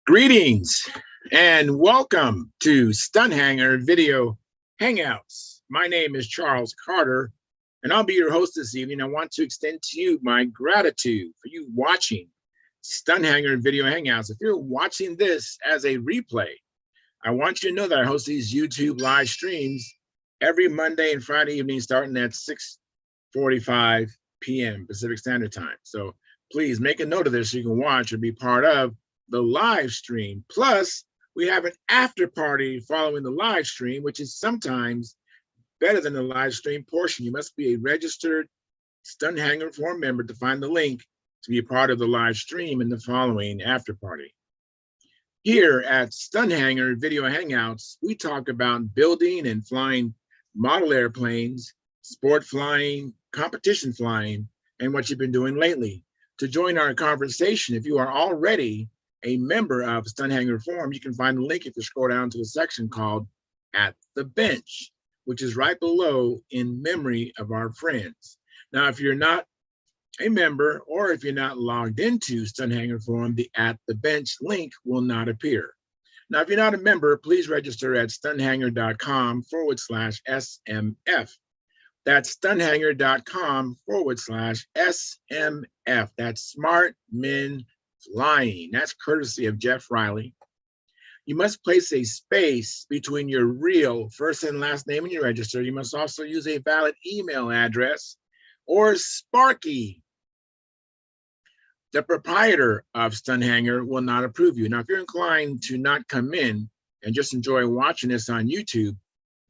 Greetings and welcome to Stunthangar Video Hangouts. My name is Charles Carter, and I'll be your host this evening. I want to extend to you my gratitude for you watching Stunthangar Video Hangouts. If you're watching this as a replay, I want you to know that I host these YouTube live streams every Monday and Friday evening starting at 6:45 p.m. Pacific Standard Time. So please make a note of this so you can watch or be part of the live stream. Plus, we have an after party following the live stream, which is sometimes better than the live stream portion. You must be a registered Stunthangar Forum member to find the link to be a part of the live stream in the following after party. Here at Stunthangar Video Hangouts, we talk about building and flying model airplanes, sport flying, competition flying, and what you've been doing lately. To join our conversation, if you are already a member of Stunthangar Forum, you can find the link if you scroll down to the section called At the Bench, which is right below in memory of our friends. Now, if you're not a member or if you're not logged into Stunthangar Forum, the At the Bench link will not appear. Now, if you're not a member, please register at stunthangar.com/SMF. That's stunthangar.com/SMF. That's Smart Men Flying. That's courtesy of Jeff Riley. You must place a space between your real first and last name and your register. You must also use a valid email address or Sparky. The proprietor of Stunthangar will not approve you. Now, if you're inclined to not come in and just enjoy watching this on YouTube,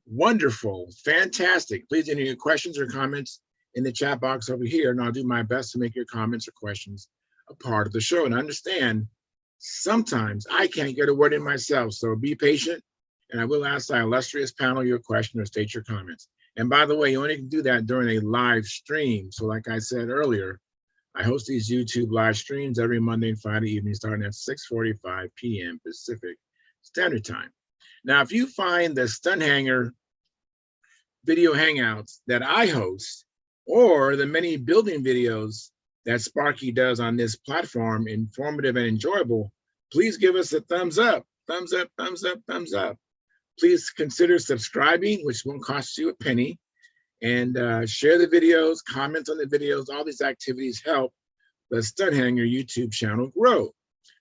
wonderful, fantastic. Please enter your questions or comments in the chat box over here, and I'll do my best to make your comments or questions a part of the show. And understand, sometimes I can't get a word in myself, so be patient, and I will ask our illustrious panel your question or state your comments. And by the way, you only can do that during a live stream. So like I said earlier, I host these YouTube live streams every Monday and Friday evening starting at 6:45 p.m. Pacific Standard Time. Now, if you find the Stunthangar Video Hangouts that I host or the many building videos that Sparky does on this platform informative and enjoyable, please give us a thumbs up, thumbs up, thumbs up, thumbs up. Please consider subscribing, which won't cost you a penny, and share the videos, comment on the videos. All these activities help the Stunthangar YouTube channel grow.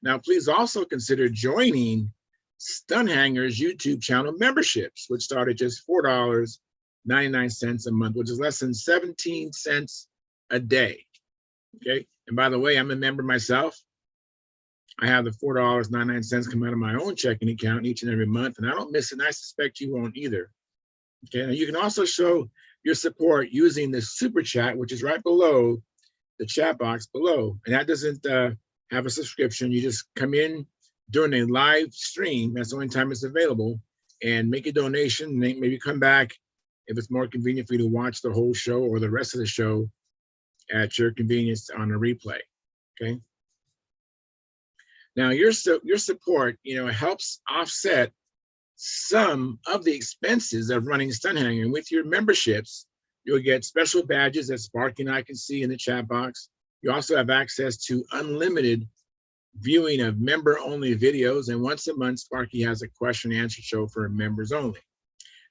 Now, please also consider joining Stunthangar's YouTube channel memberships, which start at just $4.99 a month, which is less than 17 cents a day. Okay. And by the way, I'm a member myself. I have the $4.99 come out of my own checking account each and every month, and I don't miss it. And I suspect you won't either. Okay. Now you can also show your support using the super chat, which is right below the chat box below. And that doesn't have a subscription. You just come in during a live stream. That's the only time it's available, and make a donation. Maybe come back if it's more convenient for you to watch the whole show or the rest of the show at your convenience on a replay. Okay. Now your support, helps offset some of the expenses of running Stunthangar. And with your memberships, you'll get special badges that Sparky and I can see in the chat box. You also have access to unlimited viewing of member-only videos, and once a month, Sparky has a question and answer show for members only.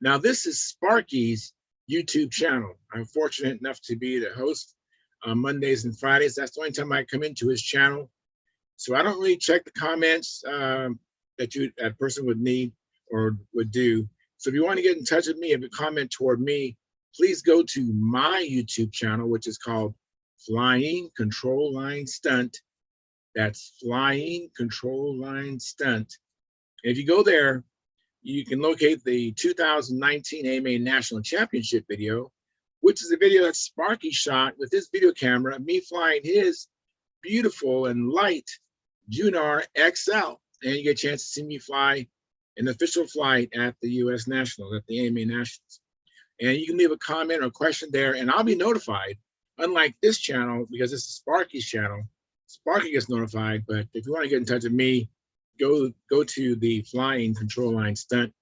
Now, this is Sparky's YouTube channel. I'm fortunate enough to be the host on Mondays and Fridays. That's the only time I come into his channel. So I don't really check the comments that person would need or would do. So if you want to get in touch with me, if you comment toward me, please go to my YouTube channel, which is called Flying Control Line Stunt. That's Flying Control Line Stunt. And if you go there, you can locate the 2019 AMA National Championship video, which is a video that Sparky shot with his video camera, me flying his beautiful and light Junar XL. And you get a chance to see me fly an official flight at the US National, at the AMA Nationals. And you can leave a comment or question there, and I'll be notified. Unlike this channel, because this is Sparky's channel, Sparky gets notified. But if you want to get in touch with me, go to the Flying Control Line Stunt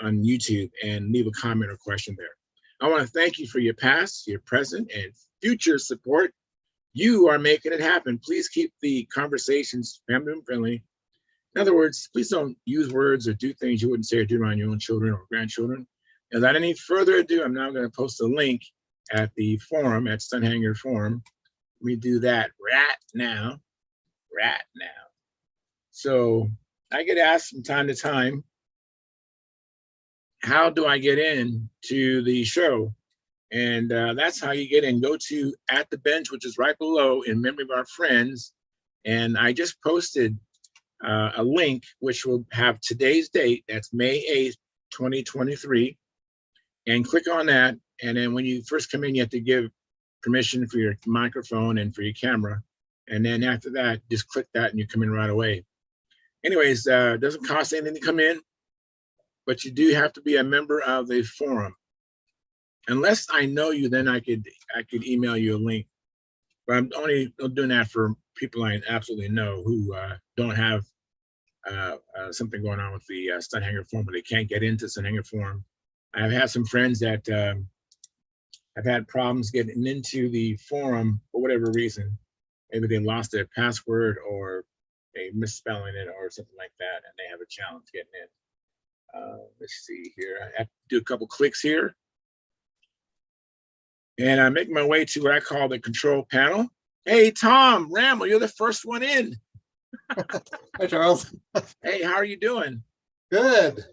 on YouTube and leave a comment or question there. I want to thank you for your past, your present, and future support. You are making it happen. Please keep the conversations family friendly In other words, please don't use words or do things you wouldn't say or do around your own children or grandchildren. And without any further ado, I'm now going to post a link at the forum, at Stunthangar forum. Let me do that right now. So I get asked from time to time, how do I get in to the show? And that's how you get in. Go to At the Bench, which is right below, in memory of our friends. And I just posted a link which will have today's date. That's May 8th, 2023. And click on that. And then when you first come in, you have to give permission for your microphone and for your camera. And then after that, just click that and you come in right away. Anyways, it doesn't cost anything to come in, but you do have to be a member of the forum. Unless I know you, then I could email you a link. But I'm only doing that for people I absolutely know who don't have something going on with the Stunthangar forum, but they can't get into Stunthangar forum. I've had some friends that have had problems getting into the forum for whatever reason. Maybe they lost their password or they misspelling it or something like that, and they have a challenge getting in. Let's see here. I have to do a couple clicks here. And I make my way to what I call the control panel. Hey, Tom Ramel, you're the first one in. Hi, Charles. Hey, how are you doing? Good.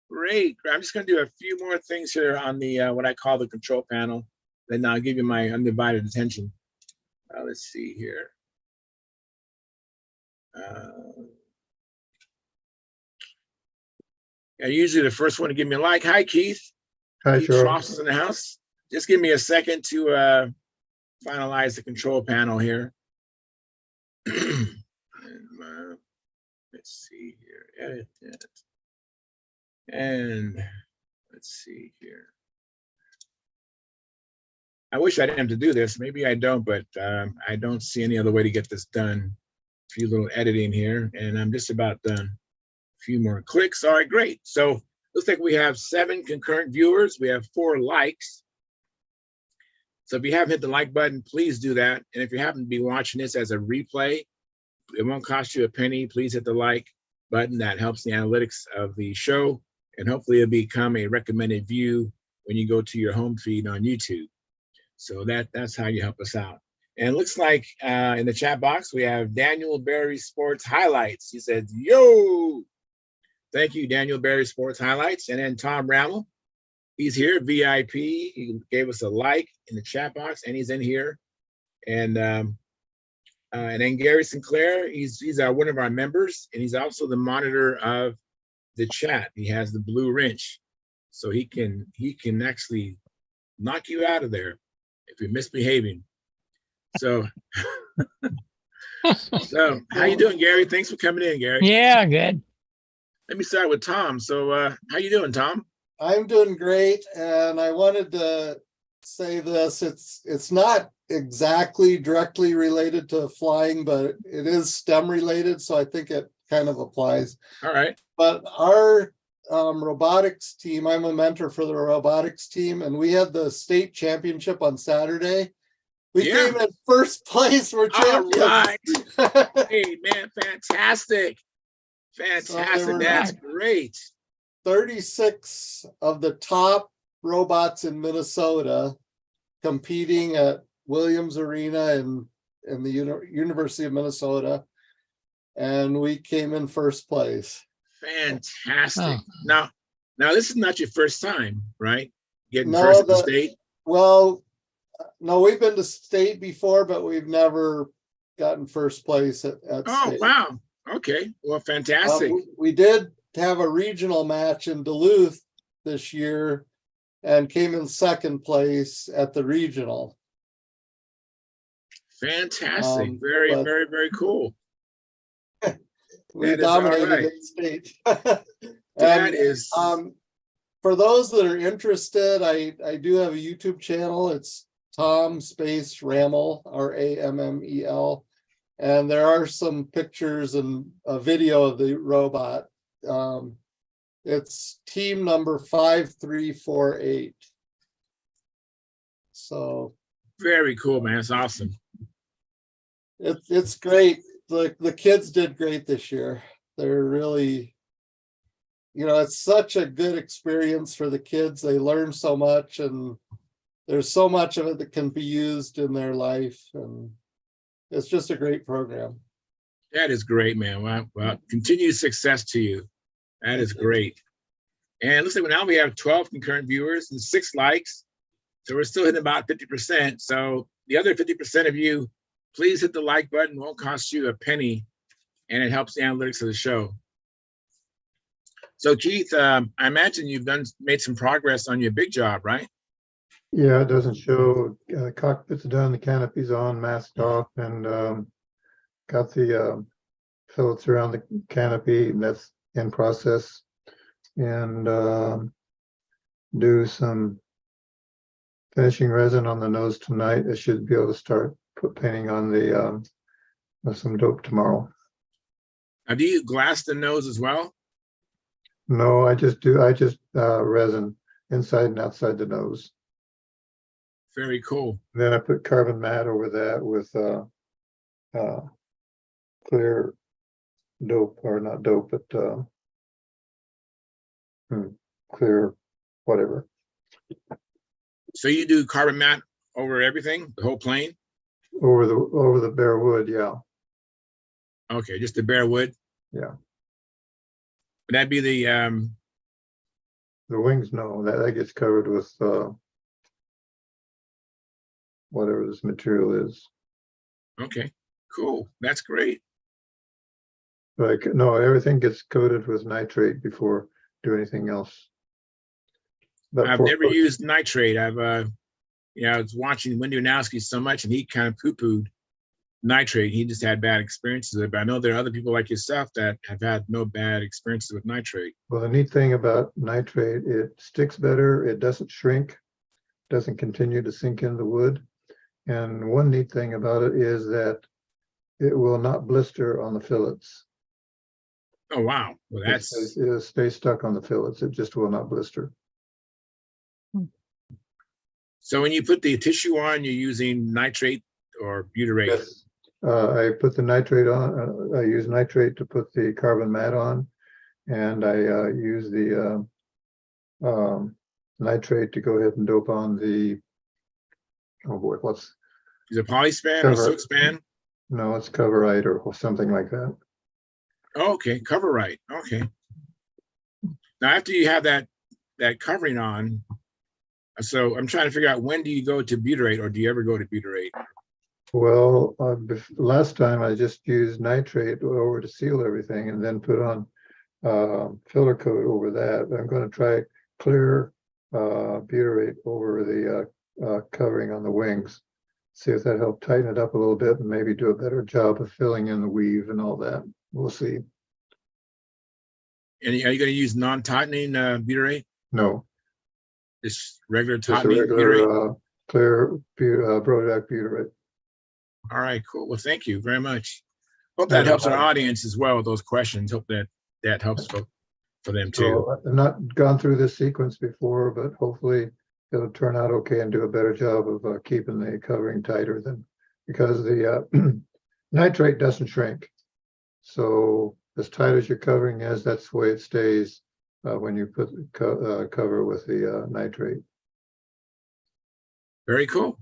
Great. I'm just going to do a few more things here on the what I call the control panel. Then I'll give you my undivided attention. Let's see here. Yeah, usually the first one to give me a like. Hi, Keith. Hi, Keith Charles. Frost is in the house. Just give me a second to finalize the control panel here. And, let's see here. Edit that. And let's see here. I wish I didn't have to do this. Maybe I don't, but I don't see any other way to get this done. A few little editing here, and I'm just about done. A few more clicks. All right, great. So looks like we have 7 concurrent viewers. We have 4 likes. So if you haven't hit the like button, please do that. And if you happen to be watching this as a replay, it won't cost you a penny. Please hit the like button. That helps the analytics of the show, and hopefully it'll become a recommended view when you go to your home feed on YouTube. So that's how you help us out. And it looks like in the chat box, we have Daniel Berry Sports Highlights. He said, yo, thank you, Daniel Berry Sports Highlights. And then Tom Ramel, he's here, VIP. He gave us a like in the chat box, and he's in here. And then Gary Sinclair, he's one of our members, and he's also the monitor of the chat. He has the blue wrench, so he can actually knock you out of there if you're misbehaving. So, how you doing, Gary? Thanks for coming in, Gary. Yeah, good. Let me start with Tom. So, how you doing, Tom? I'm doing great, and I wanted to say this. It's not exactly directly related to flying, but it is STEM related, so I think it kind of applies. All right. But our robotics team, I'm a mentor for the robotics team, and we had the state championship on Saturday. We came in first place. We're champions. All right. Hey, man, fantastic. Fantastic. So that's great. 36 of the top robots in Minnesota competing at Williams Arena in the University of Minnesota, and we came in first place. Fantastic. Oh. Now this is not your first time, right? Getting first at the state? Well, no, we've been to state before, but we've never gotten first place at state. Wow. Okay. Well, fantastic. We did have a regional match in Duluth this year and came in second place at the regional. Fantastic. Very, very cool. We dominated the state. That is for those that are interested, I do have a YouTube channel. It's Tom Space Ramel, Rammel, and there are some pictures and a video of the robot. It's team number 5348. So very cool, man. It's awesome. It's great. The kids did great this year. They're really, it's such a good experience for the kids. They learn so much, and there's so much of it that can be used in their life, and it's just a great program. That is great, man. Well, continued success to you. That is great. And it looks like now we have 12 concurrent viewers and 6 likes. So we're still hitting about 50%. So the other 50% of you, please hit the like button. It won't cost you a penny, and it helps the analytics of the show. So Keith, I imagine you've made some progress on your big job, right? Yeah, it doesn't show. Cockpit's done, the canopy's on, masked off, and got the fillets around the canopy, and that's in process. And do some finishing resin on the nose tonight. I should be able to start painting on the some dope tomorrow. Now, do you glass the nose as well? No, I just resin inside and outside the nose. Very cool. Then I put carbon mat over that with clear dope, or not dope, but clear whatever. So you do carbon mat over everything, the whole plane? Over the bare wood, yeah. Okay, just the bare wood? Yeah. Would that be the wings? No, that gets covered with whatever this material is. okay, cool. That's great. Like, no, everything gets coated with nitrate before do anything else. But I've never used nitrate. I was watching Wendy Wanowski so much, and he kind of poo-pooed nitrate. He just had bad experiences with it. But I know there are other people like yourself that have had no bad experiences with nitrate. Well, the neat thing about nitrate, it sticks better. It doesn't shrink, doesn't continue to sink in the wood. And one neat thing about it is that it will not blister on the fillets. Oh, wow. Well, It'll stay stuck on the fillets. It just will not blister. So when you put the tissue on, you're using nitrate or butyrate? Yes. I put the nitrate on. I use nitrate to put the carbon mat on, and I use the nitrate to go ahead and dope on the, oh boy, what's? Is it polyspan or silk span? No, it's coverite or something like that. Oh, okay, coverite. Okay. Now, after you have that covering on, so I'm trying to figure out, when do you go to butyrate, or do you ever go to butyrate? Well, last time I just used nitrate over to seal everything, and then put on filler coat over that. I'm going to try clear butyrate over the covering on the wings. See if that helps tighten it up a little bit, and maybe do a better job of filling in the weave and all that. We'll see. And are you going to use non-tightening butyrate? No. Just regular Just a tightening regular butyrate? clear Brodac butyrate. All right, cool. Well, thank you very much. Hope that helps our audience as well with those questions. Hope that helps for them too. So I've not gone through this sequence before, but hopefully it'll turn out okay and do a better job of keeping the covering tighter than, because the nitrate doesn't shrink. So as tight as your covering is, that's the way it stays when you put cover with the nitrate. Very cool.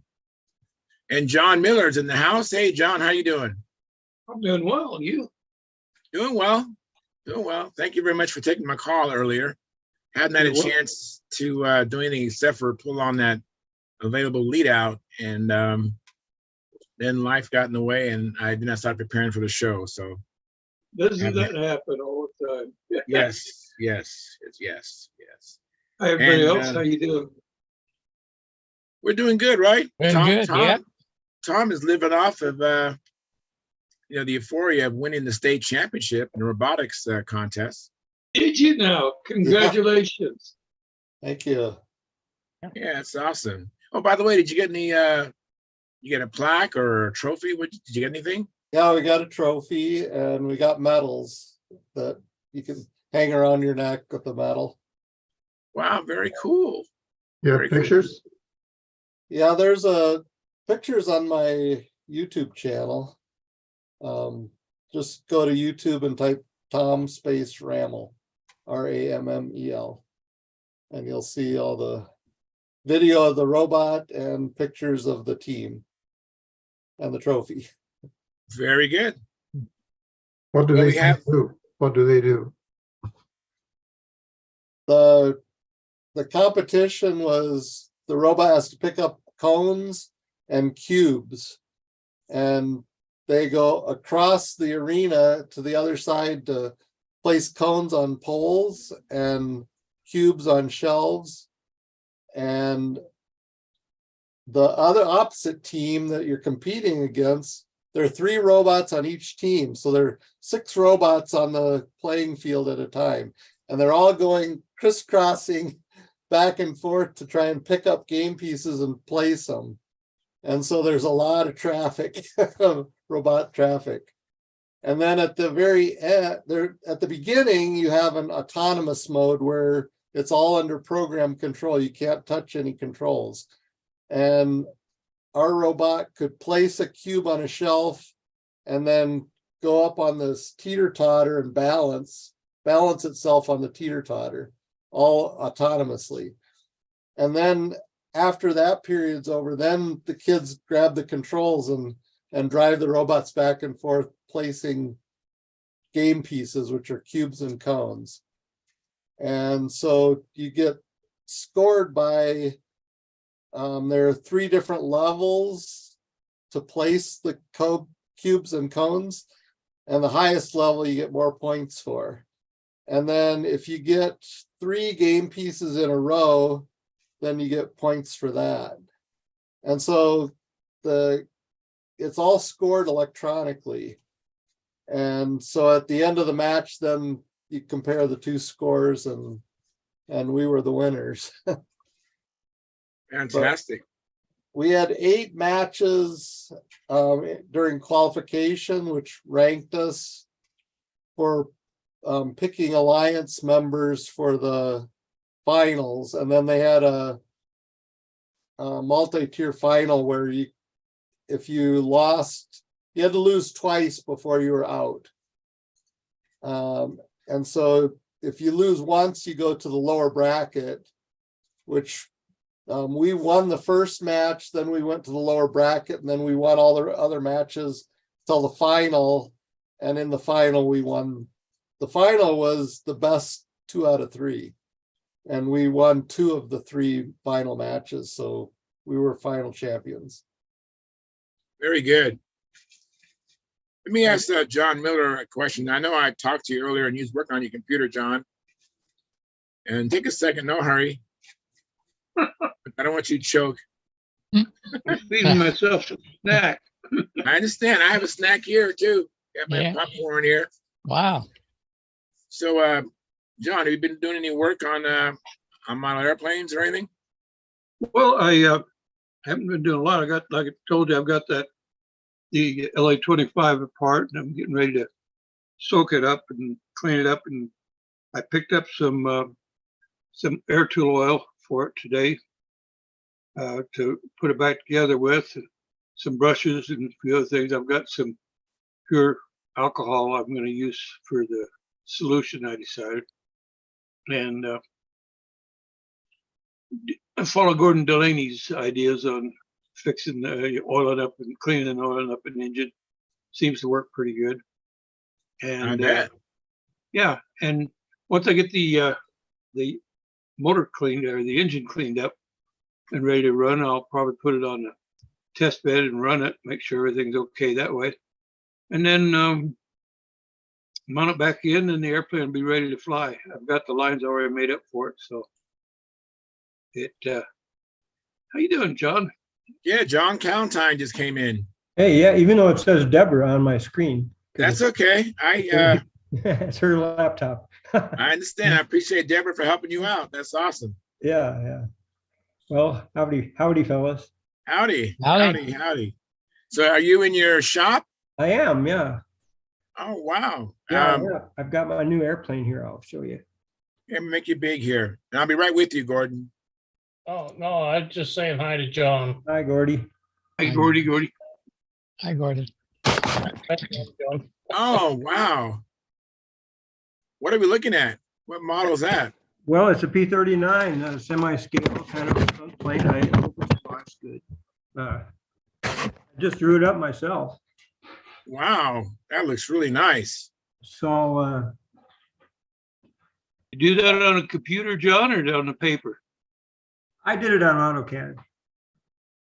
And John Miller's in the house. Hey, John, how you doing? I'm doing well. You? Doing well. Doing well. Thank you very much for taking my call earlier. Hadn't had a chance to do anything except for pull on that available lead out, and then life got in the way, and I did not start preparing for the show. So Doesn't that happen all the time? yes. Hi, everybody else, how you doing? We're doing good, right? Doing good, yeah. Tom is living off of the euphoria of winning the state championship in the robotics contest. Did you now? Congratulations. Thank you. Yeah, it's awesome. Oh, by the way, did you get any you get a plaque or a trophy? Did you get anything? Yeah, we got a trophy, and we got medals that you can hang around your neck with the medal. Wow, very cool. You have Very cool. pictures? Yeah, there's pictures on my YouTube channel. Just go to YouTube and type Tom Space Rammel, Rammel. And you'll see all the video of the robot and pictures of the team and the trophy. Very good. What do Well, they we have- do? What do they do? The competition was the robot has to pick up cones and cubes, and they go across the arena to the other side to place cones on poles and cubes on shelves. And the other opposite team that you're competing against, there are 3 robots on each team. So there are 6 robots on the playing field at a time. And they're all going crisscrossing back and forth to try and pick up game pieces and place them. And so there's a lot of traffic, robot traffic. And then at the very end, at the beginning, you have an autonomous mode where it's all under program control. You can't touch any controls. And our robot could place a cube on a shelf and then go up on this teeter-totter and balance itself on the teeter-totter, all autonomously. And then after that period's over, then the kids grab the controls and drive the robots back and forth, placing game pieces, which are cubes and cones. And so you get scored by, there are 3 different levels to place the cubes and cones, and the highest level you get more points for. And then if you get 3 game pieces in a row, then you get points for that. And so it's all scored electronically. And so at the end of the match, then you compare the 2 scores, and we were the winners. Fantastic. We had 8 matches during qualification, which ranked us for picking alliance members for the finals. And then they had a multi-tier final where if you lost, you had to lose twice before you were out. And so if you lose once, you go to the lower bracket, which we won the first match, then we went to the lower bracket, and then we won all the other matches till the final. And in the final, we won. The final was the best 2 out of 3. And we won 2 of the 3 final matches. So we were final champions. Very good. Let me ask John Miller a question. I know I talked to you earlier and you was working on your computer, John. And take a second, no hurry. I don't want you to choke. I'm feeding myself a snack. I understand. I have a snack here too. Got my Yeah. popcorn here. Wow. So, John, have you been doing any work on model airplanes or anything? Well, I haven't been doing a lot. I got, like I told you, I've got the LA-25 apart, and I'm getting ready to soak it up and clean it up. And I picked up some air tool oil for it today to put it back together with, some brushes and a few other things. I've got some pure alcohol I'm going to use for the solution, I decided. And I follow Gordon Delaney's ideas on fixing oiling up and cleaning and oiling up an engine. Seems to work pretty good. And I bet. yeah, and once I get the motor cleaned or the engine cleaned up and ready to run, I'll probably put it on the test bed and run it, make sure everything's okay that way. And then mount it back in, and the airplane will be ready to fly. I've got the lines already made up for it. So how you doing, John? Yeah, John Calentine just came in. Hey, yeah, even though it says Deborah on my screen. 'cause That's okay. I it's her laptop. I understand. I appreciate Deborah for helping you out. That's awesome. Yeah, yeah. Well, howdy, fellas. Howdy. Howdy. Howdy. So are you in your shop? I am, yeah. Oh, wow. Yeah, yeah. I've got my new airplane here. I'll show you. Let me make you big here. And I'll be right with you, Gordon. Oh, no, I'm just saying hi to John. Hi, Gordy. Hey, Gordy. Hi, Gordon. Thank you, John. Oh, wow. What are we looking at? What model is that? Well, it's a P-39, semi-scale kind of stunt plane. I hope it looks good. I just drew it up myself. Wow, that looks really nice. So You do that on a computer, John, or on the paper? I did it on AutoCAD.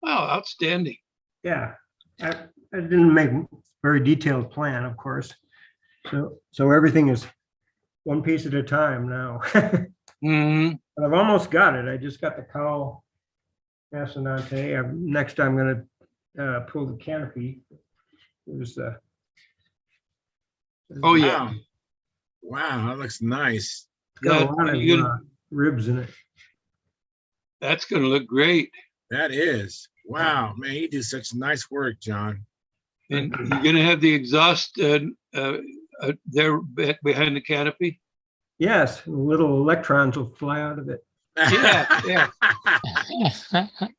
Wow, outstanding. Yeah, I didn't make a very detailed plan, of course. So everything is one piece at a time now. Mhm. But I've almost got it. I just got the cowl Assonante. Next, I'm gonna pull the canopy. There's Oh, yeah. Wow. Wow, that looks nice. got a That- lot of you gonna- ribs in it. That's gonna look great. That is. Wow, man, you do such nice work, John. And you're gonna have the exhaust there behind the canopy? Yes, little electrons will fly out of it. Yeah.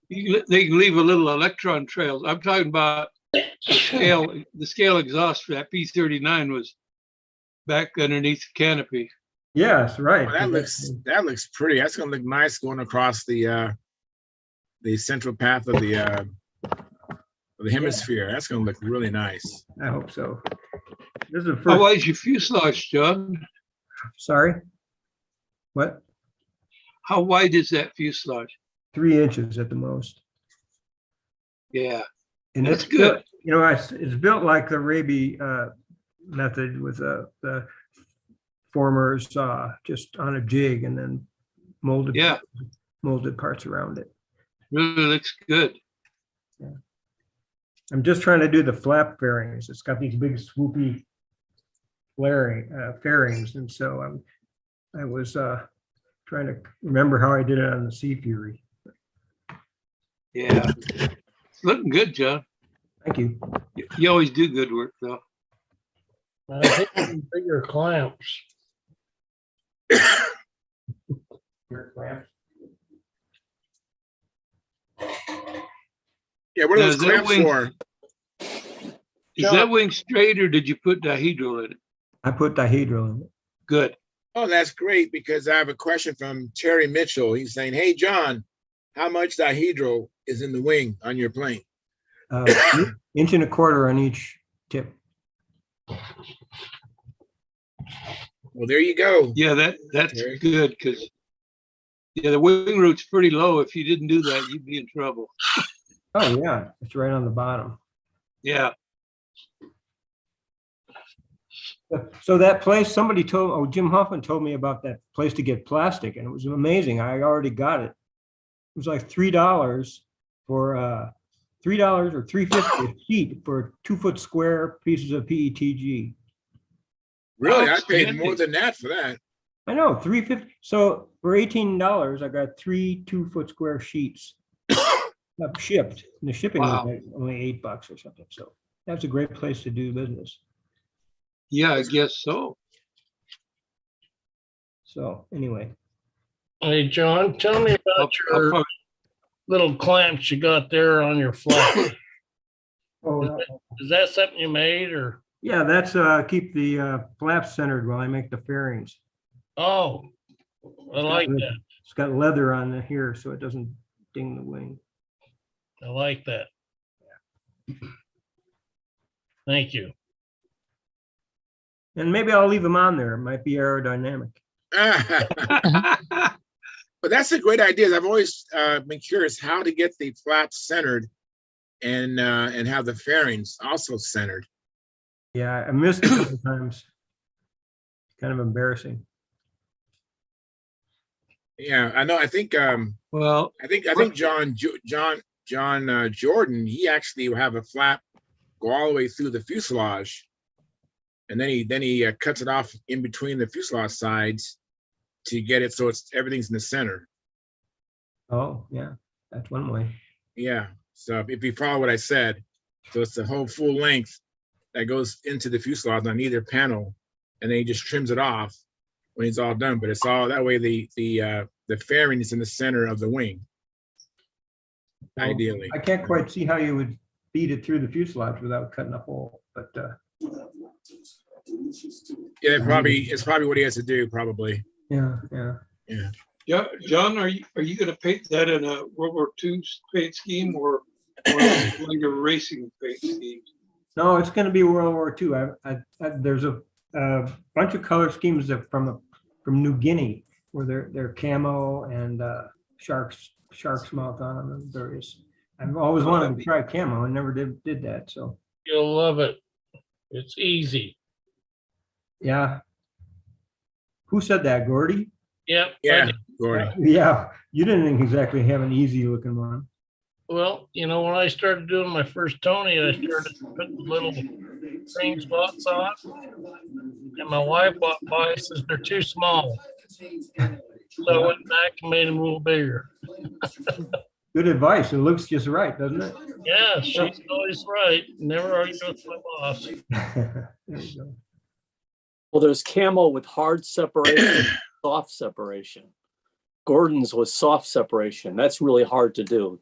They can leave a little electron trails. I'm talking about the scale exhaust for that P-39 was back underneath the canopy. Yes, right. Well, that looks pretty. That's gonna look nice going across the central path of the hemisphere. That's gonna look really nice. I hope so. This is the How first. wide is your fuselage, John? Sorry. What? How wide is that fuselage? 3 inches at the most. Yeah, And that's it's good. built, it's built like the Raby method with the formers just on a jig and then molded Yeah. molded parts around it. Really looks good. I'm just trying to do the flap fairings. It's got these big swoopy fairings, and so I was trying to remember how I did it on the Sea Fury. Yeah. It's looking good, John. Thank you. You always do good work, though. I think some bigger clamps. Yeah, what are Now, those is that clamps wing- for? Is that wing straight or did you put dihedral in it? I put dihedral in it. Good. Oh, that's great because I have a question from Terry Mitchell. He's saying, "Hey, John, how much dihedral is in the wing on your plane?" 1.25 on each tip. Well, there you go. Yeah, that's Okay. good because the wing root's pretty low. If you didn't do that, you'd be in trouble. Oh yeah, it's right on the bottom. Yeah. So that place, Jim Hoffman told me about that place to get plastic, and it was amazing. I already got it. It was like $3 for $3 or $3.50 a sheet for 2-foot square pieces of PETG. Really, I paid Outstanding. more than that for that. I know, $3.50. So for $18, I got 3 2-foot square sheets shipped. And the shipping was Wow. like only $8 or something. So that's a great place to do business. Yeah, I guess so. So anyway, Hey, John, tell me about I'll your probably- little clamps you got there on your flap. oh Is that something you made or? yeah, that's keep the flaps centered while I make the fairings. Oh, I like that. It's got leather on here so it doesn't ding the wing. I like that. Thank you. And maybe I'll leave them on there. It might be aerodynamic. But that's a great idea. I've always been curious how to get the flaps centered and have the fairings also centered. Yeah, I missed it a couple times. Kind of embarrassing. Yeah, I know. I think Well, John Jordan, he actually will have a flap go all the way through the fuselage, and then he cuts it off in between the fuselage sides to get it so everything's in the center. Oh, yeah, that's one way. Yeah. So if you follow what I said, so it's the whole full length that goes into the fuselage on either panel, and then he just trims it off when he's all done. But it's all that way. The fairing is in the center of the wing. Well, Ideally. I can't quite see how you would feed it through the fuselage without cutting a hole, but Yeah, it's probably what he has to do, probably. Yeah. Yeah. Yeah, John, are you gonna paint that in a World War II paint scheme or one of those later racing paint schemes? No, it's going to be World War II. There's a bunch of color schemes from New Guinea where they're camo and shark's mouth on them and various. I've always wanted to try camo and never did that. So You'll love it. It's easy. yeah. Who said that, Gordy? Yep. I Yeah, did. Gordy. Yeah, you didn't exactly have an easy looking one. Well, when I started doing my first Tony, I started putting little green spots on. And my wife walked by and says, they're too small. So I went back and made them a little bigger. Good advice. It looks just right, doesn't it? Yeah, she's always right. Never argue with my boss. There you go. Well, there's camo with hard separation, soft separation. Gordon's was soft separation. That's really hard to do.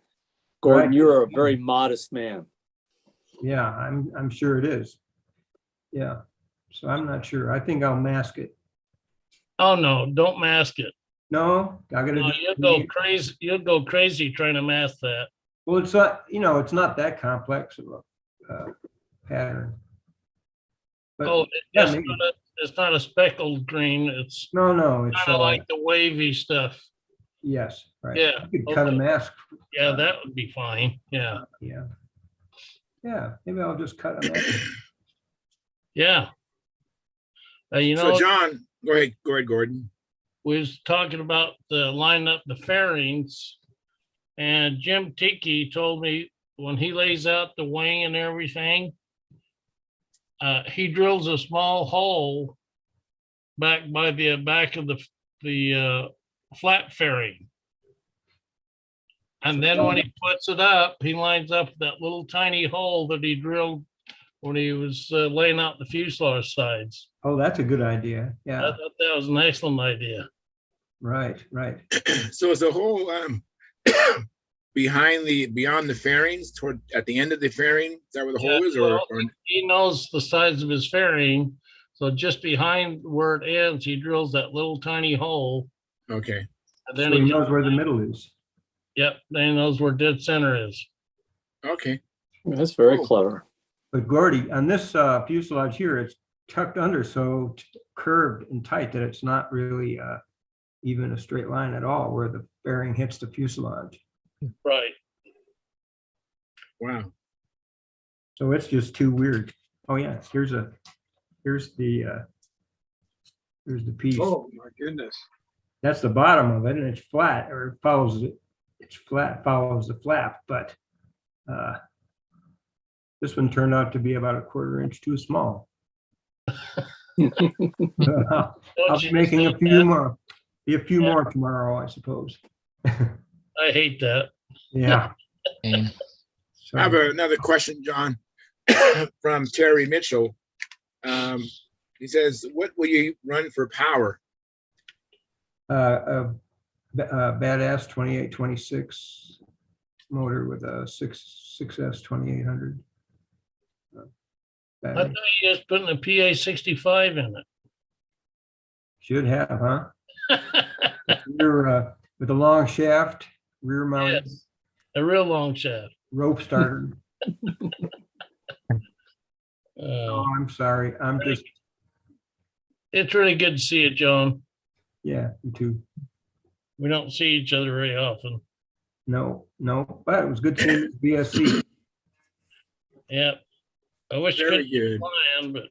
Gordon, Right. you're a very modest man. Yeah, I'm sure it is. Yeah. So I'm not sure. I think I'll mask it. Oh, no, don't mask it. No, I gotta No, do. you'll go crazy. You'll go crazy trying to mask that. Well, it's not, it's not that complex of a pattern. But Oh, yeah, it's maybe. it's not a speckled green. It's No, it's kind of like the wavy stuff. yes, right. Yeah, You could cut a okay. mask. Yeah, that would be fine. Yeah. Yeah, maybe I'll just cut a mask. Yeah. So John, go ahead, Gordon. We was talking about the line up the fairings, and Jim Tiki told me when he lays out the wing and everything, he drills a small hole back by the back of the flat fairing. And then when he puts it up, he lines up that little tiny hole that he drilled when he was laying out the fuselage sides. Oh, that's a good idea. I Yeah, thought that was an excellent idea. right. So is the whole beyond the fairings at the end of the fairing? Is that where the hole is, or he knows the size of his fairing, so just behind where it ends, he drills that little tiny hole. okay? And So then he he knows where the middle is. Yep, then he knows where dead center is. Okay. That's very Cool. clever. But Gordy, on this fuselage here, it's tucked under, so curved and tight that it's not really even a straight line at all where the fairing hits the fuselage. Right. Wow. So it's just too weird. Oh yeah, here's the piece. Oh, my goodness. That's the bottom of it, and it's flat, or it follows it. It's flat, follows the flap, but this one turned out to be about a 1/4 inch too small. I'll be making a few more. Be a few more tomorrow, I suppose. I hate that. Yeah. So, I have another question, John, from Terry Mitchell. He says, "What will you run for power?" Badass 2826 motor with a 6S 2800. I thought you just putting a PA 65 in it. Should have, huh? Rear, with a long shaft, rear mounted, Yes, a real long shaft. rope starter. Uh, Oh, I'm sorry. I'm just, it's really good to see you, John. yeah, you too. We don't see each other very often. No, but it was good seeing BSC. Yeah. I wish I Very could good. flying, but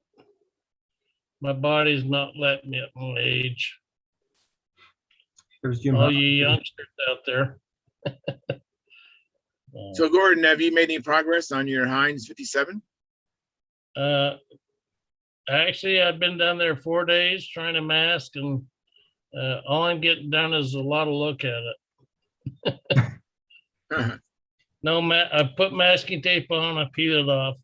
my body's not letting me at my age. There's Jim. All Huff. you youngsters out there. So, Gordon, have you made any progress on your Heinz 57? Actually, I've been down there 4 days trying to mask, and all I'm getting done is a lot of look at it. No, I put masking tape on, I peel it off.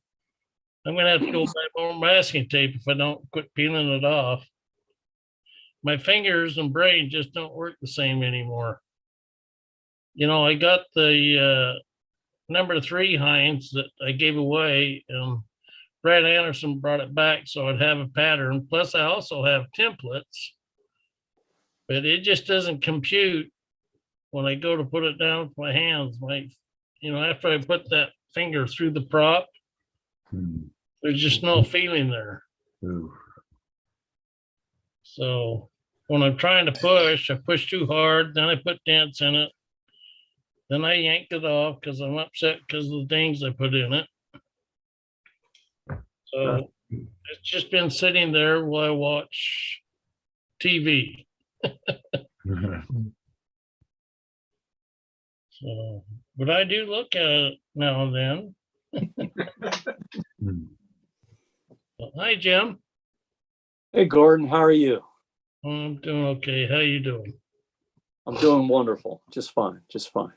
I'm gonna have to go buy more masking tape if I don't quit peeling it off. My fingers and brain just don't work the same anymore. I got the number 3 Heinz that I gave away. Brad Anderson brought it back so I'd have a pattern. Plus, I also have templates, but it just doesn't compute when I go to put it down with my hands. After I put that finger through the prop, there's just no feeling there. So when I'm trying to push, I push too hard, then I put dents in it. Then I yanked it off because I'm upset because of the things I put in it. So it's just been sitting there while I watch TV. So, but I do look at it now and then. Hi, Jim. Hey, Gordon, how are you? I'm doing okay. How you doing? I'm doing wonderful. Just fine. Just fine.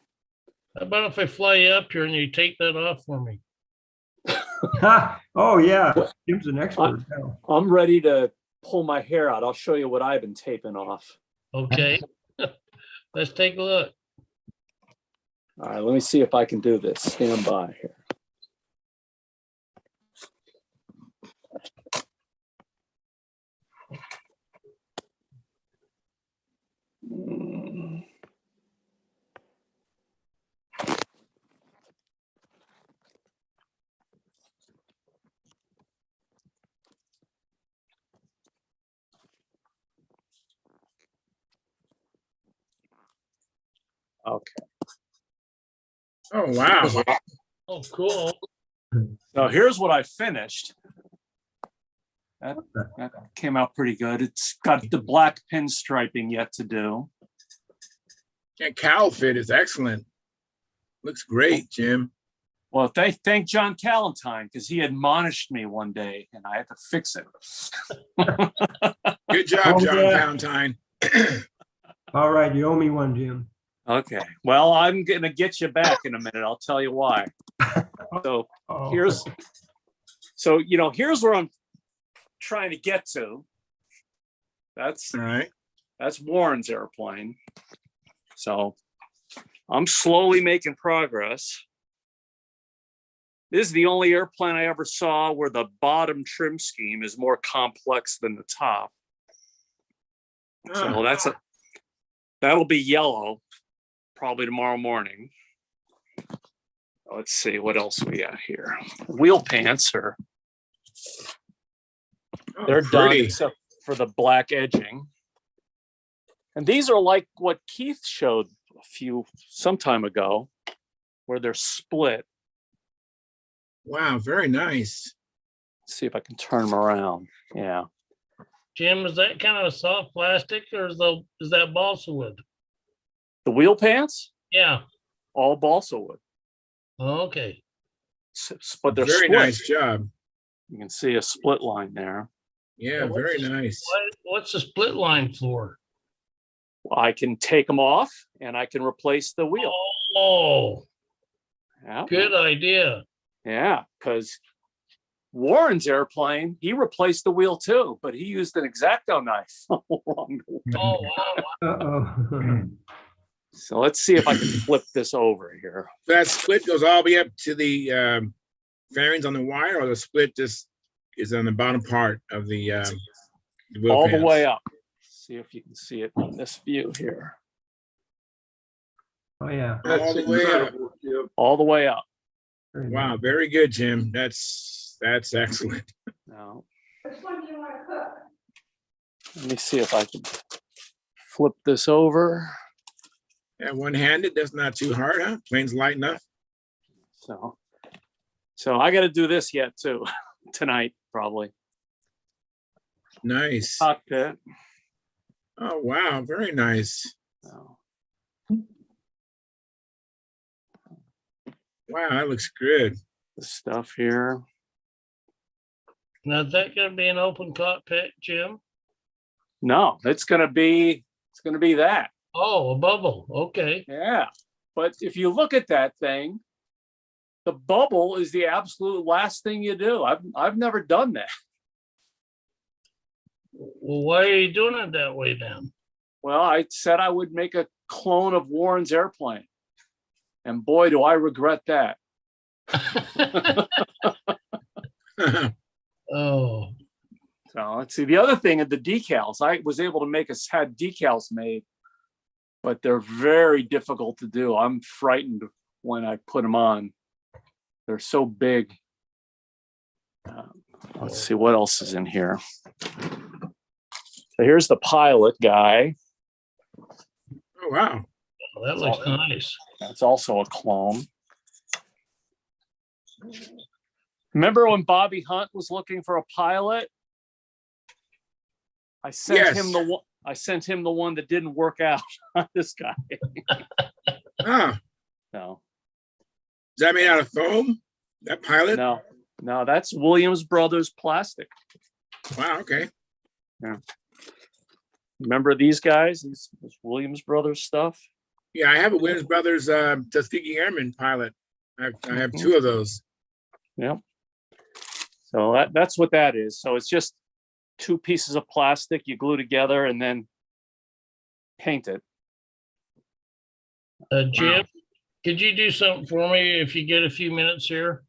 How about if I fly you up here and you take that off for me? Oh, yeah. Jim's an expert now. I'm ready to pull my hair out. I'll show you what I've been taping off. Okay. Let's take a look. All right, let me see if I can do this. Stand by here. Okay. Oh, wow. Oh, cool. So here's what I finished. That came out pretty good. It's got the black pinstriping yet to do. That cowl fit is excellent. Looks great, Jim. Well, thank John Callentine because he admonished me one day and I had to fix it. Good job, Oh, John yeah. Valentine. All right, you owe me one, Jim. Okay. Well, I'm going to get you back in a minute. I'll tell you why. So Oh. here's where I'm trying to get to. That's All right. Warren's airplane. So I'm slowly making progress. This is the only airplane I ever saw where the bottom trim scheme is more complex than the top. So that'll be yellow probably tomorrow morning. Let's see what else we got here. Wheel pants they're done pretty. except for the black edging. And these are like what Keith showed some time ago, where they're split. Wow, very nice. Let's see if I can turn them around. Yeah. Jim, is that kind of a soft plastic or is that balsa wood? The wheel pants, Yeah. all balsa wood. Okay. But they're Very split. nice job. You can see a split line there. Yeah, very nice. What's the split line for? I can take them off and I can replace the wheel. Oh, Yeah. good idea. Yeah, because Warren's airplane, he replaced the wheel too, but he used an X-Acto knife along the way. Oh, wow. Uh-oh. So let's see if I can flip this over here. That split goes all the way up to the fairings on the wire, or the split just is on the bottom part of the wheel All the pants? way up. See if you can see it in this view here. Oh, yeah. All the way up. All the way up. Very Wow, nice. very good, Jim. That's excellent. Now, let me see if I can flip this over. Yeah, one-handed, that's not too hard, huh? Plane's light enough. So I got to do this yet too, tonight probably. Nice. Cockpit. Oh, wow, very nice. So, Wow, that looks good. this stuff here. Now, is that going to be an open cockpit, Jim? No, it's gonna be that. Oh, a bubble. Okay. Yeah. But if you look at that thing, the bubble is the absolute last thing you do. I've never done that. Well, why are you doing it that way then? Well, I said I would make a clone of Warren's airplane. And boy, do I regret that. Oh, So let's see. The other thing of the decals, I was able to make us had decals made, but they're very difficult to do. I'm frightened when I put them on. They're so big. Let's see what else is in here. So here's the pilot guy. Oh, wow. that looks nice. That's also a clone. Remember when Bobby Hunt was looking for a pilot? I sent Yes. him the one. I sent him the one that didn't work out on this guy. Ah, No, is that made out of foam? That pilot? no, that's Williams Brothers plastic. Wow, okay. Remember these guys? This Williams Brothers stuff. Yeah, I have a Williams Brothers Tuskegee Airman pilot. I have two of those. Yeah. So that's what that is. So it's just two pieces of plastic you glue together and then paint it. Jim, could you do something for me if you get a few minutes here?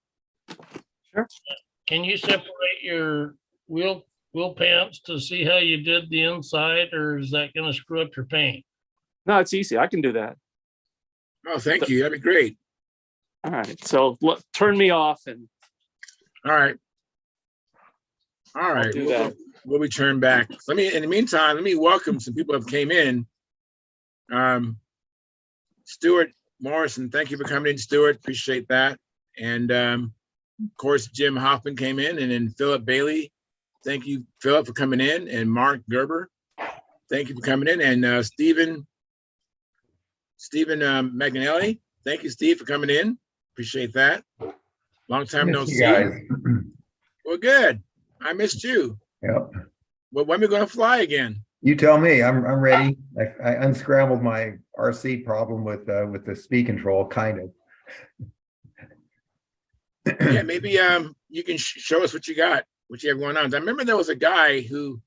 Sure. Can you separate your wheel pants to see how you did the inside, or is that going to screw up your paint? No, it's easy. I can do that. Oh, thank you. That'd be great. All right. So turn me off and All right. All right. do that. We'll return back. In the meantime, let me welcome some people who have came in. Stuart Morrison, thank you for coming in, Stuart. Appreciate that. And of course, Jim Hoffman came in, and then Philip Bailey. Thank you, Philip, for coming in, and Mark Gerber. Thank you for coming in, and Stephen Magnelli. Thank you, Steve, for coming in. Appreciate that. Long time no Miss you see. guys. Well, good. I missed you. Yep. Well, when are we going to fly again? You tell me. I'm ready. I unscrambled my RC problem with the speed control, kind of. Yeah, maybe you can show us what you got, what you have going on. I remember there was a guy who,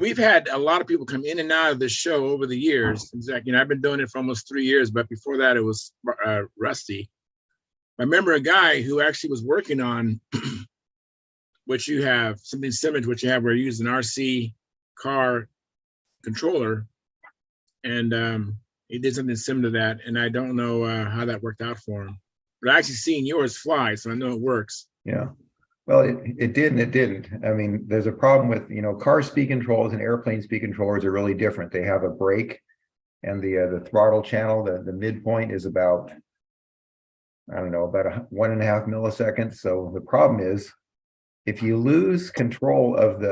we've had a lot of people come in and out of the show over the years. In fact, I've been doing it for almost 3 years, but before that it was Rusty. I remember a guy who actually was working on what you have, something similar to what you have, where you use an RC car controller, and he did something similar to that, and I don't know how that worked out for him. But I actually seen yours fly, so I know it works. Yeah. Well, it did and it didn't. I mean, there's a problem with, car speed controls and airplane speed controllers are really different. They have a brake, and the throttle channel, the midpoint is about, I don't know, about 1.5 milliseconds. So the problem is, if you lose control of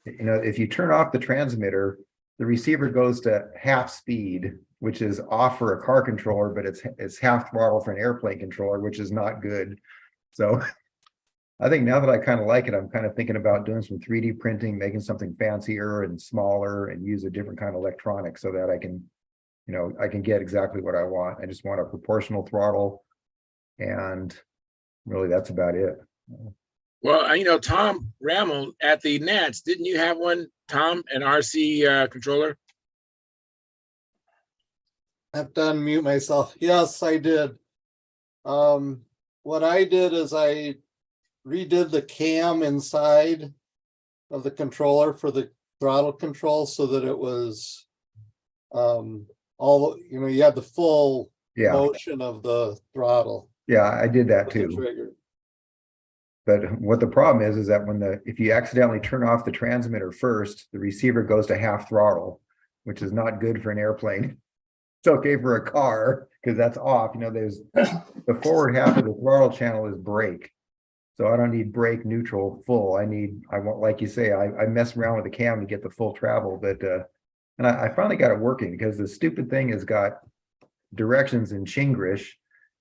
if you turn off the transmitter, the receiver goes to half speed, which is off for a car controller, but it's half throttle for an airplane controller, which is not good. So I think now that I kind of like it, I'm kind of thinking about doing some 3D printing, making something fancier and smaller, and use a different kind of electronics so that I can, I can get exactly what I want. I just want a proportional throttle, and really that's about it. Well, Tom Rammel at the Nats, didn't you have one, Tom, an RC controller? I have to unmute myself. Yes, I did. What I did is I redid the cam inside of the controller for the throttle control so that it was you had the full motion of the throttle. Yeah, I did that with the too. trigger. But what the problem is that if you accidentally turn off the transmitter first, the receiver goes to half throttle, which is not good for an airplane. It's okay for a car because that's off. There's the forward half of the throttle channel is brake. So I don't need brake, neutral, full. I want, like you say, I mess around with the cam to get the full travel, but and I finally got it working because the stupid thing has got directions in Chinglish,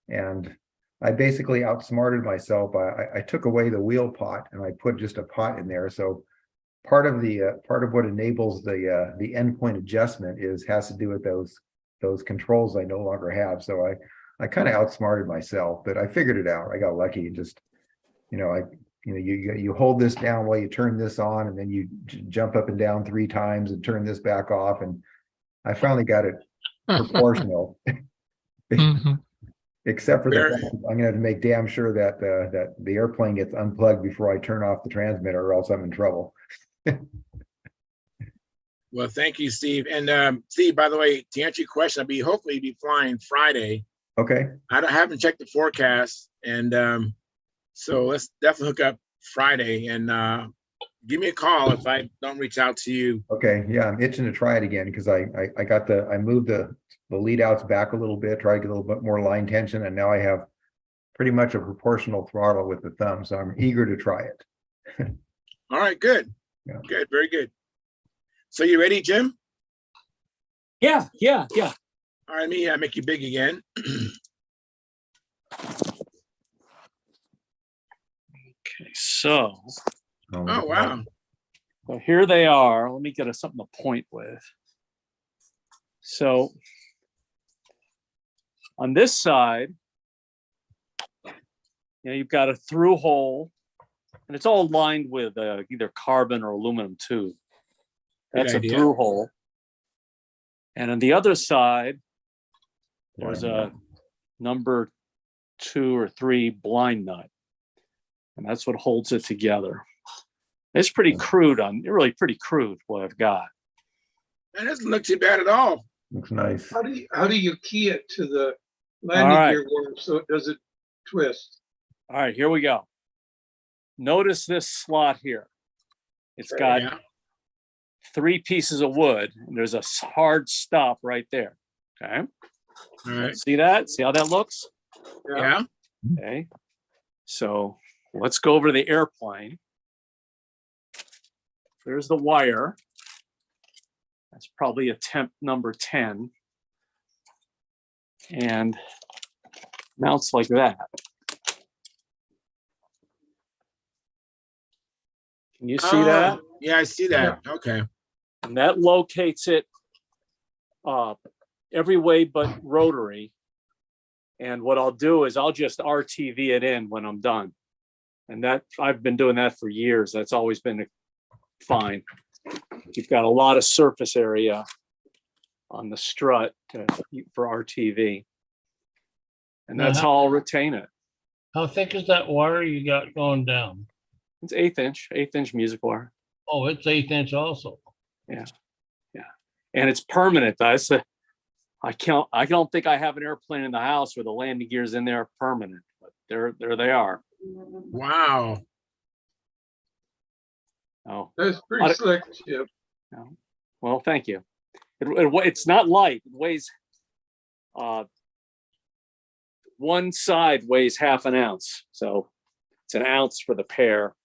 and I basically outsmarted myself. I took away the wheel pot and I put just a pot in there. So part of what enables the endpoint adjustment has to do with those controls I no longer have. So I kind of outsmarted myself, but I figured it out. I got lucky. Just you hold this down while you turn this on, and then you jump up and down 3 times and turn this back off, and I finally got it proportional. Mhm. Except for the Very- fact I'm gonna have to make damn sure that that the airplane gets unplugged before I turn off the transmitter, or else I'm in trouble. Well, thank you, Steve. And Steve, by the way, to answer your question, hopefully be flying Friday. Okay, haven't checked the forecast, and so let's definitely hook up Friday and give me a call if I don't reach out to you. okay, yeah, I'm itching to try it again because I moved the lead outs back a little bit, try to get a little bit more line tension, and now I have pretty much a proportional throttle with the thumb, so I'm eager to try it. All right, good. Yeah. Good, very good. So you ready, Jim? Yeah. All right, let me make you big again. Okay, so Oh, wow. So here they are. Let me get something to point with. So on this side, you've got a through hole, and it's all lined with either carbon or aluminum tube. That's a idea. through hole. And on the other side, there's a number 2 or 3 blind nut, and that's what holds it together. It's pretty crude really pretty crude what I've got. That doesn't look too bad at all. Looks nice. How do you key it to the All landing right. gear worm so it doesn't twist? All right, here we go. Notice this slot here. It's got Yeah. 3 pieces of wood, and there's a hard stop right there. Okay. All right. See that? See how that looks? Yeah. Okay. So let's go over to the airplane. There's the wire. That's probably a temp number 10. And mounts like that. Can you see that? Yeah, I see that. Okay. And that locates it every way but rotary. And what I'll do is I'll just RTV it in when I'm done. And that I've been doing that for years. That's always been fine. You've got a lot of surface area on the strut for RTV. And that's how I'll retain it. How thick is that wire you got going down? It's 1/8 inch music wire. Oh, it's 1/8 inch also. Yeah. And it's permanent. I don't think I have an airplane in the house where the landing gears in there are permanent, but there they are. Wow. Oh, That's pretty slick, Chip. well, thank you. It's not light. It weighs, one side weighs 1/2 ounce. So it's 1 ounce for the pair,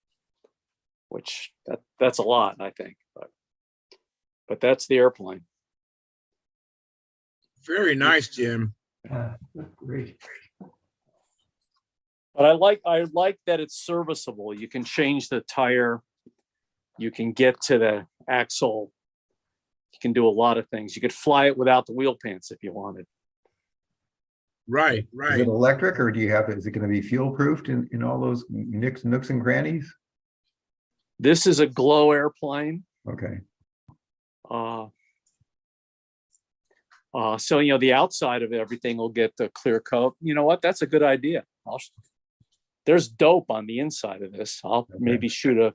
which that's a lot, I think, but that's the airplane. Very nice, Jim. Great. But I like that it's serviceable. You can change the tire. You can get to the axle. You can do a lot of things. You could fly it without the wheel pants if you wanted. Right, Is right. it electric, or is it going to be fuel proofed in all those nooks and crannies? This is a glow airplane. Okay. So, the outside of everything will get the clear coat. You know what? That's a good idea. There's dope on the inside of this. I'll maybe shoot a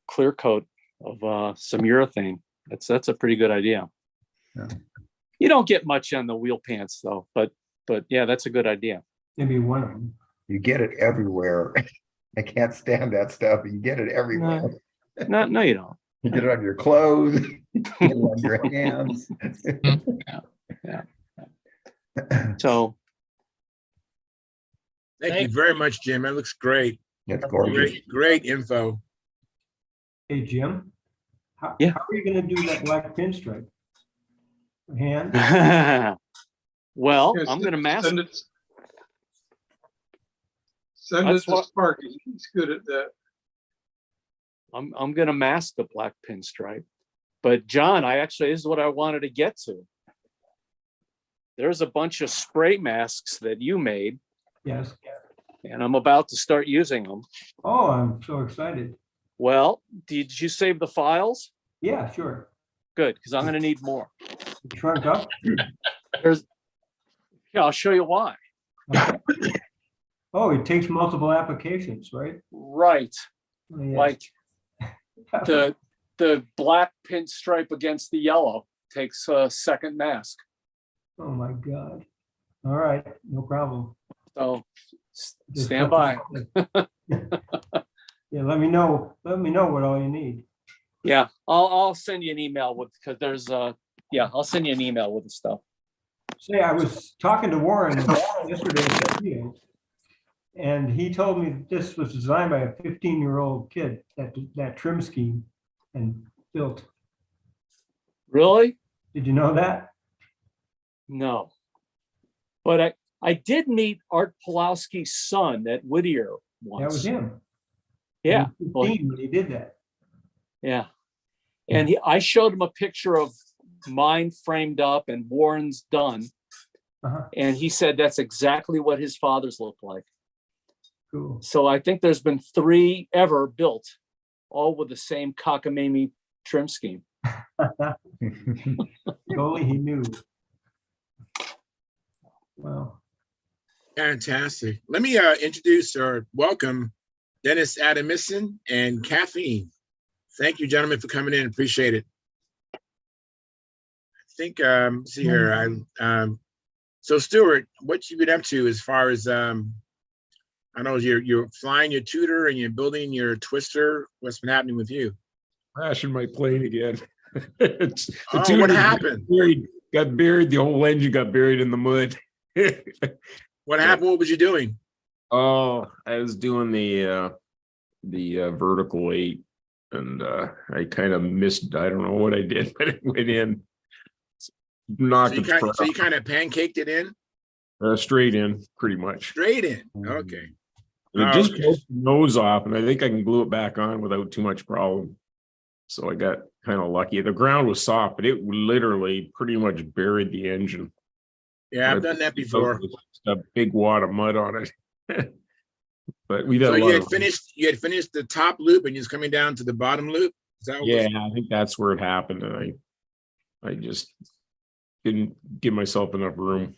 clear coat of some urethane. That's a pretty good idea. Yeah. You don't get much on the wheel pants though, but yeah, that's a good idea. Maybe one of them. You get it everywhere. I can't stand that stuff. You get it everywhere. No, you don't. You get it on your clothes, you get it on your hands. Yeah. So Thank you very much, Jim. That looks great. It's gorgeous. Great info. Hey, Jim. How Yeah. are you gonna do that black pinstripe? Hand? well, Yes, I'm gonna mask. Send it That's to what- Sparky. He's good at that. I'm gonna mask the black pinstripe. But John, this is what I wanted to get to. There's a bunch of spray masks that you made, Yes. and I'm about to start using them. Oh, I'm so excited. Well, did you save the files? Yeah, sure. Good, because I'm gonna need more. Shrunk up? If Yeah, I'll show you why. Okay. Oh, it takes multiple applications, right? Right. Oh, yeah. Like the black pinstripe against the yellow takes a second mask. Oh my God. All right, no problem. So Just stand by. Yeah, let me know what all you need. Yeah, I'll send you an email with, because there's yeah, I'll send you an email with the stuff. Say, I was talking to Warren yesterday at the video, and he told me this was designed by a 15-year-old kid, that trim scheme, and built. Really? Did you know that? No. But I did meet Art Pulowski's son at Whittier once. That was him. Yeah. He was Well, 15 when he did that. yeah. And I showed him a picture of mine framed up and Warren's done. Uh-huh. And he said that's exactly what his father's looked like. Cool. So I think there's been 3 ever built, all with the same cockamamie trim scheme. Only he knew. Wow. Fantastic. Let me introduce or welcome Dennis Adamison and Caffeine. Thank you, gentlemen, for coming in. Appreciate it. I think, see here, so Stuart, what you been up to as far as, I know you're flying your tutor and you're building your twister. What's been happening with you? Crashing my plane again. Oh, what happened? Got buried. The whole engine got buried in the mud. What happened? What was you doing? Oh, I was doing the vertical 8, and I kind of missed. I don't know what I did, but it went in. Knocked So you kind of pancaked it in? Straight in, pretty much. Straight in. Okay. It just Okay. broke the nose off, and I think I can glue it back on without too much problem. So I got kind of lucky. The ground was soft, but it literally pretty much buried the engine. Yeah, I've done that before. Just a big wad of mud on it. But we got So a lot you had finished the top loop and you're just coming down to the bottom loop? Is that what yeah, I think that's where it happened, and I just didn't give myself enough room.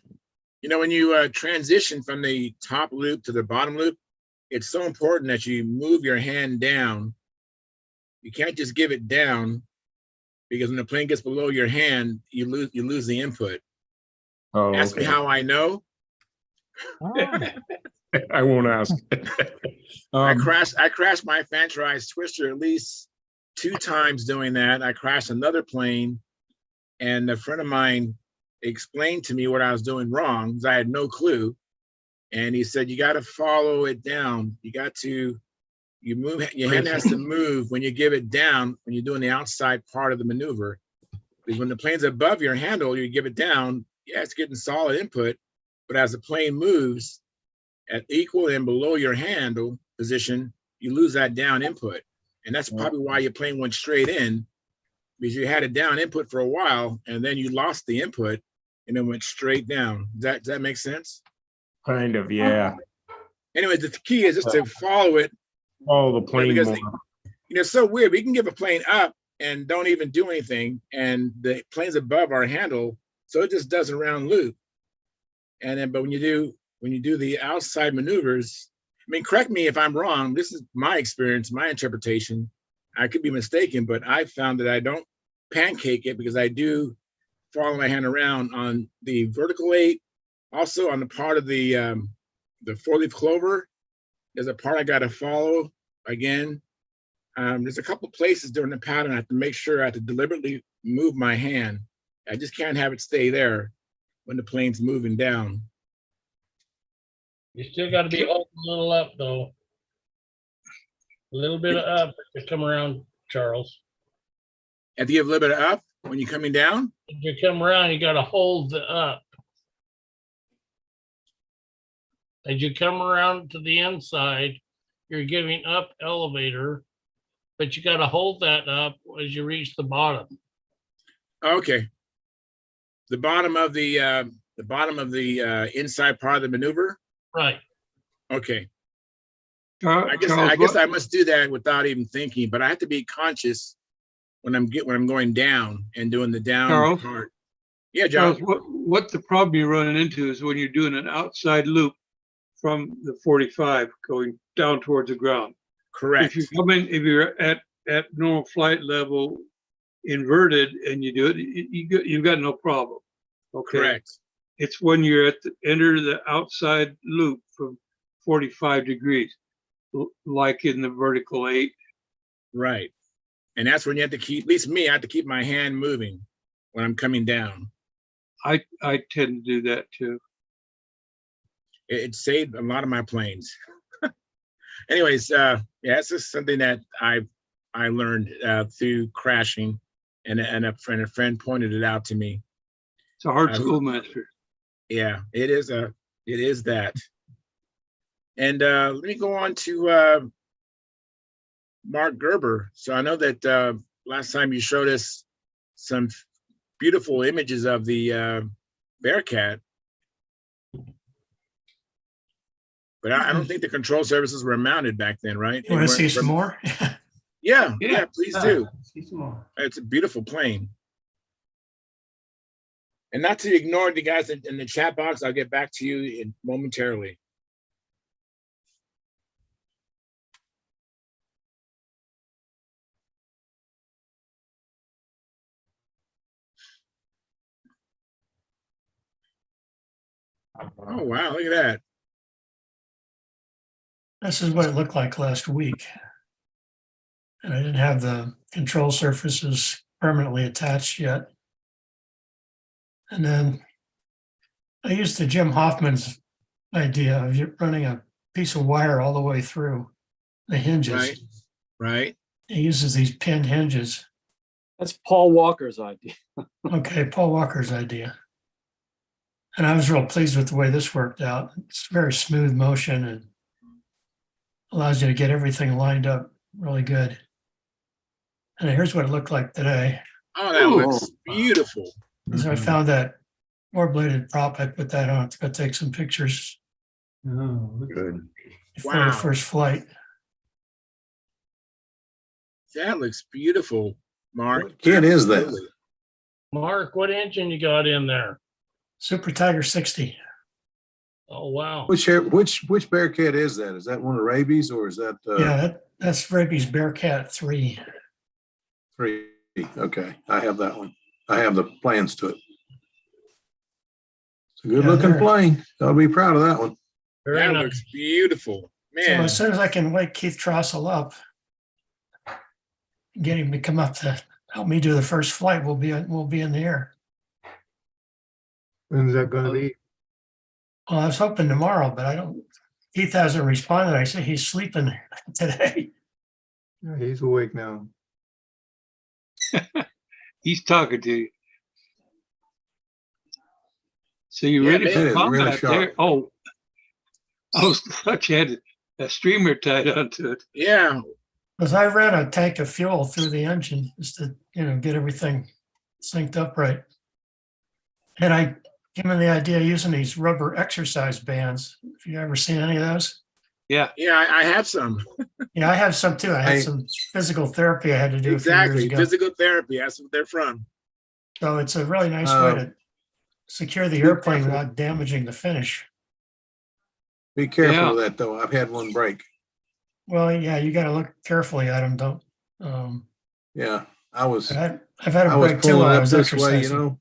You know, when you transition from the top loop to the bottom loop, it's so important that you move your hand down. You can't just give it down, because when the plane gets below your hand, you lose the input. Oh, Ask me okay. how I know. I won't ask. I crashed my Fantarized twister at least 2 times doing that. I crashed another plane, and a friend of mine explained to me what I was doing wrong, because I had no clue. And he said, you got to follow it down. You move, your hand has to move when you give it down, when you're doing the outside part of the maneuver. Because when the plane's above your handle, you give it down, yeah, it's getting solid input. But as the plane moves at equal and below your handle position, you lose that down input. And that's probably why your plane went straight in, because you had a down input for a while, and then you lost the input and then went straight down. Does that make sense? Kind of, yeah. Anyway, the key is just to follow it. Follow the plane Because more. it's so weird. We can give a plane up and don't even do anything, and the plane's above our handle, so it just does a round loop. And then, but when you do the outside maneuvers, I mean, correct me if I'm wrong. This is my experience, my interpretation. I could be mistaken, but I found that I don't pancake it, because I do follow my hand around on the vertical 8, also on the part of the 4-leaf clover. There's a part I got to follow again. There's a couple places during the pattern I have to make sure I have to deliberately move my hand. I just can't have it stay there when the plane's moving down. You still got to be a little up, though. A little bit of up to come around, Charles. Have to give a little bit of up when you're coming down? If you come around, you got to hold the up. As you come around to the inside, you're giving up elevator, but you got to hold that up as you reach the bottom. Okay. The bottom of the inside part of the maneuver? Right. Okay. Charles, I guess I must do that without even thinking, but I have to be conscious when I'm going down and doing the down Charles? part. Yeah, John. Charles, what the problem you're running into is when you're doing an outside loop from the 45 going down towards the ground. Correct. If you're at normal flight level inverted and you do it, you've got no problem. Okay. Correct. It's when you're at the enter the outside loop from 45 degrees, like in the vertical 8. Right. And that's when you have to keep, at least me, I have to keep my hand moving when I'm coming down. I tend to do that too. It saved a lot of my planes. Anyways, yeah, it's just something that I learned through crashing, and a friend pointed it out to me. It's a hard schoolmaster. Yeah, it is that. And let me go on to Mark Gerber. So I know that last time you showed us some beautiful images of the Bearcat, but I don't think the control surfaces were mounted back then, right? You want to see some more? Yeah, please do. See some more. It's a beautiful plane. And not to ignore the guys in the chat box, I'll get back to you momentarily. Oh, wow, look at that. This is what it looked like last week. And I didn't have the control surfaces permanently attached yet. And then I used the Jim Hoffman's idea of running a piece of wire all the way through the hinges. Right. He uses these pinned hinges. That's Paul Walker's idea. Okay, Paul Walker's idea. And I was real pleased with the way this worked out. It's very smooth motion and allows you to get everything lined up really good. And here's what it looked like today. Oh, that looks beautiful. So I found that four-bladed prop. I put that on. It's going to take some pictures Good. before Wow. the first flight. That looks beautiful, Mark. What kit is that? Absolutely. Mark, what engine you got in there? Super Tiger 60. Oh, wow. Which Bearcat is that? Is that one of Raby's or is that Yeah, that's Raby's Bearcat 3. 3? Okay, I have that one. I have the plans to it. It's a good looking they're- plane. I'll be proud of that one. Very That nice. looks beautiful, So man. as soon as I can wake Keith Trossel up, get him to come up to help me do the first flight, we'll be in the air. When's that gonna be? Well, I was hoping tomorrow, but Keith hasn't responded. I say he's sleeping today. Yeah, he's awake now. He's talking to you. So you Yeah, ready man, for it's really combat sharp. there? Oh, I thought you had a streamer tied onto it. Yeah. Because I ran a tank of fuel through the engine just to, get everything synced up right. And I came in the idea of using these rubber exercise bands. Have you ever seen any of those? Yeah. Yeah, I have some. Yeah, I have some too. I had some physical therapy I had to do a few Exactly. years ago. Physical therapy. That's what they're from. So it's a really nice way to secure the airplane without damaging the finish. Be careful Yeah. of that though. I've had one break. Well, yeah, you got to look carefully at them. Don't. Yeah, I've I've had a I was break too pulling while I up was this way, exercising.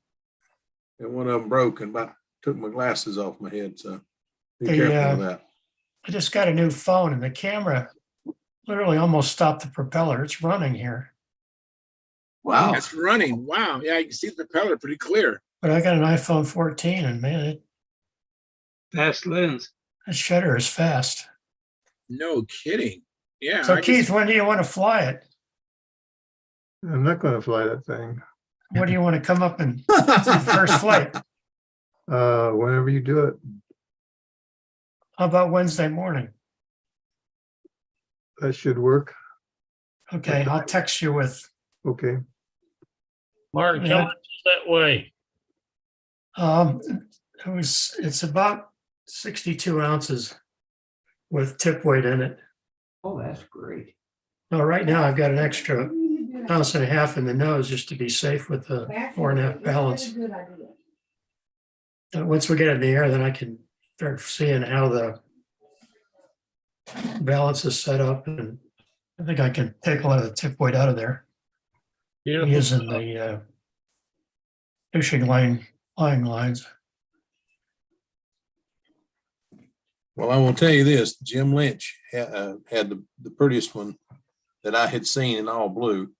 and one of them broke and about took my glasses off my head. So be The, careful of that. I just got a new phone and the camera literally almost stopped the propeller. It's running here, Wow. It's running. Wow. Yeah, you can see the propeller pretty clear. but I got an iPhone 14 and man, Fast lens. that shutter is fast. No kidding. Yeah. So I Keith, just- when do you want to fly it? I'm not gonna fly that thing. When do you want to come up and do the first flight? Whenever you do it. How about Wednesday morning? That should work. Okay, I'll text you with. Okay. Mark, Yeah. how much is that weigh? It's about 62 ounces with tip weight in it. Oh, that's great. No, right now I've got an extra ounce and a half in the nose just to be safe with the 4.5 balance. once we get it in the air, then I can start seeing how the balance is set up, and I think I can take a lot of the tip weight out of there Beautiful using stuff. the fishing line line lines. Well, I will tell you this, Jim Lynch had the prettiest one that I had seen in all blue.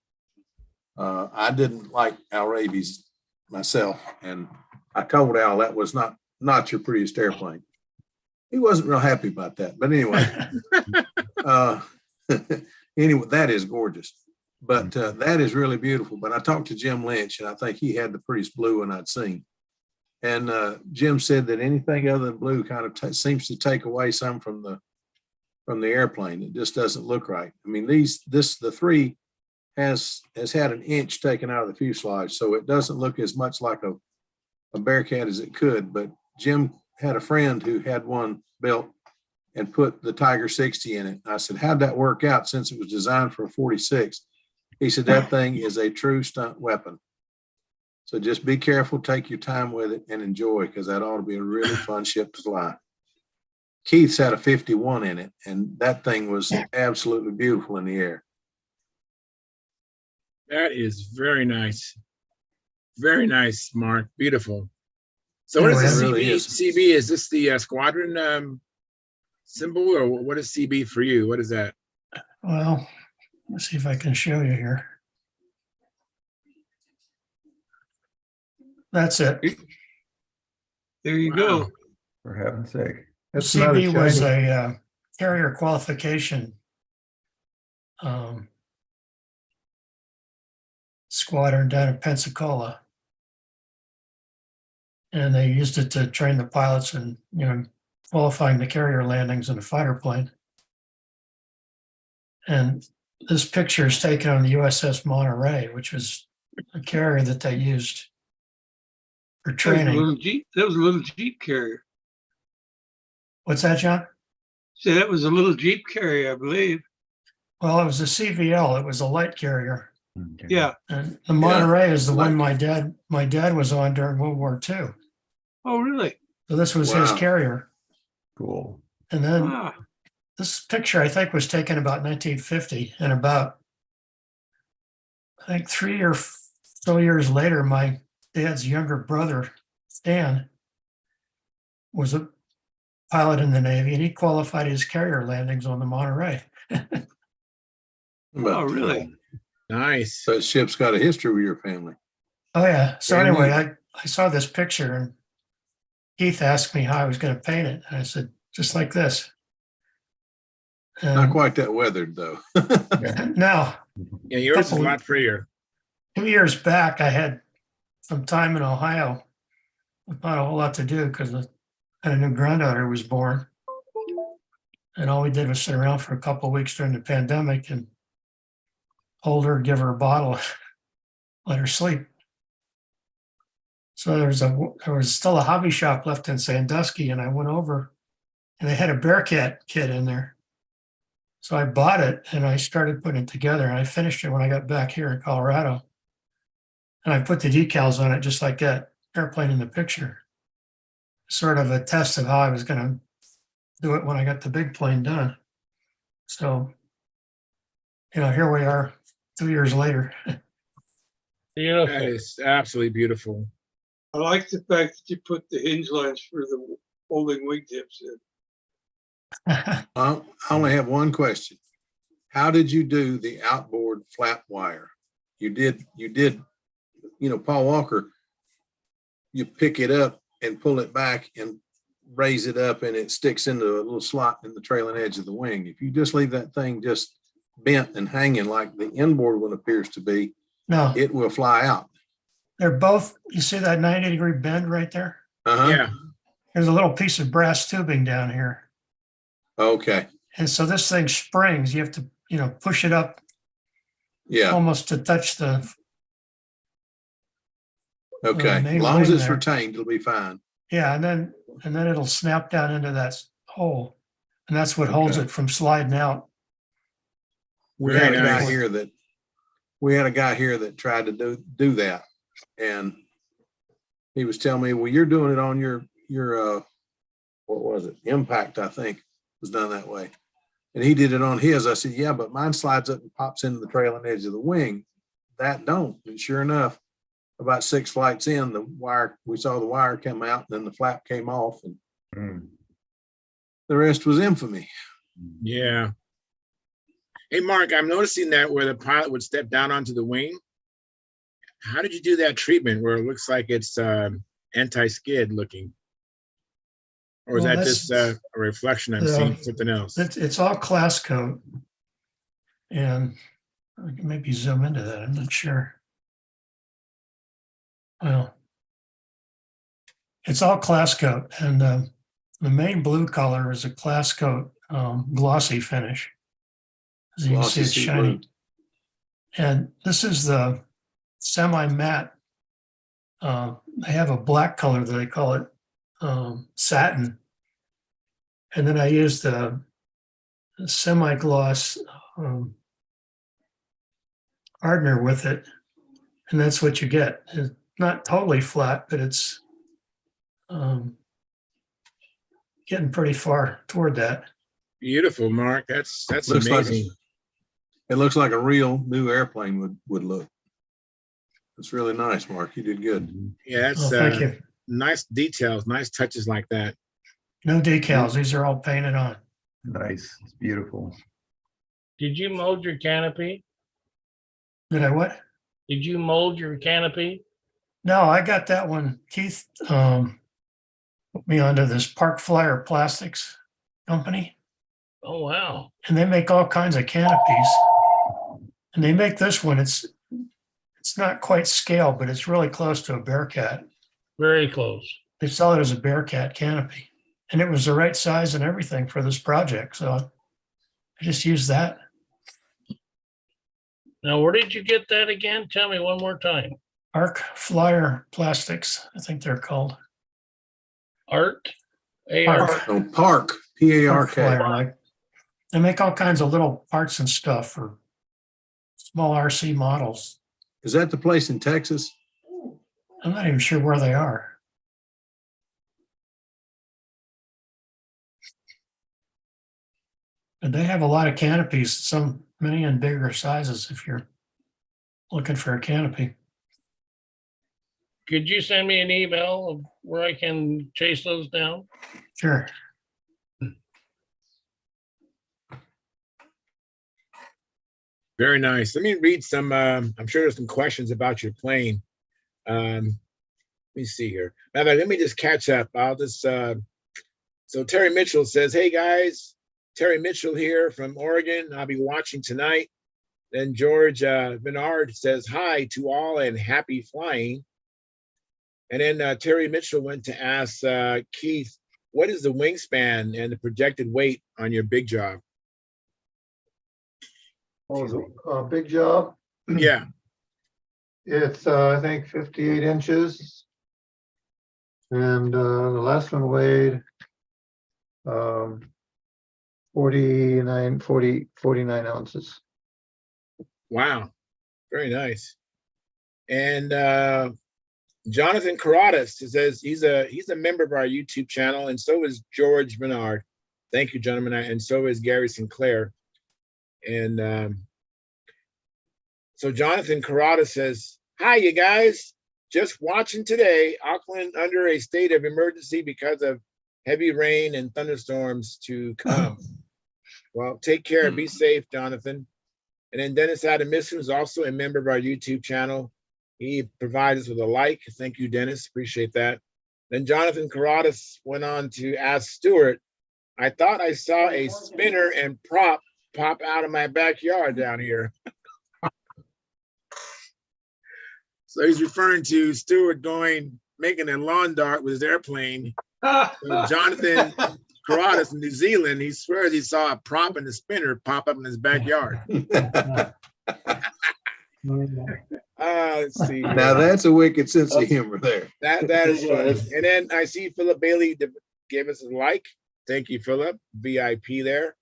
I didn't like Al Raby's myself, and I told Al that was not your prettiest airplane. He wasn't real happy about that, but anyway, anyway, that is gorgeous. But that is really beautiful. But I talked to Jim Lynch, and I think he had the prettiest blue one I'd seen. And Jim said that anything other than blue kind of seems to take away some from the airplane. It just doesn't look right. I mean, the 3 has had an inch taken out of the fuselage, so it doesn't look as much like a Bearcat as it could. But Jim had a friend who had one built and put the Tiger 60 in it. I said, how'd that work out since it was designed for a 46? He said, that thing is a true stunt weapon. So just be careful, take your time with it, and enjoy, because that ought to be a really fun ship to fly. Keith's had a 51 in it, and that thing was absolutely beautiful in the air. That is very nice. Very nice, Mark. Beautiful. So what is Anyway, the it really CB? is. CB, is this the squadron symbol, or what is CB for you? What is that? Well, let's see if I can show you here. That's it. There you Wow. go. For heaven's sake. That's not a CB was shiny. a carrier qualification squadron down in Pensacola. And they used it to train the pilots and, qualifying the carrier landings in a fighter plane. And this picture is taken on the USS Monterey, which was a carrier that they used for That was a training. little Jeep. That was a little Jeep carrier. What's that, John? See, that was a little Jeep carrier, I believe. Well, it was a CVL. It was a light carrier. Okay. Yeah. And the Monterey is the one Like- my dad was on during World War II. Oh, really? So this was his Wow. carrier. Cool. And then Ah, this picture, I think, was taken about 1950, and about, I think, 3 or so years later, my dad's younger brother, Stan, was a pilot in the Navy, and he qualified his carrier landings on the Monterey. But, oh, really? Nice. That ship's got a history with your family. Oh, yeah. So Very anyway, neat. I saw this picture, and Keith asked me how I was going to paint it. And I said, just like this. Not And quite that weathered, though. now, Yeah, yours is a Couple- lot prettier. 2 years back, I had some time in Ohio with not a whole lot to do because I had a new granddaughter who was born. And all we did was sit around for a couple of weeks during the pandemic and hold her, give her a bottle, let her sleep. So there was still a hobby shop left in Sandusky, and I went over and they had a Bearcat kit in there. So I bought it and I started putting it together, and I finished it when I got back here in Colorado. And I put the decals on it just like that airplane in the picture. Sort of a test of how I was going to do it when I got the big plane done. So, here we are 2 years later. That Beautiful. is absolutely beautiful. I like the fact that you put the hinge lines for the folding wingtips in. I only have one question. How did you do the outboard flap wire? You did, Paul Walker, you pick it up and pull it back and raise it up, and it sticks into a little slot in the trailing edge of the wing. If you just leave that thing just bent and hanging like the inboard one appears to be, No, it will fly out. they're both, you see that 90-degree bend right there? Uh-huh. Yeah. There's a little piece of brass tubing down here. Okay. And so this thing springs. You have to, push it up Yeah. almost to touch the, Okay. main As long as wing it's there. retained, it'll be fine. yeah, and then it'll snap down into that hole. And that's what holds Okay. it from sliding out. We Very had a guy nice. here that tried to do that, and he was telling me, well, you're doing it on your what was it? Impact, I think, was done that way. And he did it on his. I said, yeah, but mine slides up and pops into the trailing edge of the wing. That don't. And sure enough, about 6 flights in, we saw the wire come out, and then the flap came off, and the rest was infamy. Yeah. Hey, Mark, I'm noticing that where the pilot would step down onto the wing. How did you do that treatment where it looks like it's anti-skid looking? Or is Well, that just a reflection I'm seeing something else? It's all class coat. And I can maybe zoom into that. I'm not sure. Well, it's all class coat, and the main blue color is a class coat glossy finish. As you can see, it's Glossy sea shiny. blue. And this is the semi-matte. They have a black color that they call it satin. And then I used the semi-gloss hardener with it. And that's what you get. It's not totally flat, but it's getting pretty far toward that. Beautiful, Mark. That's Looks like amazing. it looks like a real new airplane would look. It's really nice, Mark. You did good. Yeah, that's Thank you. nice details, nice touches like that. No decals. These are all painted on. Nice. It's beautiful. Did you mold your canopy? Did I what? Did you mold your canopy? No, I got that one. Keith put me onto this Park Flyer Plastics company, Oh, wow. and they make all kinds of canopies. And they make this one. It's not quite scale, but it's really close to a Bearcat. Very close. They sell it as a Bearcat canopy, and it was the right size and everything for this project. So I just used that. Now, where did you get that again? Tell me one more time. Arc Flyer Plastics, I think they're called. Art? AR. Arc. Oh, Park, P-A-R-K. Flyer, like, they make all kinds of little parts and stuff for small RC models. Is that the place in Texas? I'm not even sure where they are. And they have a lot of canopies, many in bigger sizes if you're looking for a canopy. Could you send me an email of where I can chase those down? Sure. Very nice. Let me read some, I'm sure there's some questions about your plane. Let me see here. Let me just catch up. I'll just, so Terry Mitchell says, hey guys, Terry Mitchell here from Oregon. I'll be watching tonight. Then George Bernard says, hi to all and happy flying. And then Terry Mitchell went to ask Keith, what is the wingspan and the projected weight on your big job? Oh, big job. Yeah. It's, I think 58 inches. And the last one weighed 49 ounces. Wow. Very nice. And Jonathan Carradas says he's a member of our YouTube channel, and so is George Bernard. Thank you, gentlemen, and so is Gary Sinclair. And so Jonathan Carradas says, hi, you guys. Just watching today, Auckland under a state of emergency because of heavy rain and thunderstorms to come. Well, take care. Be safe, Jonathan. And then Dennis Adamisson is also a member of our YouTube channel. He provides us with a like. Thank you, Dennis. Appreciate that. Then Jonathan Carradas went on to ask Stuart, I thought I saw a spinner and prop pop out of my backyard down here. So he's referring to Stuart making a lawn dart with his airplane. So Jonathan Carradas in New Zealand, he swears he saw a prop and a spinner pop up in his backyard. Let's see. Now that's a wicked sense of humor there. That is funny. And then I see Philip Bailey gave us a like. Thank you, Philip. VIP there.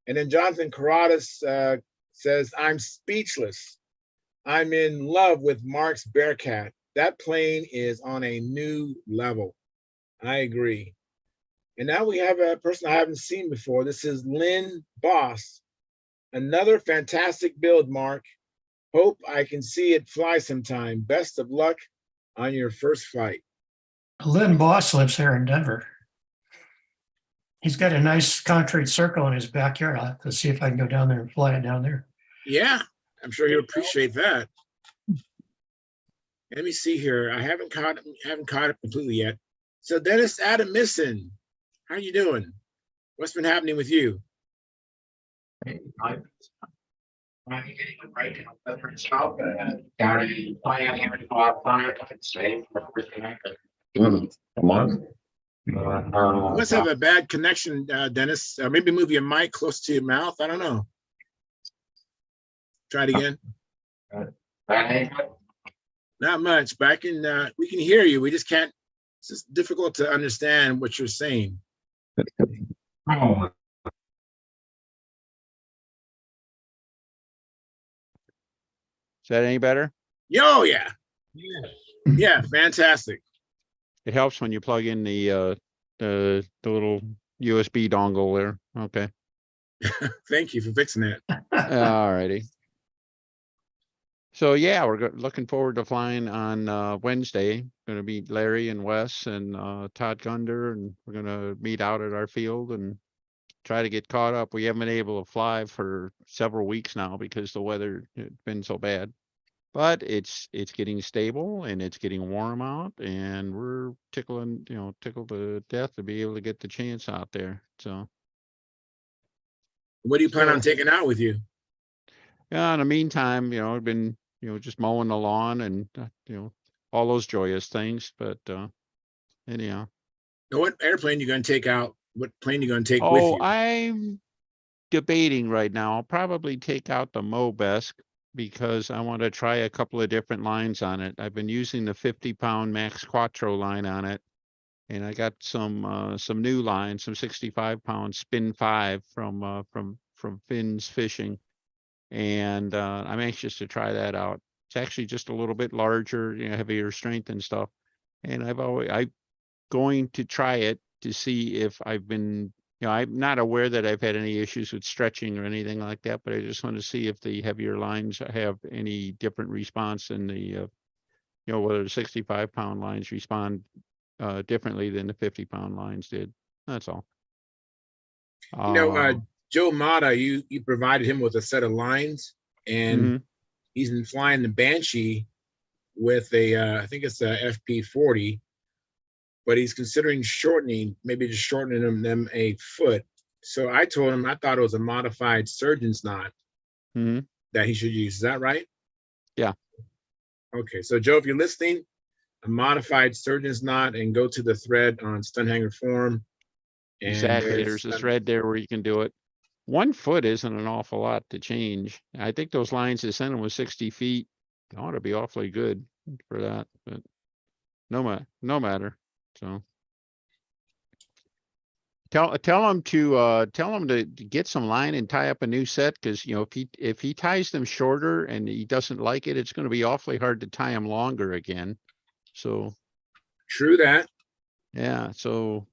And then Jonathan Carradas says, I'm speechless. I'm in love with Mark's Bearcat. that plane is on a new level. I agree. And now we have a person I haven't seen before. This is Lynn Boss. Another fantastic build, Mark. Hope I can see it fly sometime. Best of luck on your first flight. Lynn Boss lives here in Denver. He's got a nice concrete circle in his backyard. I'll have to see if I can go down there and fly it down there. Yeah, I'm sure he'll appreciate that. Let me see here. I haven't caught it completely yet. So Dennis Adamison, how you doing? What's been happening with you? You must have a bad connection, Dennis. Maybe move your mic close to your mouth. I don't know. Try it again. Not much, but we can hear you. We just can't. It's just difficult to understand what you're saying. Is that any better? Yo, yeah. Yeah, fantastic. It helps when you plug in the little USB dongle there. Okay. Thank you for fixing that. All righty. So yeah, we're looking forward to flying on Wednesday. Going to meet Larry and Wes and Todd Gunder, and we're going to meet out at our field and try to get caught up. We haven't been able to fly for several weeks now because the weather has been so bad. But it's getting stable and it's getting warm out, and we're tickled to death to be able to get the chance out there. So what do you plan on taking out with you? Yeah, in the meantime, I've been, just mowing the lawn and, all those joyous things. But anyhow. Now, what airplane you going to take out? What plane you going to take with you? I'm debating right now. I'll probably take out the Mobesk because I want to try a couple of different lines on it. I've been using the 50-pound Max Quattro line on it. And I got some new lines, some 65-pound Spin 5 from Finn's Fishing. And I'm anxious to try that out. It's actually just a little bit larger, heavier strength and stuff. And I'm going to try it to see if I've been, I'm not aware that I've had any issues with stretching or anything like that, but I just want to see if the heavier lines have any different response in the, whether the 65-pound lines respond differently than the 50-pound lines did. That's all. Joe Mata, you provided him with a set of lines, and he's been flying the Banshee with I think it's a FP40, but he's considering maybe just shortening them a foot. So I told him I thought it was a modified surgeon's knot that he should use. Is that right? Yeah. Okay, so Joe, if you're listening, a modified surgeon's knot, and go to the thread on Stunthangar Forum. Exactly. There's a thread there where you can do it. 1 foot isn't an awful lot to change. I think those lines they sent them was 60 feet. They ought to be awfully good for that, but no matter. So tell them to get some line and tie up a new set, because if he ties them shorter and he doesn't like it, it's going to be awfully hard to tie them longer again. So true that. Yeah. So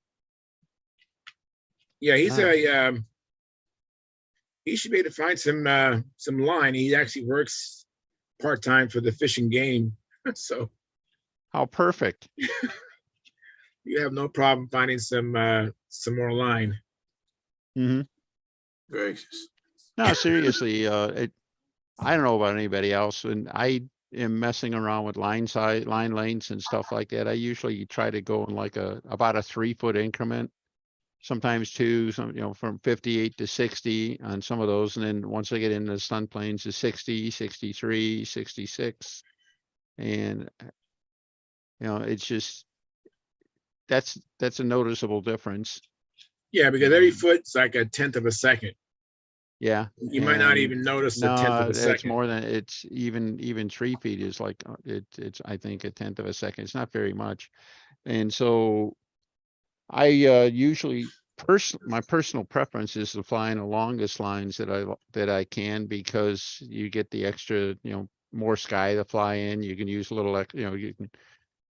yeah, he's he should be able to find some line. He actually works part-time for the Fish and Game. So how perfect. You have no problem finding some more line. Gracious. No, seriously, I don't know about anybody else, and I am messing around with line lengths and stuff like that. I usually try to go in like about a 3-foot increment. Sometimes 2, from 58 to 60 on some of those. And then once I get into the stunt planes to 60, 63, 66. And, it's just, that's a noticeable difference. Yeah, because every foot's like a 1/10 of a second. Yeah. You might not even notice a 1/10 of a second. It's more than, it's even 3 feet is like, it's, I think, a 1/10 of a second. It's not very much. And so I usually my personal preference is to fly in the longest lines that I can, because you get the extra more sky to fly in. You can use a little, you can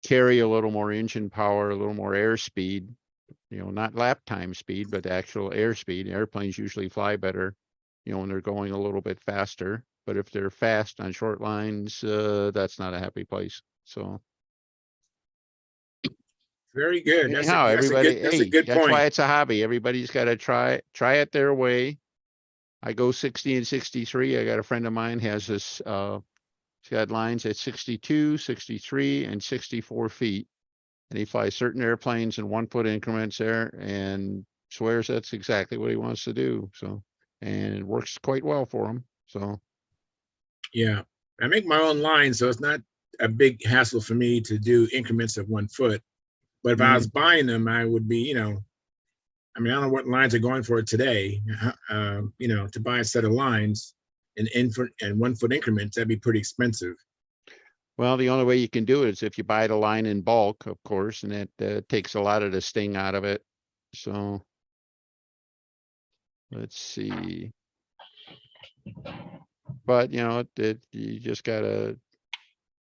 carry a little more engine power, a little more airspeed, not lap time speed, but actual airspeed. Airplanes usually fly better, when they're going a little bit faster. But if they're fast on short lines, that's not a happy place. So Very good. anyhow, That's a good, everybody, that's a hey, good that's why point. it's a hobby. Everybody's got to try it their way. I go 60 and 63. I got a friend of mine has this, he's got lines at 62, 63, and 64 feet. And he flies certain airplanes in 1 foot increments there and swears that's exactly what he wants to do. So, and it works quite well for him. So, Yeah. I make my own lines, so it's not a big hassle for me to do increments of 1 foot. But if I was buying them, I would be, I don't know what lines are going for today. To buy a set of lines in 1 foot increments, that'd be pretty expensive. well, the only way you can do it is if you buy the line in bulk, of course, and that takes a lot of the sting out of it. So let's see. But you just gotta,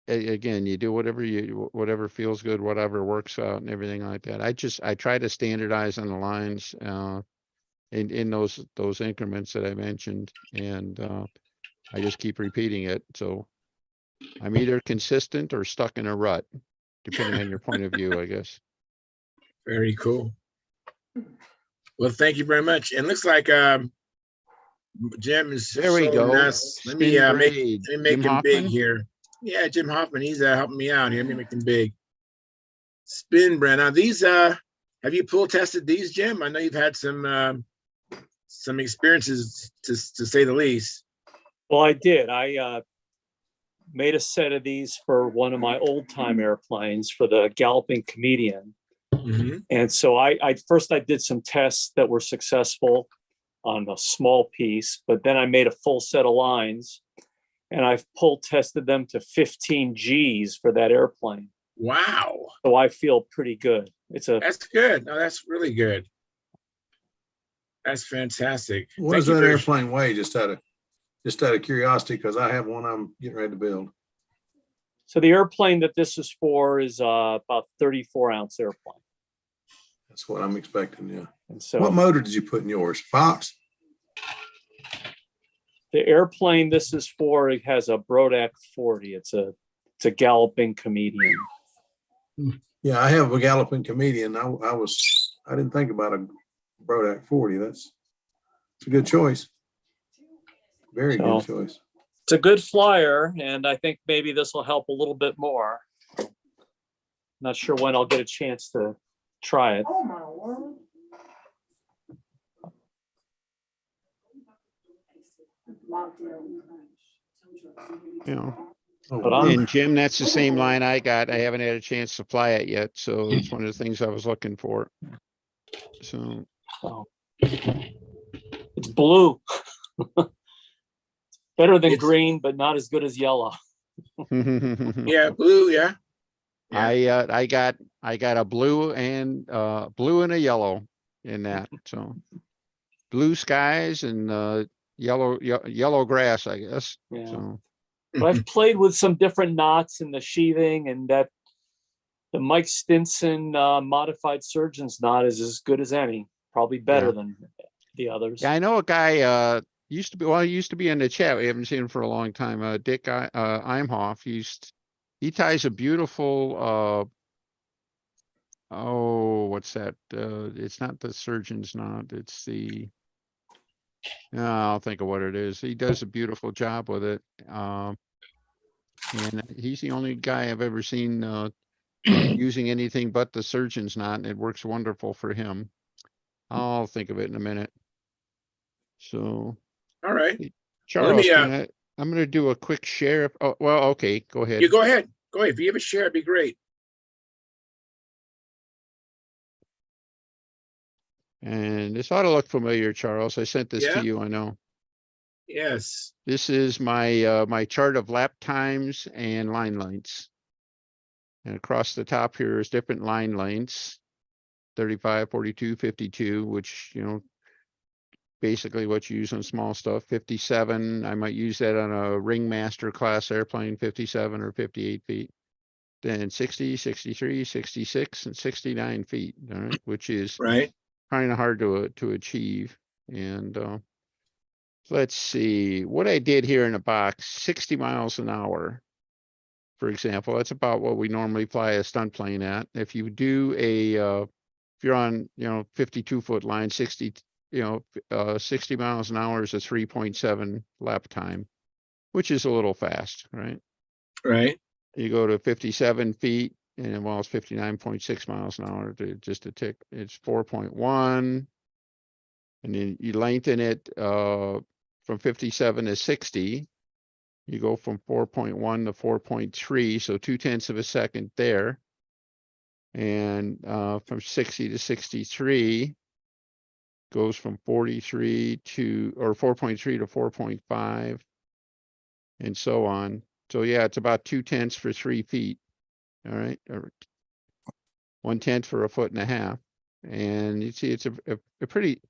again, you do whatever feels good, whatever works out and everything like that. I try to standardize on the lines, in those increments that I mentioned, and I just keep repeating it. So I'm either consistent or stuck in a rut, depending on your point of view, I guess. Very cool. Well, thank you very much. And looks like Jim is There we showing go. us. Let Spin me braid. make Jim him big Hoffman. here. Yeah, Jim Hoffman. He's helping me out here. Let me make him big. Spin braid. Now these have you pull tested these, Jim? I know you've had some experiences to say the least. Well, I did. I made a set of these for one of my old time airplanes for the Galloping Comedian. Mm-hmm. And so I first did some tests that were successful on a small piece, but then I made a full set of lines and I've pull tested them to 15 Gs for that airplane. Wow. So I feel pretty good. That's good. No, that's really good. That's fantastic. What does that airplane weigh? Just out of curiosity, because I have one I'm getting ready to build. So the airplane that this is for is about 34-ounce airplane. That's what I'm expecting. Yeah. And so, what motor did you put in yours? Fox? The airplane this is for, it has a Brodak 40. It's a Galloping Comedian. Yeah, I have a Galloping Comedian. I didn't think about a Brodak 40. It's a good choice. Very good choice. It's a good flyer, and I think maybe this will help a little bit more. Not sure when I'll get a chance to try it. Oh my word. And Jim, that's the same line I got. I haven't had a chance to fly it yet, so it's one of the things I was looking for. So it's blue. Better than green, but not as good as yellow. Yeah, blue. Yeah. I got a blue and a yellow in that. So blue skies and yellow grass, I guess. Yeah. So. But I've played with some different knots in the sheathing, and that the Mike Stinson modified surgeon's knot is as good as any, probably better than the others. Yeah, I know a guy he used to be in the chat. We haven't seen him for a long time. Dick Imhoff. He ties a beautiful what's that? It's not the surgeon's knot, it's the I'll think of what it is. He does a beautiful job with it. And he's the only guy I've ever seen using anything but the surgeon's knot, and it works wonderful for him. I'll think of it in a minute. So, all right, Charles, I'm going to do a quick share. Oh, well, okay, go ahead. You go ahead. Go ahead. If you have a share, it'd be great. And this ought to look familiar, Charles. I sent this to you, I know. Yes. This is my my chart of lap times and line lengths. And across the top here is different line lengths, 35, 42, 52, which, basically what you use on small stuff. 57, I might use that on a Ringmaster class airplane, 57 or 58 feet. Then 60, 63, 66, and 69 feet, all right, which is Right. kind of hard to achieve. And let's see what I did here in a box, 60 miles an hour. For example, that's about what we normally fly a stunt plane at. If you do if you're on, 52-foot line, 60, 60 miles an hour is a 3.7 lap time, which is a little fast, right? Right. You go to 57 feet and well, it's 59.6 miles an hour just a tick. It's 4.1. And then you lengthen it from 57 to 60. You go from 4.1 to 4.3, so 0.2 of a second there. And from 60 to 63 goes from 43 to, or 4.3 to 4.5, and so on. So yeah, it's about 0.2 for 3 feet. All right, or 1/10 for 1.5 feet. And you see, it's a pretty,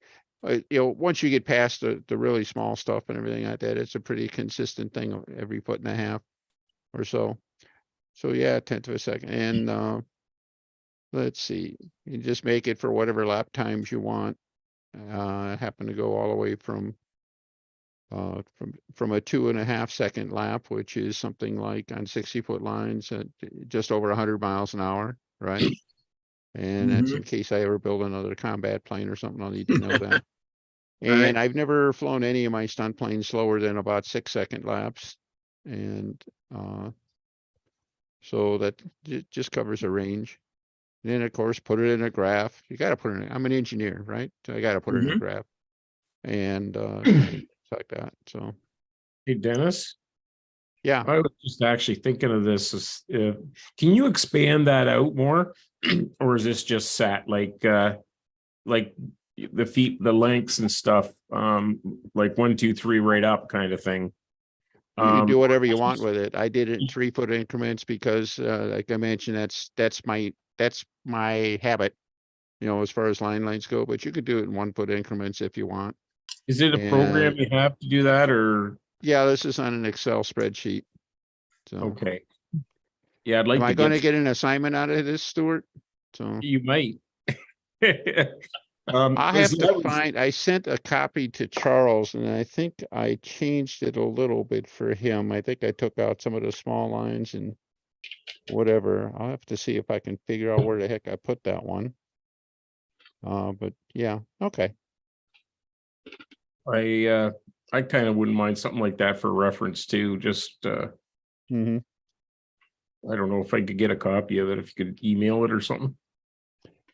once you get past the really small stuff and everything like that, it's a pretty consistent thing every 1.5 feet or so. So yeah, 1/10 of a second. And let's see, you just make it for whatever lap times you want. I happen to go all the way from a 2.5 second lap, which is something like on 60-foot lines at just over 100 miles an hour, right? And that's in case I ever build another combat plane or something, I'll need to know that. Right. And I've never flown any of my stunt planes slower than about 6-second laps. And so that just covers a range. And then, of course, put it in a graph. You got to put it in, I'm an engineer, right? So I got to put it in a graph. And things like that. So, Hey, Dennis, yeah. I was just actually thinking of this as, can you expand that out more? Or is this just sat like the feet, the lengths and stuff, like 1, 2, 3 right up kind of thing? You can do whatever you want with it. I did it in 3-foot increments because, like I mentioned, that's my habit, as far as line lengths go. But you could do it in 1-foot increments if you want. Is it a program you have to do that, or? Yeah, this is on an Excel spreadsheet. So Okay. Yeah, I'd like am to I going to get get an assignment out of this, Stuart? So you might. I have to find, I sent a copy to Charles and I think I changed it a little bit for him. I think I took out some of the small lines and whatever. I'll have to see if I can figure out where the heck I put that one. But yeah, okay. I kind of wouldn't mind something like that for reference too. Just I don't know if I could get a copy of it, if you could email it or something.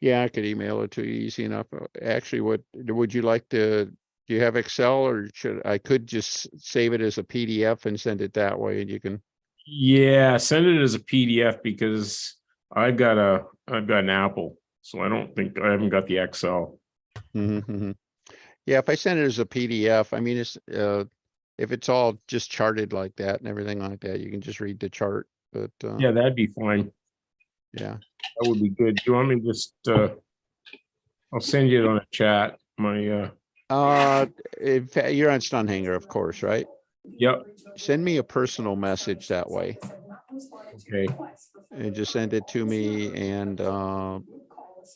Yeah, I could email it to you easy enough. Actually, what would you like to, do you have Excel or I could just save it as a PDF and send it that way and you can. Yeah, send it as a PDF because I've got an Apple, so I haven't got the Excel. Yeah, if I send it as a PDF, I mean, it's if it's all just charted like that and everything like that, you can just read the chart. But yeah, that'd be fine. Yeah, that would be good. Do you want me to just I'll send you it on a chat. My in fact, you're on Stunthangar, of course, right? Yep. Send me a personal message that way. Okay. And just send it to me, and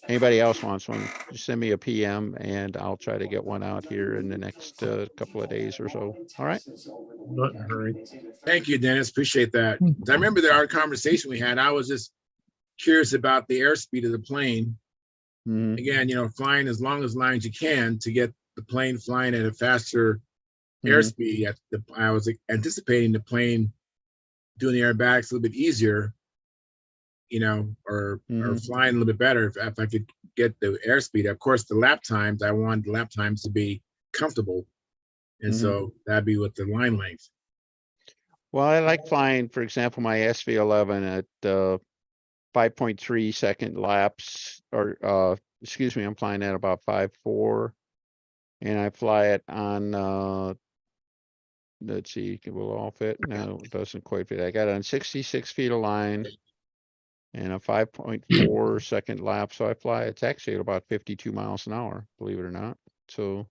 anybody else wants one, just send me a PM and I'll try to get one out here in the next couple of days or so. All right. Not in a hurry. Thank you, Dennis. Appreciate that. I remember our conversation we had. I was just curious about the airspeed of the plane. Again, flying as long as lines you can to get the plane flying at a faster airspeed. I was anticipating the plane doing the aerobatics a little bit easier, or flying a little bit better if I could get the airspeed. Of course, the lap times, I wanted the lap times to be comfortable. And so that'd be with the line length. Well, I like flying, for example, my SV11 at 5.3 second laps, or excuse me, I'm flying at about 5.4, and I fly it on let's see, will all fit? No, it doesn't quite fit. I got it on 66 feet of line and a 5.4 second lap. So I fly, it's actually at about 52 miles an hour, believe it or not. So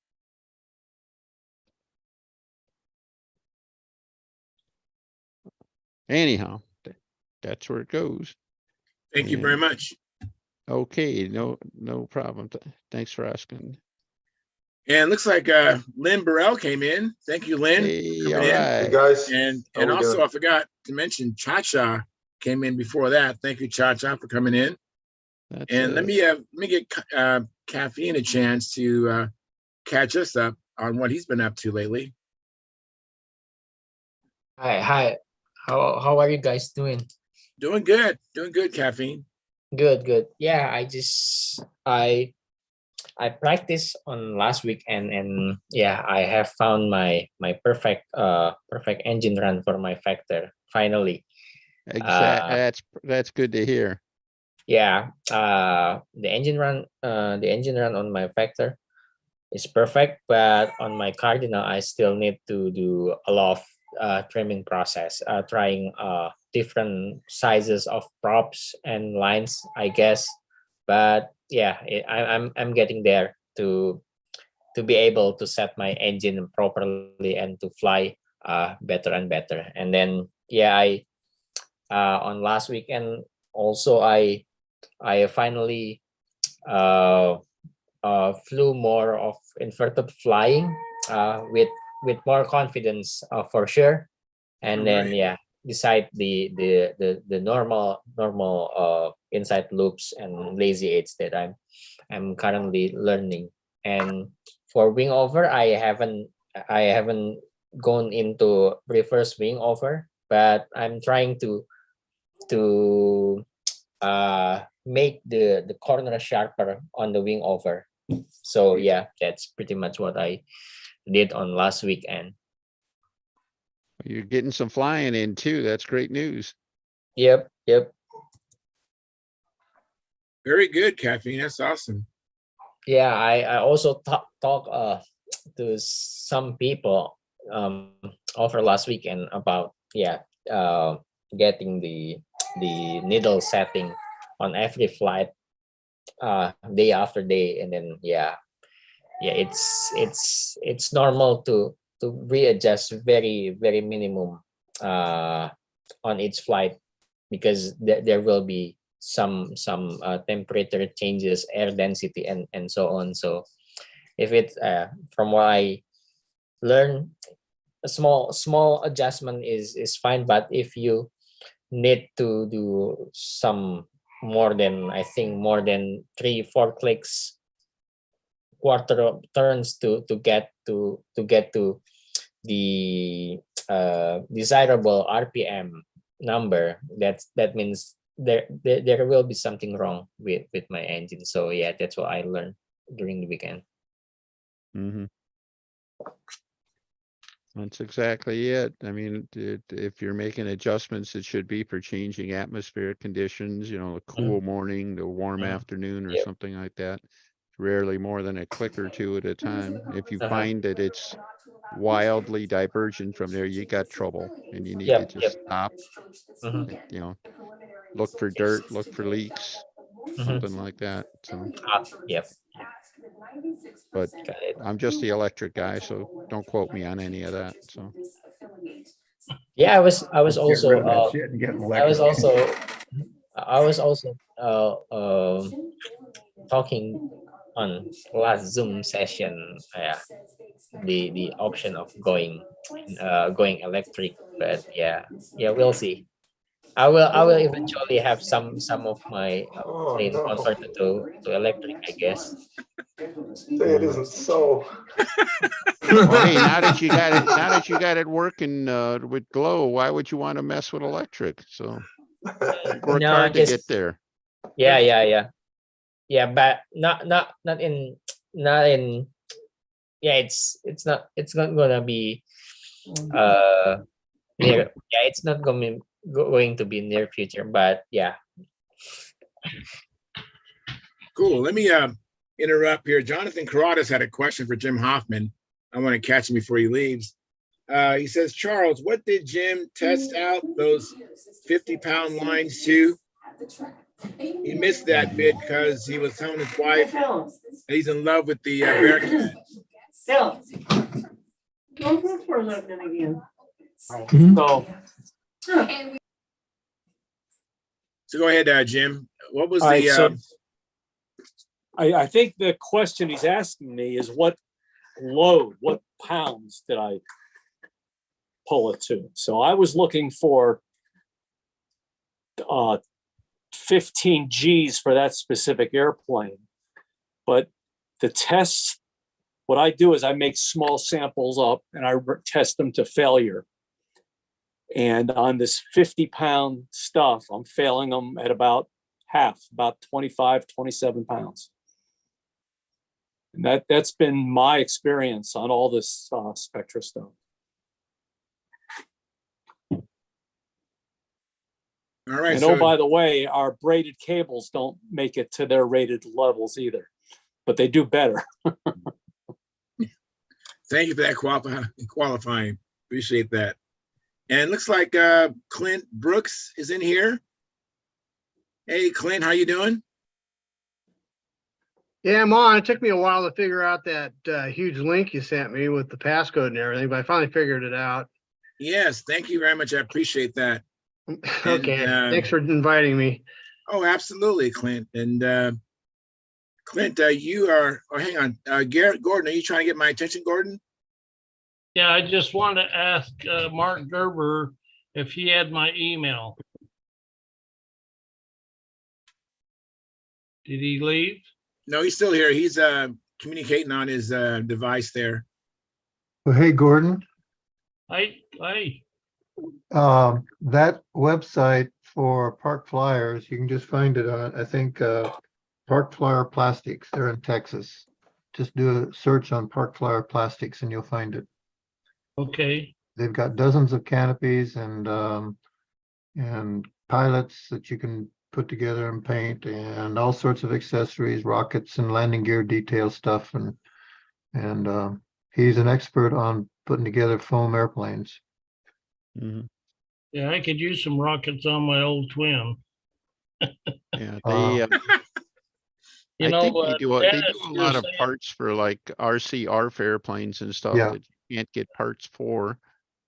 anyhow, that's where it goes. Thank you very And- much. Okay, no problem. Thanks for asking. And looks like Lynn Burrell came in. Thank you, Lynn. Hey, coming all in. right. guys. And also I forgot to mention Cha-Cha came in before that. Thank you, Cha-Cha, for coming in. That's And let me get Caffeine a chance to catch us up on what he's been up to lately. Hi. How are you guys doing? Doing good, Caffeine. Good. Yeah, I practiced on last week and yeah, I have found my perfect engine run for my Vector finally. That's good to hear. Yeah, the engine run on my Vector is perfect, but on my Cardinal I still need to do a lot of trimming process, trying different sizes of props and lines, I guess. But yeah, I'm getting there to be able to set my engine properly and to fly better and better. And then yeah, I on last weekend also I finally flew more of inverted flying with more confidence for sure. And then yeah, beside the normal inside loops and lazy eights that I'm currently learning. And for wing over, I haven't gone into reverse wing over, but I'm trying to make the corner sharper on the wing over. So yeah, that's pretty much what I did on last weekend. You're getting some flying in too. That's great news. Yep. Very good, Caffeine. That's awesome. Yeah, I also talk to some people over last weekend about getting the needle setting on every flight day after day. And then it's normal to readjust very minimum on each flight, because there will be some temperature changes, air density, and so on. So if it's from what I learned, a small adjustment is fine, but if you need to do some more than 3-4 clicks, quarter of turns to get to the desirable RPM number, that means there will be something wrong with my engine. So yeah, that's what I learned during the weekend. Mm-hmm. That's exactly it. I mean, if you're making adjustments, it should be for changing atmospheric conditions, a cool morning, the warm afternoon, or something like that. Rarely more than a click or two at a time. If you find that it's wildly divergent from there, you got trouble, and you need to just stop. Look for dirt, look for leaks, something like that. So but I'm just the electric guy, so don't quote me on any of that. So yeah, I was Get also rid of that shit and get an I was electric. also talking on last Zoom session, the option of going electric. But yeah, we'll see. I will eventually have some of my plane converted to electric, I guess. Say it isn't so. well, hey, now that you got it working with glow, why would you want to mess with electric? So work hard to get there. Yeah, but not in it's not gonna be near, it's not going to be near future, but yeah. Cool. Let me interrupt here. Jonathan Carradas had a question for Jim Hoffman. I want to catch him before he leaves. He says, Charles, what did Jim test out those 50-pound lines to? He missed that bit because he was telling his wife that he's in love with the Bearcat. Don't look for that again. So So go ahead, Jim. What was All right, the, so I think the question he's asking me is what load, what pounds did I pull it to? So I was looking for 15 G's for that specific airplane. But the tests, what I do is I make small samples up and I test them to failure. And on this 50-pound stuff, I'm failing them at about half, about 25, 27 pounds. And that's been my experience on all this Spectra stuff. all right. And oh, by the way, our braided cables don't make it to their rated levels either, but they do better. Thank you for that qualifying. Appreciate that. And it looks like Clint Brooks is in here. Hey, Clint, how you doing? Yeah, I'm on. It took me a while to figure out that huge link you sent me with the passcode and everything, but I finally figured it out. Yes, thank you very much. I appreciate that. Okay, And, thanks for inviting me. Oh, absolutely, Clint. And Clint, you are, oh, hang on. Garrett Gordon, are you trying to get my attention, Gordon? Yeah, I just wanted to ask Mark Gerber if he had my email. Did he leave? No, he's still here. He's communicating on his device there. Well, hey, Gordon, I that website for Park Flyers, you can just find it on, I think, Park Flyer Plastics. They're in Texas. Just do a search on Park Flyer Plastics and you'll find it. okay. They've got dozens of canopies and pilots that you can put together and paint, and all sorts of accessories, rockets and landing gear detail stuff. And he's an expert on putting together foam airplanes. Mhm. Yeah, I could use some rockets on my old twin. Yeah, they, You I know, think they do a Dennis, you're lot of saying- parts for like RC airplanes and stuff Yeah. that you can't get parts for.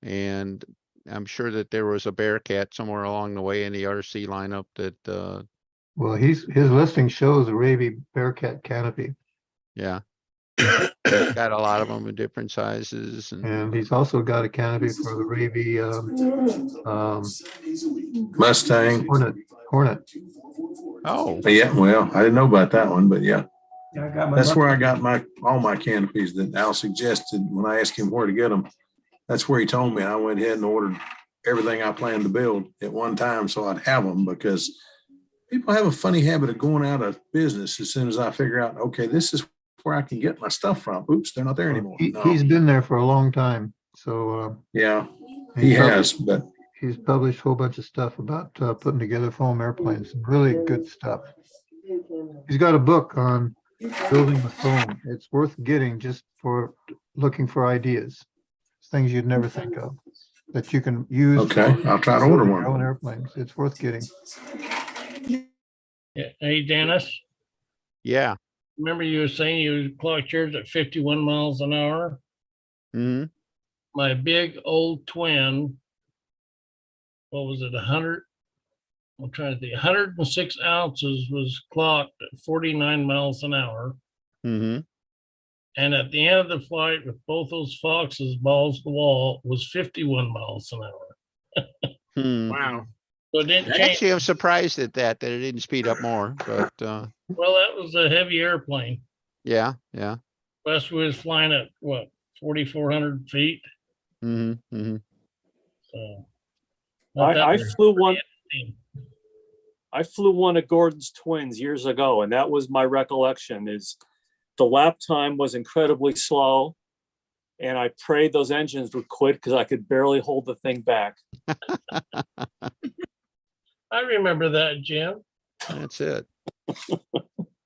And I'm sure that there was a Bearcat somewhere along the way in the RC lineup that, Well, his listing shows a Ravy Bearcat canopy, yeah. Got a lot of them in different sizes and he's also got a canopy for the Ravy Mustang. Hornet. Oh, Yeah, well, I didn't know about that one, but yeah. Yeah, I got my. That's where I got all my canopies that Al suggested when I asked him where to get them. That's where he told me. I went ahead and ordered everything I planned to build at one time so I'd have them, because people have a funny habit of going out of business as soon as I figure out, okay, this is where I can get my stuff from. Oops, they're not there anymore. No. He's been there for a long time, so Yeah, he has, but he's published a whole bunch of stuff about putting together foam airplanes. Really good stuff. He's got a book on building with foam. It's worth getting just for looking for ideas, things you'd never think of that you can use. okay, I'll try to order building your one. own airplanes. It's worth getting. Yeah. Hey, Dennis, yeah. remember you were saying you clocked yours at 51 miles an hour? Hmm. My big old twin, what was it, 100? I'm trying to think, 106 ounces was clocked at 49 miles an hour. Hmm. And at the end of the flight with both those Foxes balls to the wall was 51 miles an hour. Hmm. Wow. So it didn't change. Actually, I'm surprised at that it didn't speed up more, but, Well, that was a heavy airplane. yeah. Wes was flying at what, 4,400 feet? Hmm. Hmm. So not that I bad. flew one. I flew one of Gordon's twins years ago, and that was my recollection. Is the lap time was incredibly slow, and I prayed those engines would quit because I could barely hold the thing back. I remember that, Jim. That's it.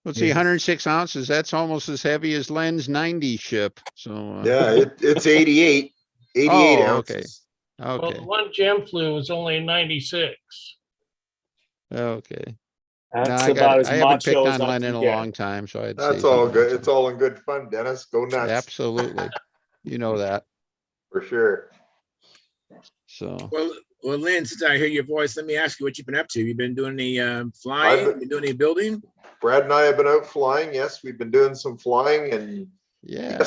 Let's see, 106 ounces. That's almost as heavy as Len's 90 ship. So Yeah, it's 88 oh, ounces. Well, okay, the one Jim flew was only 96. okay. That's No, about as I haven't picked macho on as I Len in can a get. long time, so I'd That's say all something good. else. It's all in good fun, Dennis. Go nuts. Absolutely. You know that. For sure. So Well, Well, Lynn, since I hear your voice, let me ask you what you've been up to. You've been doing any flying? Been doing any building? Brad and I have been out flying. Yes, we've been doing some flying, and Yeah.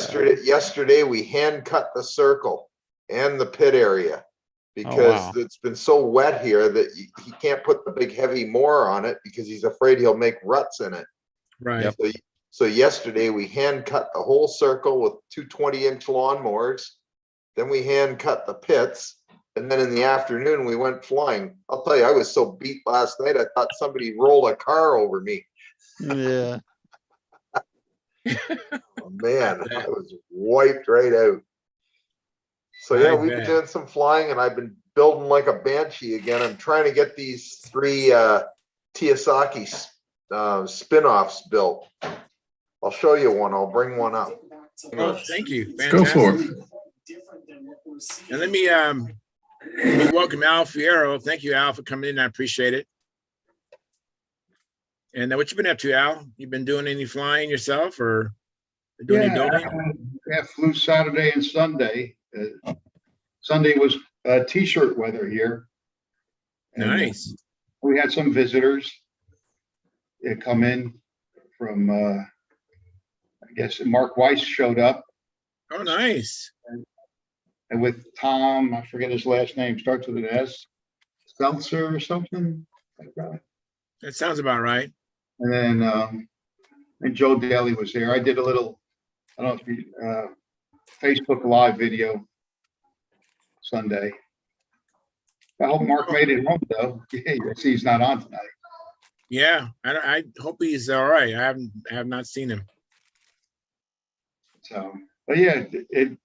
yesterday we hand cut the circle and the pit area because it's been so wet here that he can't put the big heavy mower on it because he's afraid he'll make ruts in it. Right. So yesterday we hand cut the whole circle with two 20-inch lawnmowers. Then we hand cut the pits. And then in the afternoon, we went flying. I'll tell you, I was so beat last night, I thought somebody rolled a car over me. Yeah. Oh, man, I was wiped right out. So yeah, we've been doing some flying, and I've been building like a banshee again. I'm trying to get these 3 Kiyosaki spin-offs built. I'll show you one. I'll bring one up. Oh, thank you. Fantastic. Go for it. And let me welcome Al Fierro. Thank you, Al, for coming in. I appreciate it. And what you been up to, Al? You been doing any flying yourself, or doing any building? Yeah, flew Saturday and Sunday. Sunday was t-shirt weather here. And, nice. We had some visitors come in from, I guess Mark Weiss showed up. Oh, nice. And with Tom, I forget his last name, starts with an S, Seltzer or something like that. That sounds about right. And then and Joe Daly was there. I did a little, I don't know if you, Facebook Live video Sunday. I hope Mark made it home though. Yeah, I see he's not on tonight. Yeah, I hope he's all right. I have not seen him. So, but yeah, it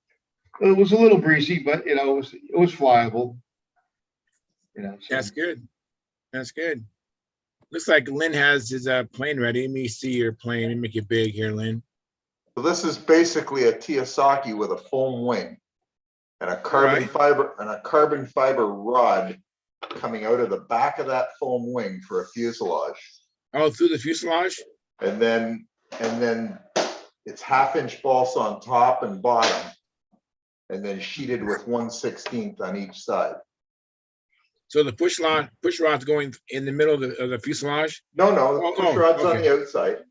was a little breezy, but you know, it was flyable. You know, so. That's good. That's good. Looks like Lynn has his plane ready. Let me see your plane. Let me make it big here, Lynn. So this is basically a Kiyosaki with a foam wing and a carbon fiber rod coming out of the back of that foam wing for a fuselage. Oh, through the fuselage? And then it's 1/2-inch balsa on top and bottom, and then sheeted with 1/16 on each side. So the push rod's going in the middle of the fuselage? No, the push rod's on the outside.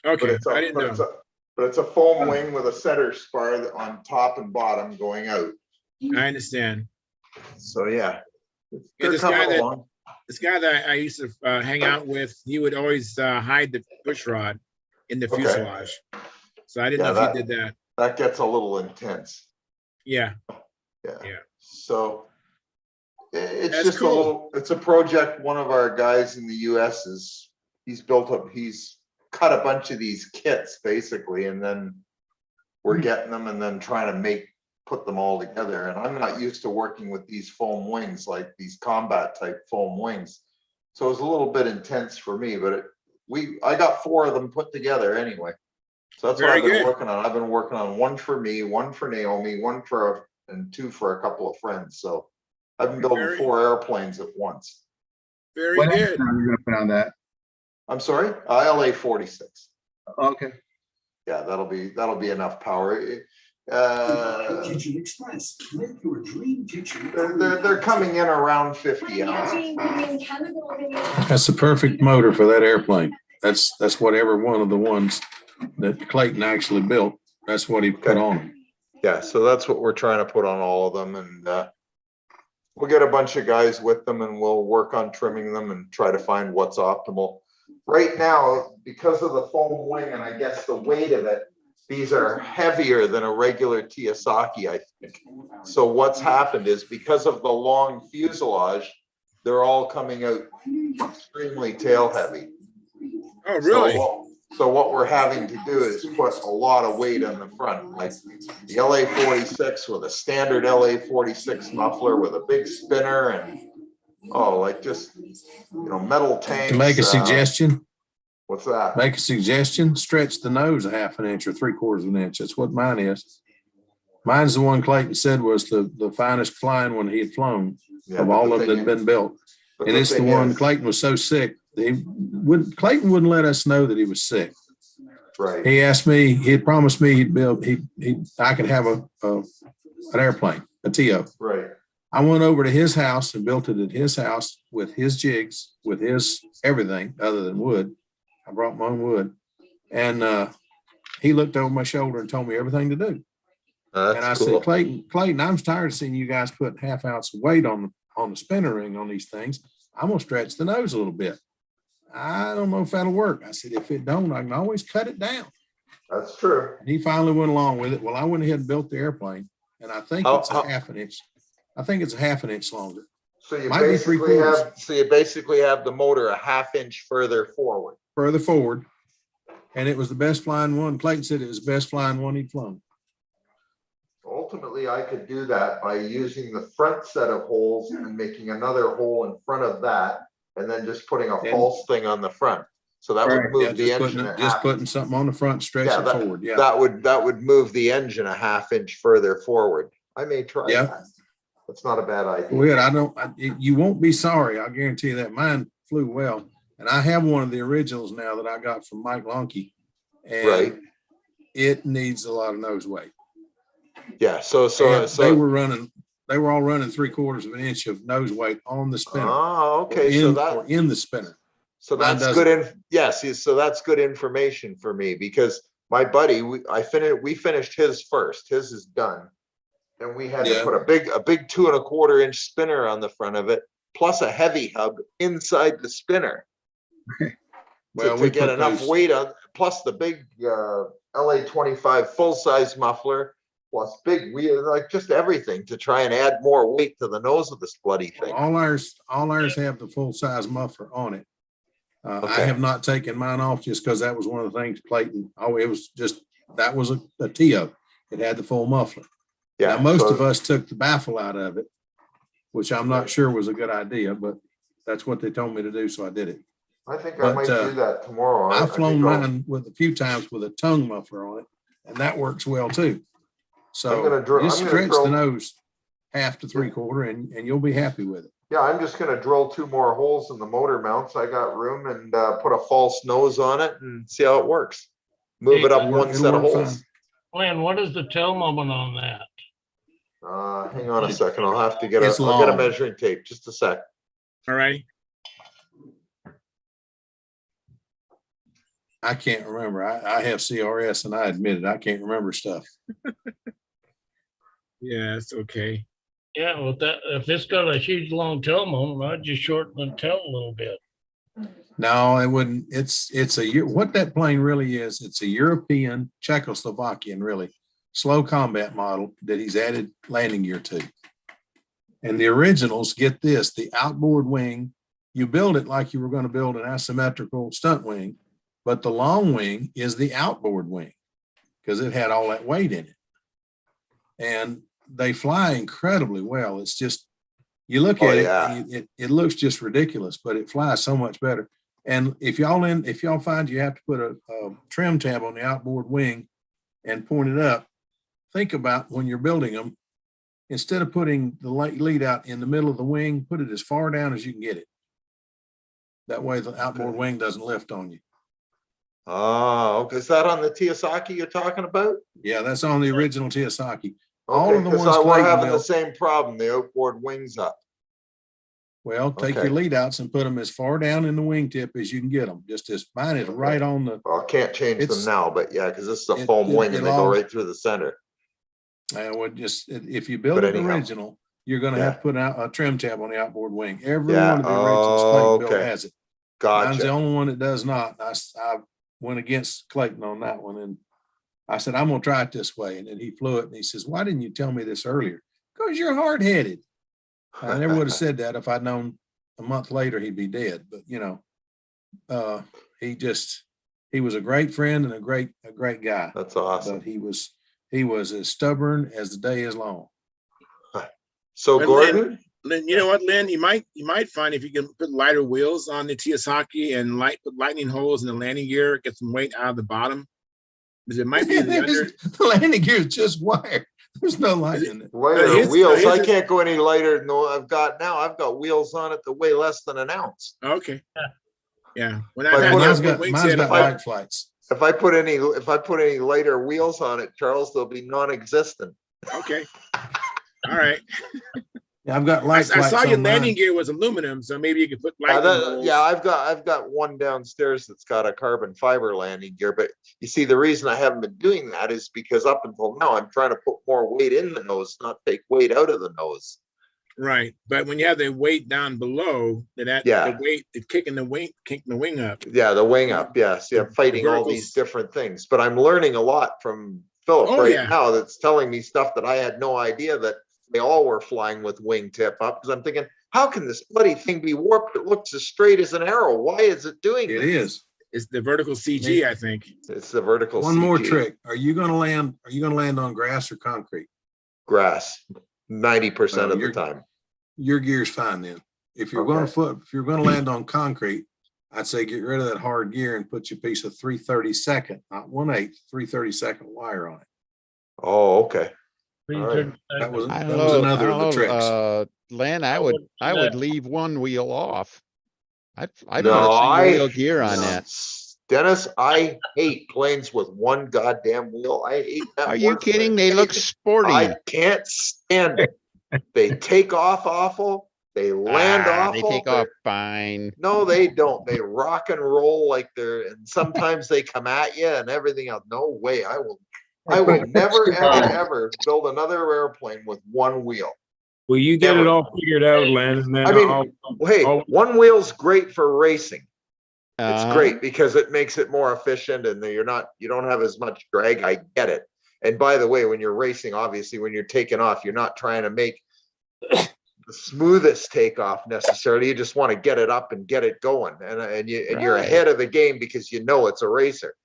Okay, I didn't know. But it's a foam wing with a center spar on top and bottom going out. I understand. So yeah, this guy that I used to hang out with, he would always hide the push rod in the fuselage. So I didn't know if he did that. That gets a little intense. Yeah. So it's just cool. It's a project. One of our guys in the US he's cut a bunch of these kits basically, and then we're getting them and then trying to put them all together. And I'm not used to working with these foam wings, like these combat type foam wings. So it was a little bit intense for me, but I got 4 of them put together anyway. So that's what I've been working on. I've been working on 1 for me, 1 for Naomi, 2 for a couple of friends. So I've been building 4 airplanes at once. Very what good. What are you gonna put on that? I'm sorry, LA-46. Okay. Yeah, that'll be enough power. Kitchen Express. Make your dream kitchen. They're coming in around 50 ounces. That's the perfect motor for that airplane. That's whatever one of the ones that Clayton actually built. That's what he put on them. Yeah, so that's what we're trying to put on all of them, and we'll get a bunch of guys with them, and we'll work on trimming them and try to find what's optimal. Right now, because of the foam wing and I guess the weight of it, these are heavier than a regular Kiyosaki, I think. So what's happened is because of the long fuselage, they're all coming out extremely tail heavy. Oh, really? So what we're having to do is put a lot of weight on the front, like the LA-46 with a standard LA-46 muffler with a big spinner and just metal tanks. To make a suggestion. What's that? Make a suggestion. Stretch the nose 1/2 inch or 3/4 inch. That's what mine is. Mine's the one Clayton said was the finest flying one he had flown of all of them that had been built. And it's the one Clayton was so sick. Clayton wouldn't let us know that he was sick. Right. He asked me, he had promised me I could have an airplane, a TO. Right. I went over to his house and built it at his house with his jigs, with his everything other than wood. I brought my own wood. And he looked over my shoulder and told me everything to do. And I said, Clayton, I'm tired of seeing you guys put half ounce of weight on the spinner ring on these things. I'm gonna stretch the nose a little bit. I don't know if that'll work. I said, if it don't, I can always cut it down. That's true. And he finally went along with it. Well, I went ahead and built the airplane, and I think it's a half an inch. I think it's a half an inch longer. So you Might be basically have the motor a half inch further forward. Further forward. And it was the best flying one. Clayton said it was the best flying one he'd flown. Ultimately, I could do that by using the front set of holes and making another hole in front of that, and then just putting a false thing on the front. So that would move the engine. Just putting something on the front, stretch it forward. Yeah, that would move the engine a half inch further forward. I may try that. That's not a bad idea. Well, you won't be sorry. I'll guarantee you that. Mine flew well, and I have one of the originals now that I got from Mike Lonke, and it needs a lot of nose weight. Yeah. So they were all running 3/4 of an inch of nose weight on the spinner. Oh, okay. Or in the spinner. So that's good. So that's good information for me, because my buddy, we finished his first. His is done, and we had to put a big 2 1/4 inch spinner on the front of it, plus a heavy hub inside the spinner. to get enough weight on, plus the big LA-25 full-size muffler, plus big wheel, like just everything to try and add more weight to the nose of this bloody thing. All ours have the full-size muffler on it. I have not taken mine off just because that was one of the things Clayton, it was just, that was a Tio. It had the full muffler. Yeah. Now, most of us took the baffle out of it, which I'm not sure was a good idea, but that's what they told me to do, so I did it. I think I might do that tomorrow. I've flown mine with a few times with a tongue muffler on it, and that works well too. So just stretch the nose 1/2 to 3/4, and you'll be happy with it. Yeah, I'm just going to drill 2 more holes in the motor mounts. I got room, and put a false nose on it and see how it works. Move it up one set of holes. Glenn, what is the tail moment on that? Hang on a second. I'll have to get I'll get a measuring tape. Just a sec. All right. I can't remember. I have CRS, and I admit it. I can't remember stuff. Yeah, it's okay. Yeah, well, if it's got a huge long tail moment, I'd just shorten the tail a little bit. No, it wouldn't. It's what that plane really is. It's a European, Czechoslovakian, really slow combat model that he's added landing gear to. And the originals, get this, the outboard wing, you build it like you were going to build an asymmetrical stunt wing, but the long wing is the outboard wing because it had all that weight in it. And they fly incredibly well. It's just, you look at it, and it looks just ridiculous, but it flies so much better. And if y'all find you have to put a trim tab on the outboard wing and point it up, think about when you're building them, instead of putting the lead out in the middle of the wing, put it as far down as you can get it. That way the outboard wing doesn't lift on you. Oh, is that on the Tiyasaki you're talking about? Yeah, that's on the original Tiyasaki. All of the ones we're having the same problem, the outboard wings up. Well, take your lead outs and put them as far down in the wingtip as you can get them. Just as mine is right on the. Well, I can't change them now, but yeah, because this is a foam wing and they go right through the center. Well, just if you build an original, you're going to have to put a trim tab on the outboard wing. Every one of the originals Clayton built has it. Gotcha. Mine's the only one that does not. I went against Clayton on that one, and I said, I'm going to try it this way. And then he flew it, and he says, why didn't you tell me this earlier? Because you're hard-headed. I never would have said that if I'd known a month later he'd be dead. But, you know, he was a great friend and a great guy. That's awesome. But he was as stubborn as the day is long. So but Gordon, Lynn, you know what, Lynn, you might find if you can put lighter wheels on the Tiyasaki and put lightning holes in the landing gear, get some weight out of the bottom. Because it might be the landing gear is just wire. There's no light in it. Lighter wheels. I can't go any lighter than I've got wheels on it that weigh less than an ounce. Okay. Yeah. When mine's got light flights. If I put any lighter wheels on it, Charles, they'll be non-existent. Okay. All right. Yeah, I've got I, light I flaps saw your on landing mine. gear was aluminum, so maybe you could put Yeah, lightning bolts. yeah, I've got one downstairs that's got a carbon fiber landing gear, but you see, the reason I haven't been doing that is because up until now, I'm trying to put more weight in the nose, not take weight out of the nose. Right, but when you have the weight down below, the Yeah. weight, it's kicking the wing up. Yeah, the wing up, yes. Yeah, I'm fighting all verticals. these different things, but I'm learning a lot from Philip Oh, right yeah. now that's telling me stuff that I had no idea that they all were flying with wingtip up. Because I'm thinking, how can this bloody thing be warped? It looks as straight as an arrow. Why is it doing It this? is. It's the vertical CG, I think. It's the vertical One more CG. trick. Are you gonna land on grass or concrete? Grass, 90% Well, of the your- time. Your gear's fine then. If you're Okay. gonna land on concrete, I'd say get rid of that hard gear and put your piece of 3/32, not 1/8, 3/32 wire on it. Oh, okay. All right. That was I that don't was know, another I of the don't tricks. know, Len, I would leave one wheel off. I'd put No, a single wheel gear on no. that. Dennis, I hate planes with one goddamn wheel. I hate that. Are you worse than kidding? They look anything. sporty. I can't stand it. They take off awful. They land awful. They take off fine. No, they don't. They rock and roll like they're, and sometimes they come at you and everything else. No way. I will never, ever, ever build another airplane with one wheel. Will you get Never. it all figured out, Len? And then I mean, hey, one wheel's great for racing. It's great because it makes it more efficient and you don't have as much drag. I get it. And by the way, when you're racing, obviously, when you're taking off, you're not trying to make the smoothest takeoff necessarily. You just want to get it up and get it going. And you're ahead of the game because you know it's a racer.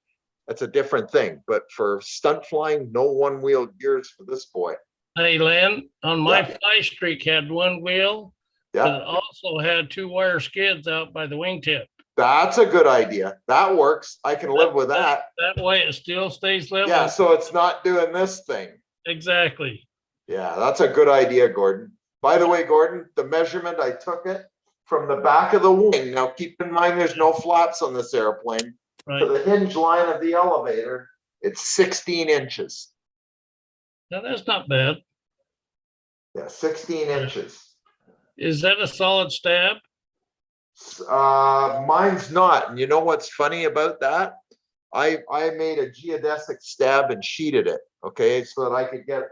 That's a different thing. But for stunt flying, no one wheel gears for this boy. Hey, Len, on my fly streak had one wheel, but it Yeah, also had two wire skids out by the wingtip. that's a good idea. That works. I can live with that. That way it still stays level. Yeah, so it's not doing this thing. Exactly. Yeah, that's a good idea, Gordon. By the way, Gordon, the measurement, I took it from the back of the wing. Now, keep in mind, there's no flaps on this airplane. Right. To the hinge line of the elevator, it's 16 inches. Now, that's not bad. Yeah, 16 inches. Is that a solid stab? Mine's not. And you know what's funny about that? I made a geodesic stab and sheeted it, okay, so that I could get.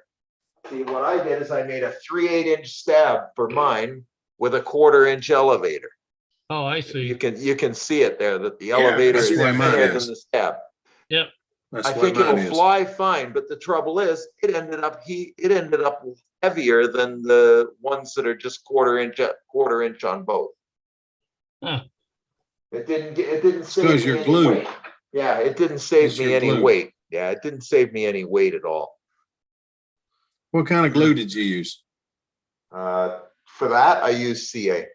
See, what I did is I made a 3/8 inch stab for mine with a 1/4 inch elevator. Oh, I see. You can see it there that the elevator that's is why mine higher than is. the stab. Yep. That's I what think mine it'll is. fly fine, but the trouble is, it ended up heavier than the ones that are just 1/4 inch on both. Huh. It didn't save 'cause me you're any glued. weight. Yeah, it didn't save It's me your any glue. weight. Yeah, it didn't save me any weight at all. What kind of glue did you use? For that, I use CA.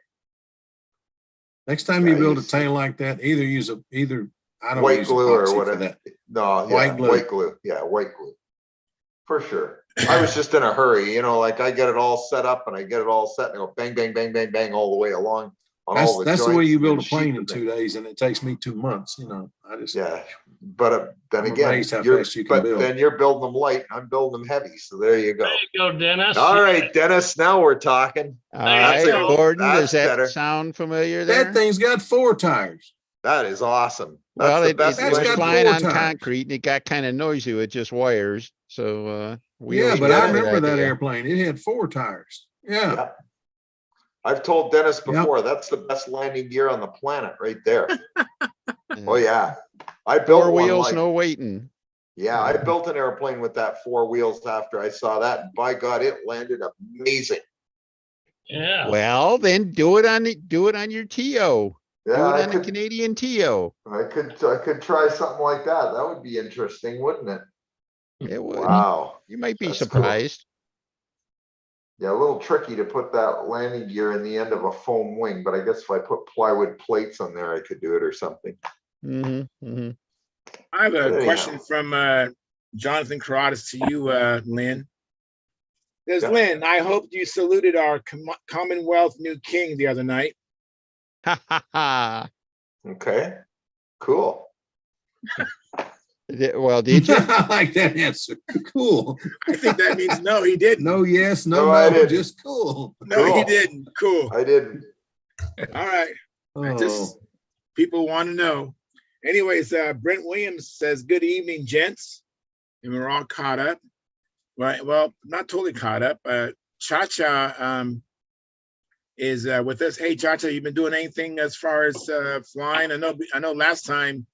Next time Yeah, you build a use tail like that, I don't white use glue or epoxy for whatever. that. No, yeah, White glue. white glue. Yeah, white glue. For sure. I was just in a hurry, like I get it all set up and I get it all set and I go bang, bang, bang, bang, bang all the way along on all the That's the way joints you and build then a plane sheet in the 2 days, and it takes me 2 months. Yeah, but then I'm again, amazed how fast you can build. then you're building them light. I'm building them heavy. So there you go. There you go, Dennis. All right, Dennis. Now we're talking. All right, That's a- Gordon, does that's that better. sound familiar there? That thing's got 4 tires. That is awesome. That's Well, the it best. That's was got flying 4 on tires. concrete and it got kind of noisy with just wires. So wheels Yeah, but was I a good remember that idea. airplane. It had 4 tires. Yeah. Yeah. I've told Dennis before, that's the best landing gear on the planet right there. Oh yeah. I built 4 one wheels, like, no waiting. yeah, I built an airplane with that 4 wheels after I saw that. And by God, it landed amazing. Yeah. Well, then do it on your TO. Yeah, do it I on a could, Canadian TO. I could try something like that. That would be interesting, wouldn't it? It would. Wow. You might be That's cool. surprised. Yeah, a little tricky to put that landing gear in the end of a foam wing, but I guess if I put plywood plates on there, I could do it or something. I have a Anyhow. question from Jonathan Carradas to you, Lynn. Says, Yeah. Lynn, I hope you saluted our Commonwealth new king the other night. Okay, cool. Well, did you? I like that answer. Cool. I think that means no, he didn't. No, yes, no, No, I no, didn't. just cool. No, he Cool. didn't. Cool. I didn't. All right. I just Oh, people want to know. Anyways, Brent Williams says, "Good evening, gents," and we're all caught up. Right. Well, not totally caught up. Cha-Cha is with us. Hey, Cha-Cha, you been doing anything as far as flying? I know. Last time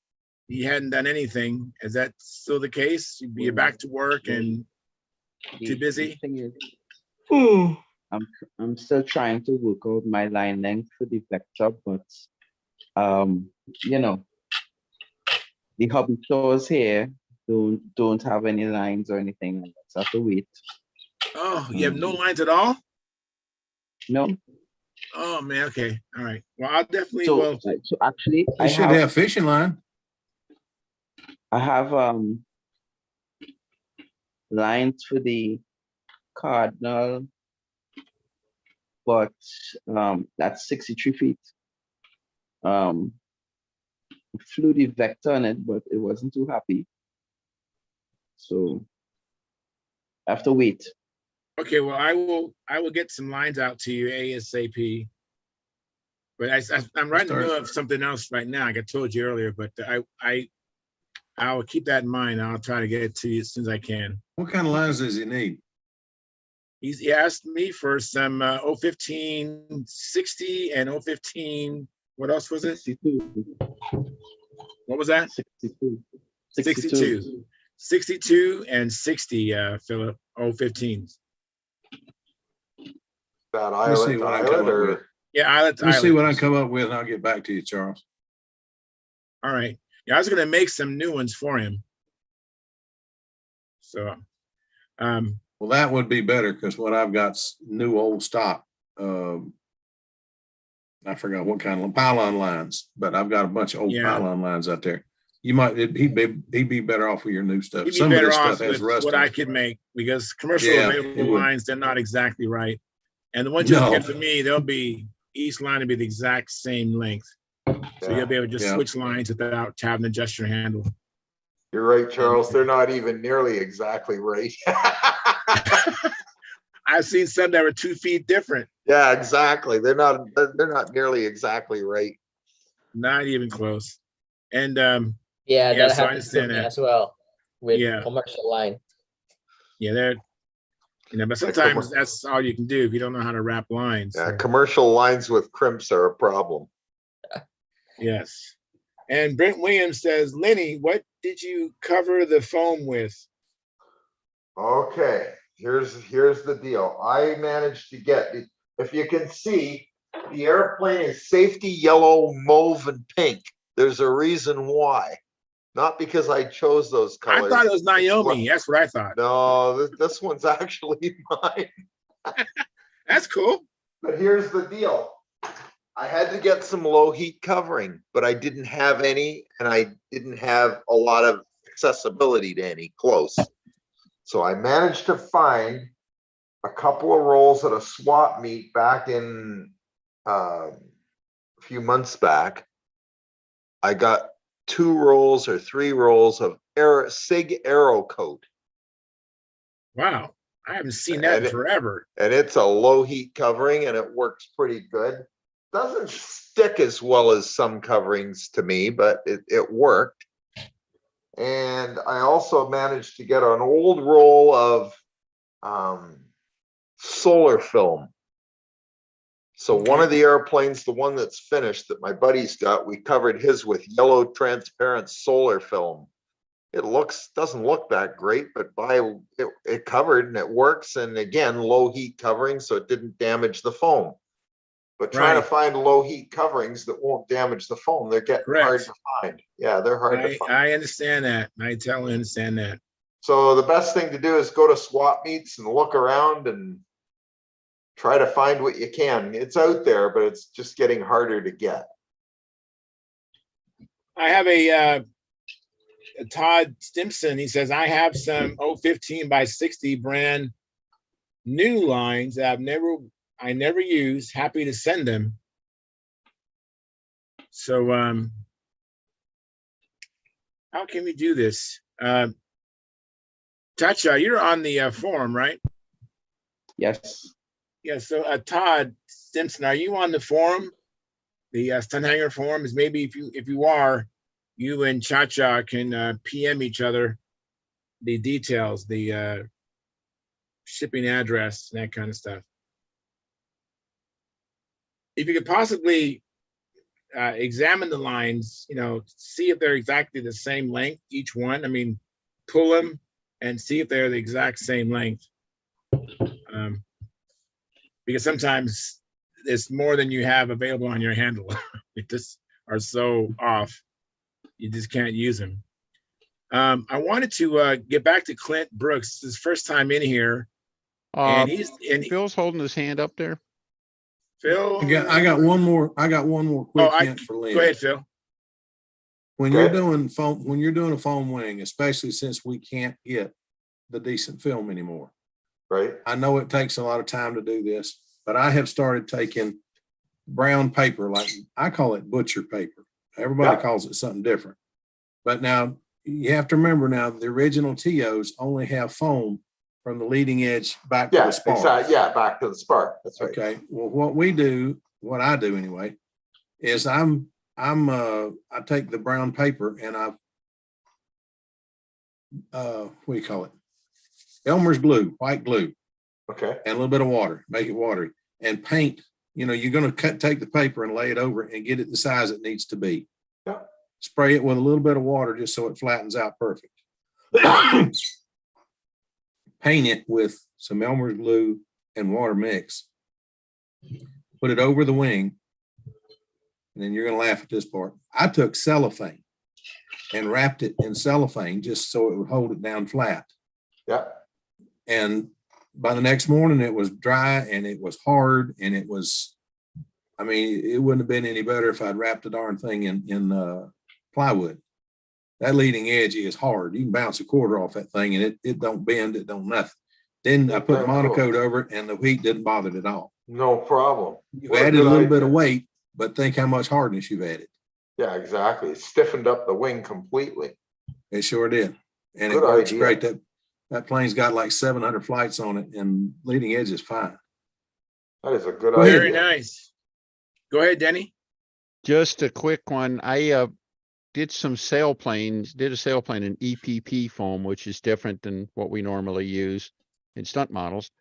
you hadn't done anything. Is that still the case? You're back to work and too busy? I'm still trying to work out my line length for the vector, but you know, the hobby stores here don't have any lines or anything. I just have to wait. Oh, you have no lines at all? No. Oh man, okay, all right. Well, I'll definitely So, will. so actually, you should have fishing line. I have lines for the Cardinal, but that's 63 feet. Flew the vector on it, but it wasn't too happy. So I have to wait. Okay, well, I will get some lines out to you ASAP. But I'm right in the middle of something else right now. Like I told you earlier, but I'll keep that in mind. I'll try to get it to you as soon as I can. What kind of lines does he need? He asked me for some 015 60 and 015. What else was it? 62. What was that? 62. 62. 62 and 60, Philip. 015s. Let That me see islet, what I islet, come up with. or Yeah, islet. Let me see what I come up with, and I'll get back to you, Charles. All right. Yeah, I was gonna make some new ones for him. So, well, that would be better because what I've got's new old stock. I forgot what kind of pylon lines, but I've got a bunch of old pylon lines out there. You might he'd be better off with your new stuff. he'd be Some of better this off stuff has with rust what on I it. could make because commercial Yeah, it available would. lines, they're not exactly right. And the ones you get from me, they'll be each line will be the exact same length. So you'll be able to just switch lines without having to adjust your handle. You're right, Charles. They're not even nearly exactly right. I've seen some that were 2 feet different. Yeah, exactly. They're not nearly exactly right. Not even close. And Yeah, that so I happens to understand me that. as well with Yeah. commercial line. Yeah, they're but sometimes that's all you can do if you don't know how to wrap lines. Yeah, So. commercial lines with crimps are a problem. Yes. And Brent Williams says, Lenny, what did you cover the foam with? Okay, here's the deal. I managed to get, if you can see, the airplane is safety yellow, mauve, and pink. There's a reason why. Not because I chose those colors. I thought it was Naomi. That's what I thought. No, this one's actually mine. That's cool. But here's the deal. I had to get some low heat covering, but I didn't have any, and I didn't have a lot of accessibility to any close. So I managed to find a couple of rolls at a swap meet back in a few months back. I got 2 rolls or 3 rolls of SIG Aero Coat. Wow, I haven't seen that in forever. And it's a low heat covering, and it works pretty good. Doesn't stick as well as some coverings to me, but it worked. And I also managed to get an old roll of solar film. So one of the airplanes, the one that's finished that my buddy's got, we covered his with yellow transparent solar film. It doesn't look that great, but it covered and it works. And again, low heat covering, so it didn't damage the foam. But trying to find low heat coverings that won't damage the foam, they're getting hard to find. Yeah, they're hard to find. I understand that. I totally understand that. So the best thing to do is go to swap meets and look around and try to find what you can. It's out there, but it's just getting harder to get. I have a Todd Stimson. He says, I have some 015 by 60 brand new lines that I never use. Happy to send them. So how can we do this? Chacha, you're on the forum, right? Yes. Yeah. So Todd Stimson, are you on the forum? The Stunthangar forum is maybe if you are, you and Chacha can PM each other the details, the shipping address, and that kind of stuff. If you could possibly examine the lines, see if they're exactly the same length, each one. I mean, pull them and see if they're the exact same length. Because sometimes it's more than you have available on your handle. They just are so off, you just can't use them. I wanted to get back to Clint Brooks. It's his first time in here. And Phil's holding his hand up there. Phil, I got one more quick hint for Lynn. Go ahead, Phil. When you're doing a foam wing, especially since we can't get the decent film anymore. Right. I know it takes a lot of time to do this, but I have started taking brown paper, like I call it butcher paper. Everybody calls it something different. But now you have to remember now the original TOs only have foam from the leading edge back to the spark. Exactly. Yeah, back to the spark. That's right. Okay. Well, what I do anyway, is I take the brown paper and what do you call it? Elmer's glue, white glue. Okay. And a little bit of water, make it watery, and paint. You're going to take the paper and lay it over and get it the size it needs to be. Yeah. Spray it with a little bit of water just so it flattens out perfect. Paint it with some Elmer's glue and water mix. Put it over the wing. And then you're going to laugh at this part. I took cellophane and wrapped it in cellophane just so it would hold it down flat. Yeah. And by the next morning, it was dry and it was hard and it wouldn't have been any better if I'd wrapped the darn thing in plywood. That leading edge is hard. You can bounce a quarter off that thing and it don't bend, it don't nothing. Then I put monocoat over it and the heat didn't bother it at all. No problem. You've added a little bit of weight, but think how much hardness you've added. Yeah, exactly. It stiffened up the wing completely. It sure did. And Good it works idea. great. That plane's got like 700 flights on it and leading edge is fine. That is a good idea. Very nice. Go ahead, Denny. Just a quick one. I did a sailplane in EPP foam, which is different than what we normally use in stunt models.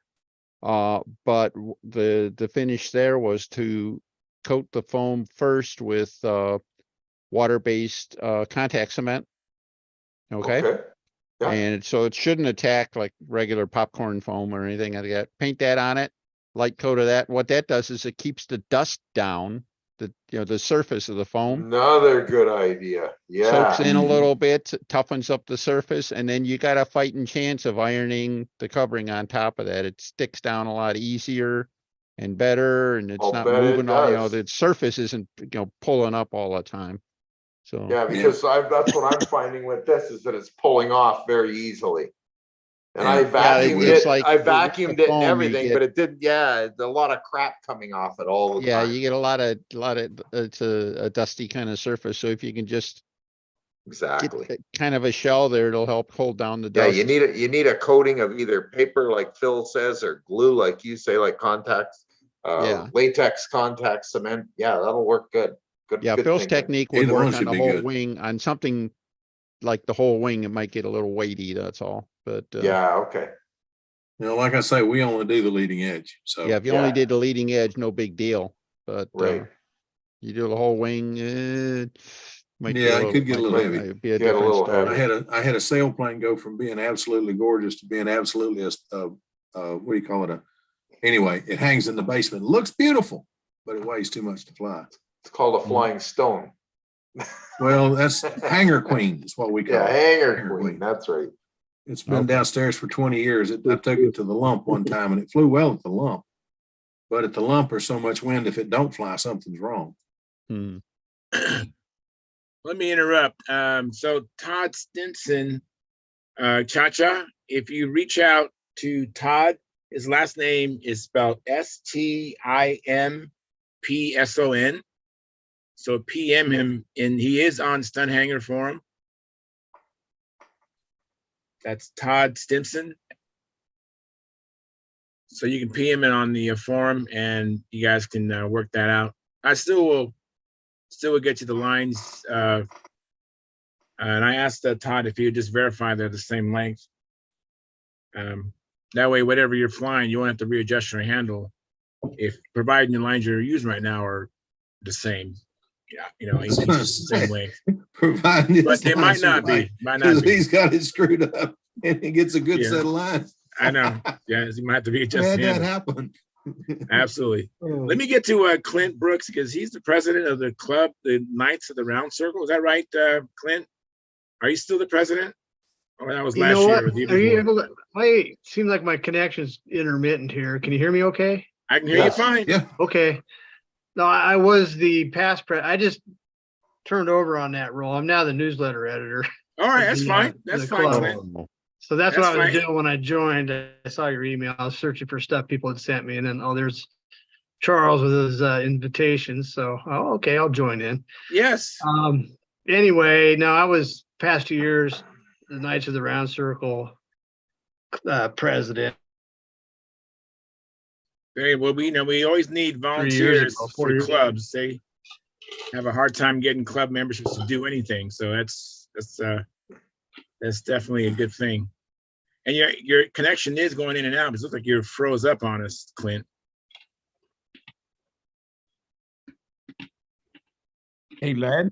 But the finish there was to coat the foam first with water-based contact cement. Okay. Yeah. And so it shouldn't attack like regular popcorn foam or anything like that. Paint that on it, light coat of that. What that does is it keeps the dust down, the surface of the foam. Another good idea. Yeah. Soaks in a little bit, toughens up the surface, and then you got a fighting chance of ironing the covering on top of that. It sticks down a lot easier and better, and it's not moving all, the surface isn't, pulling up all the time. So yeah, because that's what I'm finding with this is that it's pulling off very easily. And I vacuumed it. Like I vacuumed it and foam, everything, but it didn't. Yeah, a lot of crap coming off it all the time. You get a lot of. It's a dusty kind of surface. So if you can just get kind of a shell there, it'll help hold down the dust. Yeah, you need a coating of either paper, like Phil says, or glue, like you say, like contacts, latex contact cement. Yeah, that'll work good. Good Phil's thinking. technique would work on the whole wing. On something like the whole wing, it might get a little weighty. That's all. But yeah, okay. Like I say, we only do the leading edge. So if you only did the leading edge, no big deal. But you do the whole wing, it could get a little heavy. Be a different story. I had a sailplane go from being absolutely gorgeous to being absolutely what do you call it? Anyway, it hangs in the basement. It looks beautiful, but it weighs too much to fly. It's called a flying stone. Well, that's Hangar Queen is what we call it. Hangar Queen. That's right. It's been downstairs for 20 years. I took it to the lump one time and it flew well at the lump. But at the lump, there's so much wind. If it don't fly, something's wrong. Let me interrupt. So Todd Stinson, Chacha, if you reach out to Todd, his last name is spelled Stimpson. So PM him, and he is on Stunthangar Forum. That's Todd Stimson. So you can PM it on the forum, and you guys can work that out. I still will get you the lines. And I asked Todd if he would just verify they're the same length. That way, whatever you're flying, you won't have to readjust your handle. If providing the lines you're using right now are the same, yeah, you know, each is the same length. Providing But they might not be. Might not be. He's got it screwed up and he gets a good Yeah. set of lines. I know. Yeah, you might have to readjust Had the that handle. happen. Absolutely. Let me get to Clint Brooks because he's the president of the club, the Knights of the Round Circle. Is that right, Clint? Are you still the president? Or that was You last know year what? or the year Are you before? able to? Wait, seems like my connection's intermittent here. Can you hear me okay? I can hear Yes. you fine. Yeah. Okay. No, I was the past I just turned over on that role. I'm now the newsletter editor. All right, of that's the, fine. the That's fine, club. Clint. So that's That's what I was fine. doing when I joined. I saw your email. I was searching for stuff people had sent me, and then there's Charles with his invitations. So okay, I'll join in. Yes. Anyway, now I was past 2 years the Knights of the Round Circle president. Very well. We always need 3 years volunteers ago, 4 for years ago. clubs. They have a hard time getting club memberships to do anything. So that's definitely a good thing. And your connection is going in and out. It looks like you're froze up on us, Clint. Hey, lad,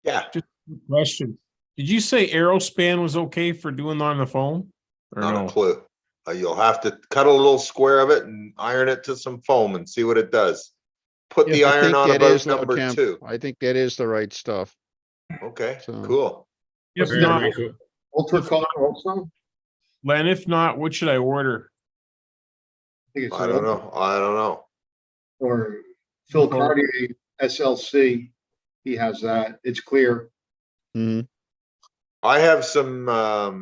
Yeah, just a question. Did you say Aerospan was okay for doing that on the phone? Or not no? a clue. You'll have to cut a little square of it and iron it to some foam and see what it does. Put the I iron think on that is about low number temp. 2. I think that is the right stuff. Okay, So- cool. If Very, not, very cool. Ultra color also? Len, if not, what should I order? I think it's I don't know. I don't know. Or Phil Before- Cartier, SLC, he has that. It's clear. Mhm. I have some, I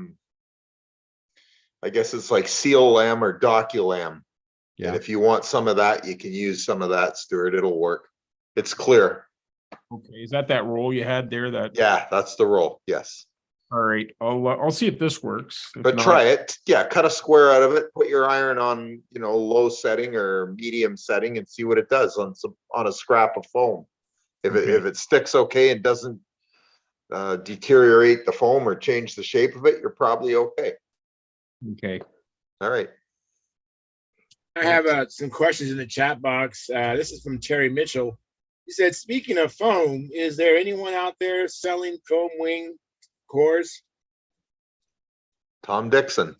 guess it's like seal lamb or doculam. Yeah. And if you want some of that, you can use some of that, Stuart. It'll work. It's clear. Okay, is that roll you had there? That Yeah, that's the roll. Yes. all right. I'll see if this works. If But not- try it. Yeah, cut a square out of it, put your iron on, low setting or medium setting and see what it does on a scrap of foam. If Okay. it sticks okay and doesn't deteriorate the foam or change the shape of it, you're probably okay. Okay. All right. I have some questions in the chat box. This is from Terry Mitchell. He said, speaking of foam, is there anyone out there selling foam wing cores? Tom Dixon.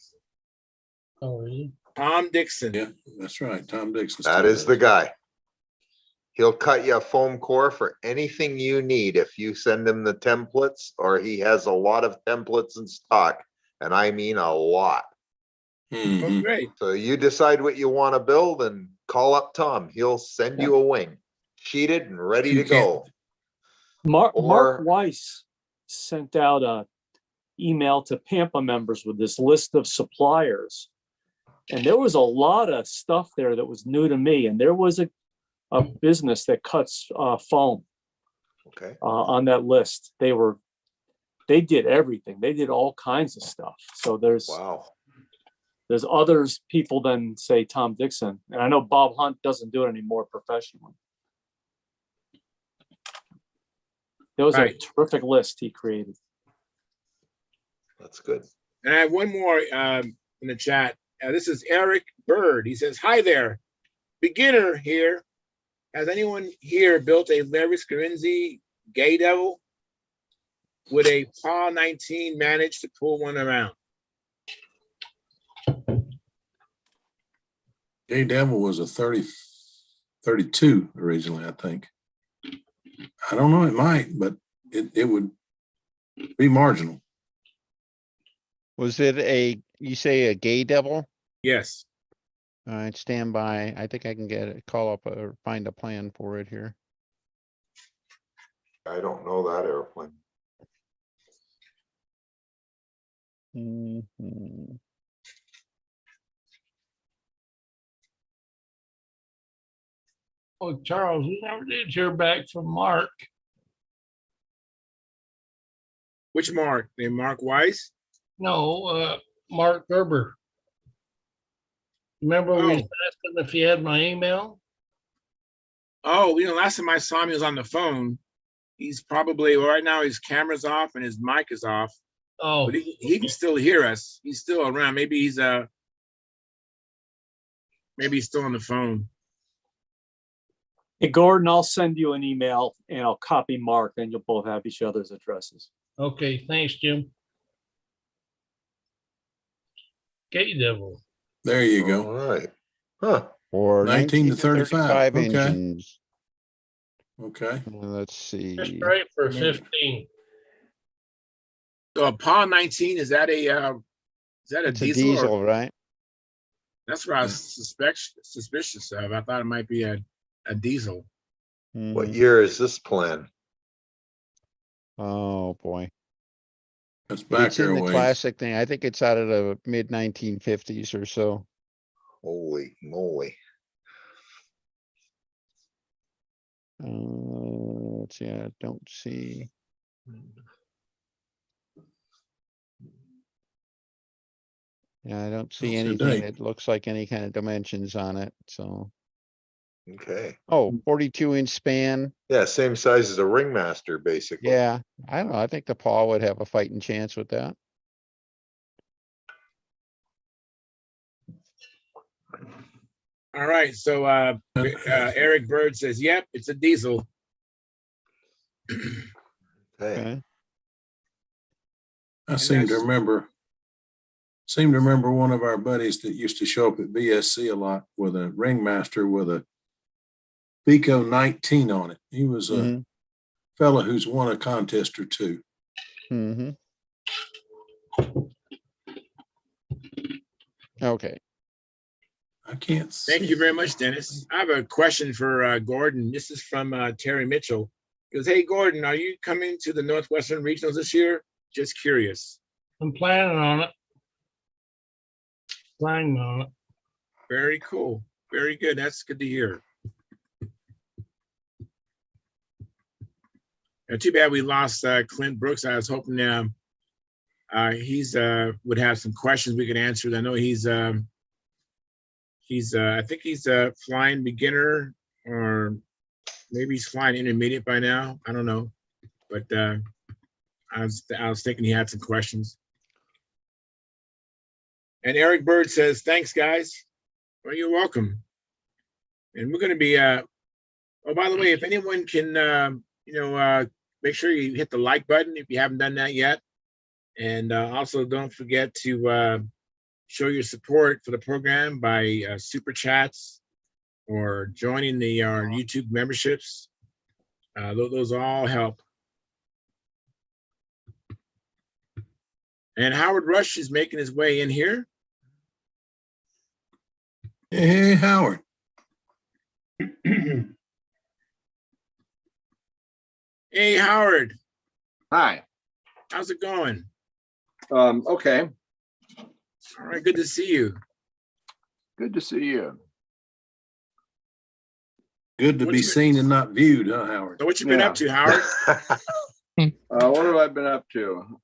Oh, really? Tom Dixon. Yeah, that's right. Tom Dixon. That is the guy. He'll cut you a foam core for anything you need if you send him the templates, or he has a lot of templates in stock. And I mean a lot. Oh, great. So you decide what you want to build and call up Tom. He'll send you a wing, sheeted and ready to go. Mark Or- Weiss sent out a email to Pampa members with this list of suppliers. And there was a lot of stuff there that was new to me. And there was a business that cuts foam Okay. on that list. They did everything. They did all kinds of stuff. So there's others people than say Tom Dixon. And I know Bob Hunt doesn't do it anymore professionally. There was Right. a terrific list he created. That's good. And I have one more in the chat. This is Eric Bird. He says, hi there. Beginner here. Has anyone here built a Larry Scarinzi Gay Devil? Would a PAW 19 manage to pull one around? Gay Devil was a 32 originally, I think. I don't know, it might, but it would be marginal. Was it you say a Gay Devil? Yes. All right, stand by. I think I can call up or find a plan for it here. I don't know that airplane. Mhm. Oh, Charles, we never did hear back from Mark. Which Mark? The Mark Weiss? No, Mark Gerber. Remember we was Oh. asking if you had my email? Oh, last time I saw him, he was on the phone. He's probably, well, right now his camera's off and his mic is off, Oh, but he can still hear us. He's still around. Maybe he's still on the phone. Hey, Gordon, I'll send you an email and I'll copy Mark and you'll both have each other's addresses. okay. Thanks, Jim. K-Devil. There you go. All right. Huh. For 19 to 35, okay. engines. Okay. Let's see. Just right for 15. So a PAW 19, is that a It's a diesel? diesel, right? That's what I was suspicious of. I thought it might be a diesel. What Mhm. year is this plan? Oh, boy. That's back It's in there the ways. classic thing. I think it's out of the mid 1950s or so. Holy moly. Let's see, I don't see. Yeah, I don't see Don't see a anything date. that looks like any kind of dimensions on it, so. Okay. Oh, 42-inch span. Yeah, same size as a Ringmaster, basically. Yeah, I don't know. I think the paw would have a fighting chance with that. All right, so Eric Bird says, yep, it's a diesel. Okay. Okay. I seem to remember one of our buddies that used to show up at VSC a lot with a Ringmaster with a Pico 19 on it. He was a fella who's won a contest or two. Mm-hmm. Okay. I can't see. Thank you very much, Dennis. I have a question for Gordon. This is from Terry Mitchell. He goes, hey, Gordon, are you coming to the Northwestern Regionals this year? Just curious. I'm planning on it. Planning on it. Very cool. Very good. That's good to hear. Too bad we lost Clint Brooks. I was hoping he's would have some questions we could answer. I know he's I think he's a flying beginner, or maybe he's flying intermediate by now. I don't know, but I was thinking he had some questions. And Eric Bird says, thanks, guys. Well, you're welcome. And we're going to be, oh, by the way, if anyone can, make sure you hit the like button if you haven't done that yet. And also don't forget to show your support for the program by super chats or joining our YouTube memberships. Those all help. And Howard Rush is making his way in here. Hey, Howard. Hey, Howard. Hi. How's it going? Okay. All right, good to see you. Good to see you. Good to be seen and not viewed, huh, Howard? So what you been up to, Howard? What have I been up to?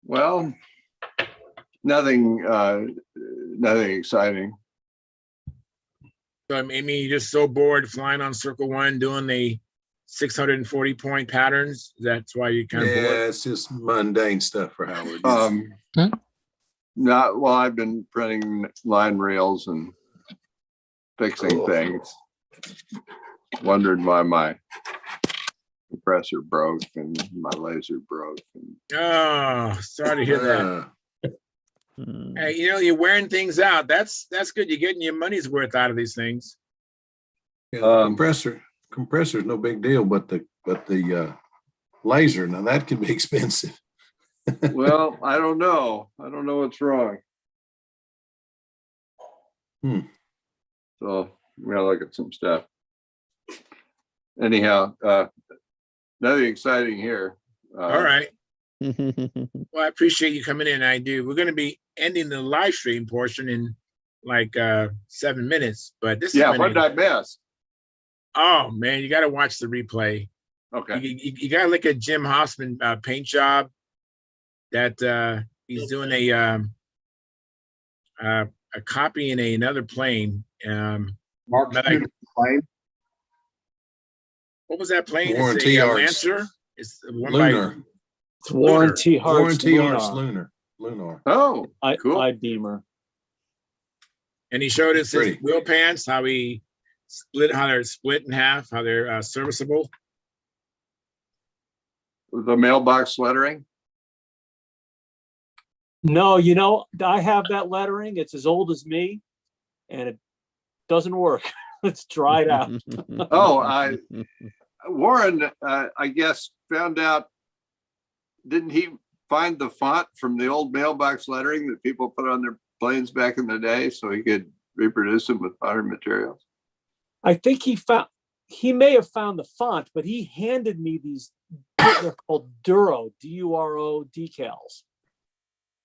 Well, nothing exciting. So, I mean, you're just so bored flying on Circle One, doing the 640-point patterns. That's why you're kind of bored. Yeah, it's just mundane stuff for Howard. Well, I've been printing line rails and fixing things. Wondered why my compressor broke and my laser broke. Oh, sorry to hear that. Hey, you're wearing things out. That's good. You're getting your money's worth out of these things. Yeah, the compressor's no big deal, but the laser, now that could be expensive. Well, I don't know. I don't know what's wrong. So we gotta look at some stuff. Anyhow, nothing exciting here. All right. Well, I appreciate you coming in. I do. We're going to be ending the live stream portion in like 7 minutes, but this. Yeah, what did I miss? Oh man, you got to watch the replay. Okay. You got to look at Jim Hoffman paint job. That He's doing a copy in another plane. Mark's but beautiful plane. What was that plane? Warren It's T. a Arts. Lancer. It's one Lunar. It's Warren T. Warren Hart's T. Arts Lunar. Lunar. Oh, I cool. Beamer. And he showed us his Pretty. wheel pants, how they're split in half, how they're serviceable. The mailbox lettering. No, I have that lettering. It's as old as me, and it doesn't work. It's dried out. Oh, Warren, I guess, found out, didn't he find the font from the old mailbox lettering that people put on their planes back in the day so he could reproduce them with modern materials? I think he may have found the font, but he handed me these, they're called Duro, D-U-R-O decals.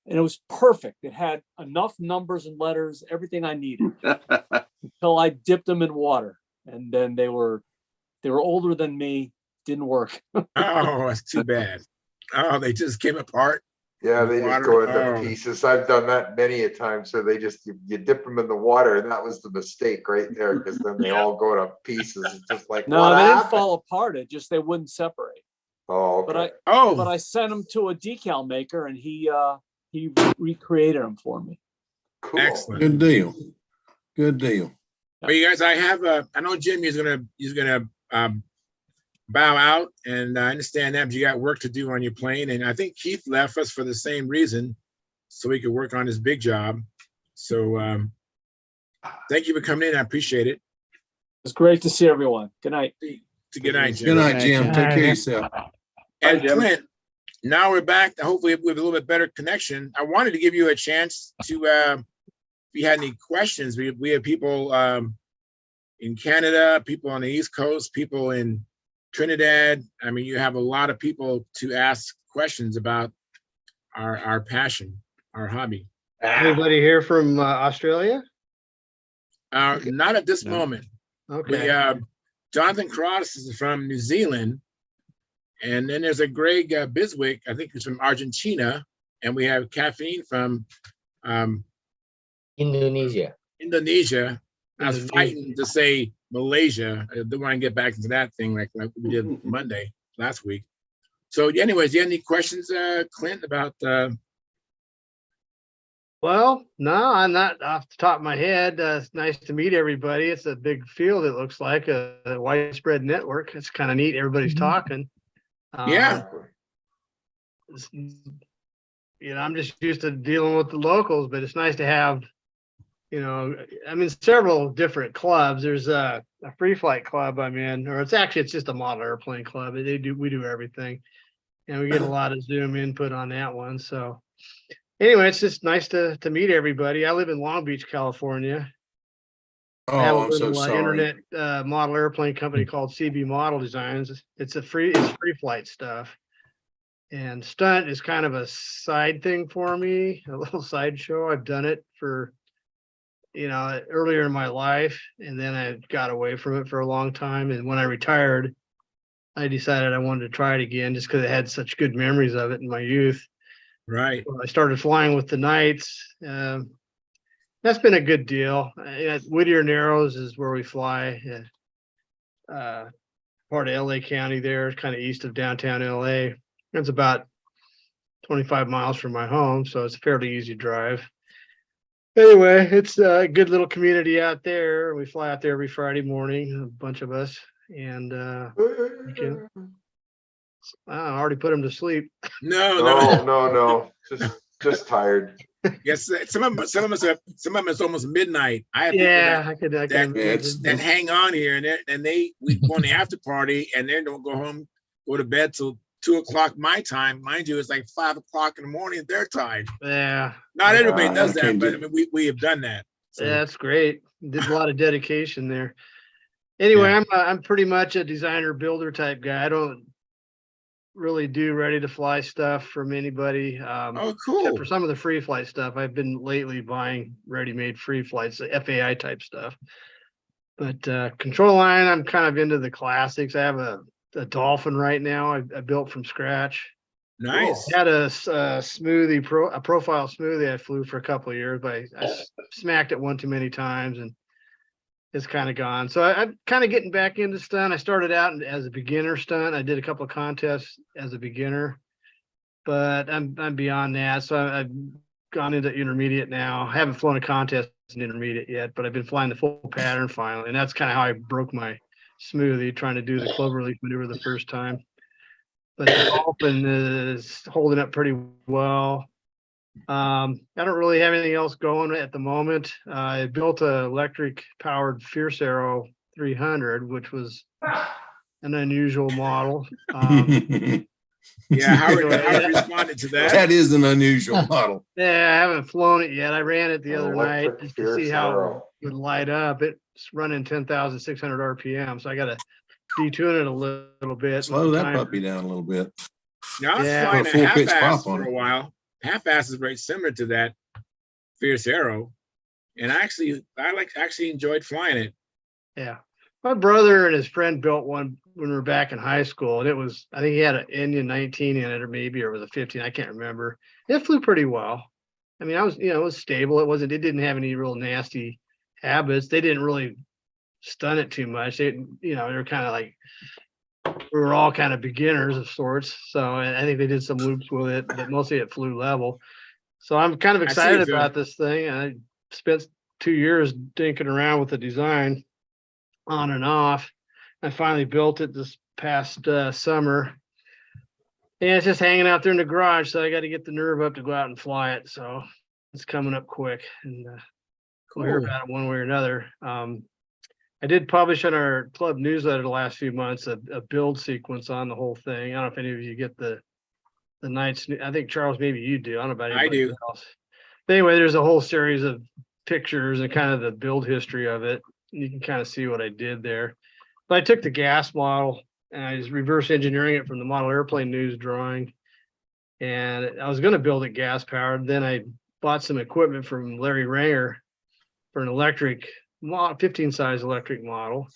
And it was perfect. It had enough numbers and letters, everything I needed, until I dipped them in water. And then they were older than me. Didn't work. Oh, that's too bad. Oh, they just came apart. Yeah, they just go into Oh. pieces. I've done that many a time. So they just, you dip them in the water, and that was the mistake right there, because then they all go to pieces. It's just like, No, what they didn't happened? fall apart. It just, they wouldn't separate. Oh, okay. But I sent them to a decal maker, and he recreated them for me. Cool. Excellent. Good deal. Good deal. Well, you guys, I know Jim is gonna bow out, and I understand that, but you got work to do on your plane. And I think Keith left us for the same reason, so he could work on his big job. So thank you for coming in. I appreciate it. It's great to see everyone. Good night. Good night, Jim. Good night, Jim. Take care of yourself. And Bye, Jim. Clint, now we're back. Hopefully we have a little bit better connection. I wanted to give you a chance to, if you had any questions. We have people in Canada, people on the East Coast, people in Trinidad. I mean, you have a lot of people to ask questions about our passion, our hobby. Anybody here from Australia? Not at this moment. Okay. Jonathan Cross is from New Zealand, and then there's a Greg Biswick, I think he's from Argentina, and we have Caffeine from Indonesia. I was fighting to say Malaysia. I don't want to get back into that thing like we did Monday last week. So anyways, do you have any questions, Clint, about Well, no, I'm not off the top of my head. It's nice to meet everybody. It's a big field, it looks like, a widespread network. It's kind of neat. Everybody's talking. Yeah. I'm just used to dealing with the locals, but it's nice to have, several different clubs. There's a free flight club I'm in, or it's just a model airplane club. We do everything, and we get a lot of Zoom input on that one. So anyway, it's just nice to meet everybody. I live in Long Beach, California. I have a I'm so little sorry. internet model airplane company called CB Model Designs. It's free flight stuff. And stunt is kind of a side thing for me, a little sideshow. I've done it for, earlier in my life, and then I got away from it for a long time. And when I retired, I decided I wanted to try it again just because I had such good memories of it in my youth. right? So I started flying with the Knights. That's been a good deal. At Whittier Narrows is where we fly. Part of LA County there, kind of east of downtown LA. It's about 25 miles from my home, so it's a fairly easy drive. Anyway, it's a good little community out there. We fly out there every Friday morning, a bunch of us, and I already put them to sleep. No. Just tired. Yes, some of them it's almost midnight. I have Yeah, people I can imagine. that hang on here, and we go on the after party, and they don't go to bed till 2:00 my time. Mind you, it's like 5:00 in the morning their time. Yeah. Not everybody does that, but I mean, we have done that. So. Yeah, that's great. Did a lot of dedication there. Anyway, I'm pretty much a designer builder type guy. I don't really do ready to fly stuff from anybody. Oh, cool. Except for some of the free flight stuff. I've been lately buying ready-made free flights, FAI type stuff. But control line, I'm kind of into the classics. I have a Dolphin right now I built from scratch. Nice. Had a smoothie, a profile smoothie I flew for a couple of years, but I smacked it one too many times and it's kind of gone. So I'm kind of getting back into stunt. I started out as a beginner stunt. I did a couple of contests as a beginner, but I'm beyond that. So I've gone into intermediate now. I haven't flown a contest in intermediate yet, but I've been flying the full pattern finally. And that's kind of how I broke my smoothie, trying to do the cloverleaf maneuver the first time. But the dolphin is holding up pretty well. I don't really have anything else going at the moment. I built an electric powered Fierce Arrow 300, which was an unusual model. Yeah, Howard responded to that. That is an unusual model. Yeah, I haven't flown it yet. I ran it the other night Electric just to see Fierce how Arrow. it would light up. It's running 10,600 RPM, so I got to detune it a little bit. Slow that puppy down a little bit. Now, I was Yeah. flying Put a a full pitch half-ass pop on for a it. while. Half-ass is very similar to that Fierce Arrow. And I actually enjoyed flying it. Yeah. My brother and his friend built one when we were back in high school, and it was, I think he had an Indian 19 in it, or maybe it was a 15. I can't remember. It flew pretty well. I mean, it was stable. It didn't have any real nasty habits. They didn't really stun it too much. They were kind of like, we were all kind of beginners of sorts. So I think they did some loops with it, but mostly it flew level. So I'm kind of I see excited it, Phil. about this thing. I spent 2 years dinking around with the design on and off. I finally built it this past summer. And it's just hanging out there in the garage. So I got to get the nerve up to go out and fly it. So it's coming up quick. And we'll hear Cool. about it one way or another. I did publish on our club newsletter the last few months a build sequence on the whole thing. I don't know if any of you get the nights. I think Charles, maybe you do. I don't know about I anybody do. else. But anyway, there's a whole series of pictures and kind of the build history of it. You can kind of see what I did there. But I took the gas model and I was reverse engineering it from the model airplane news drawing. And I was going to build it gas powered. Then I bought some equipment from Larry Ranger for an electric 15 size electric model.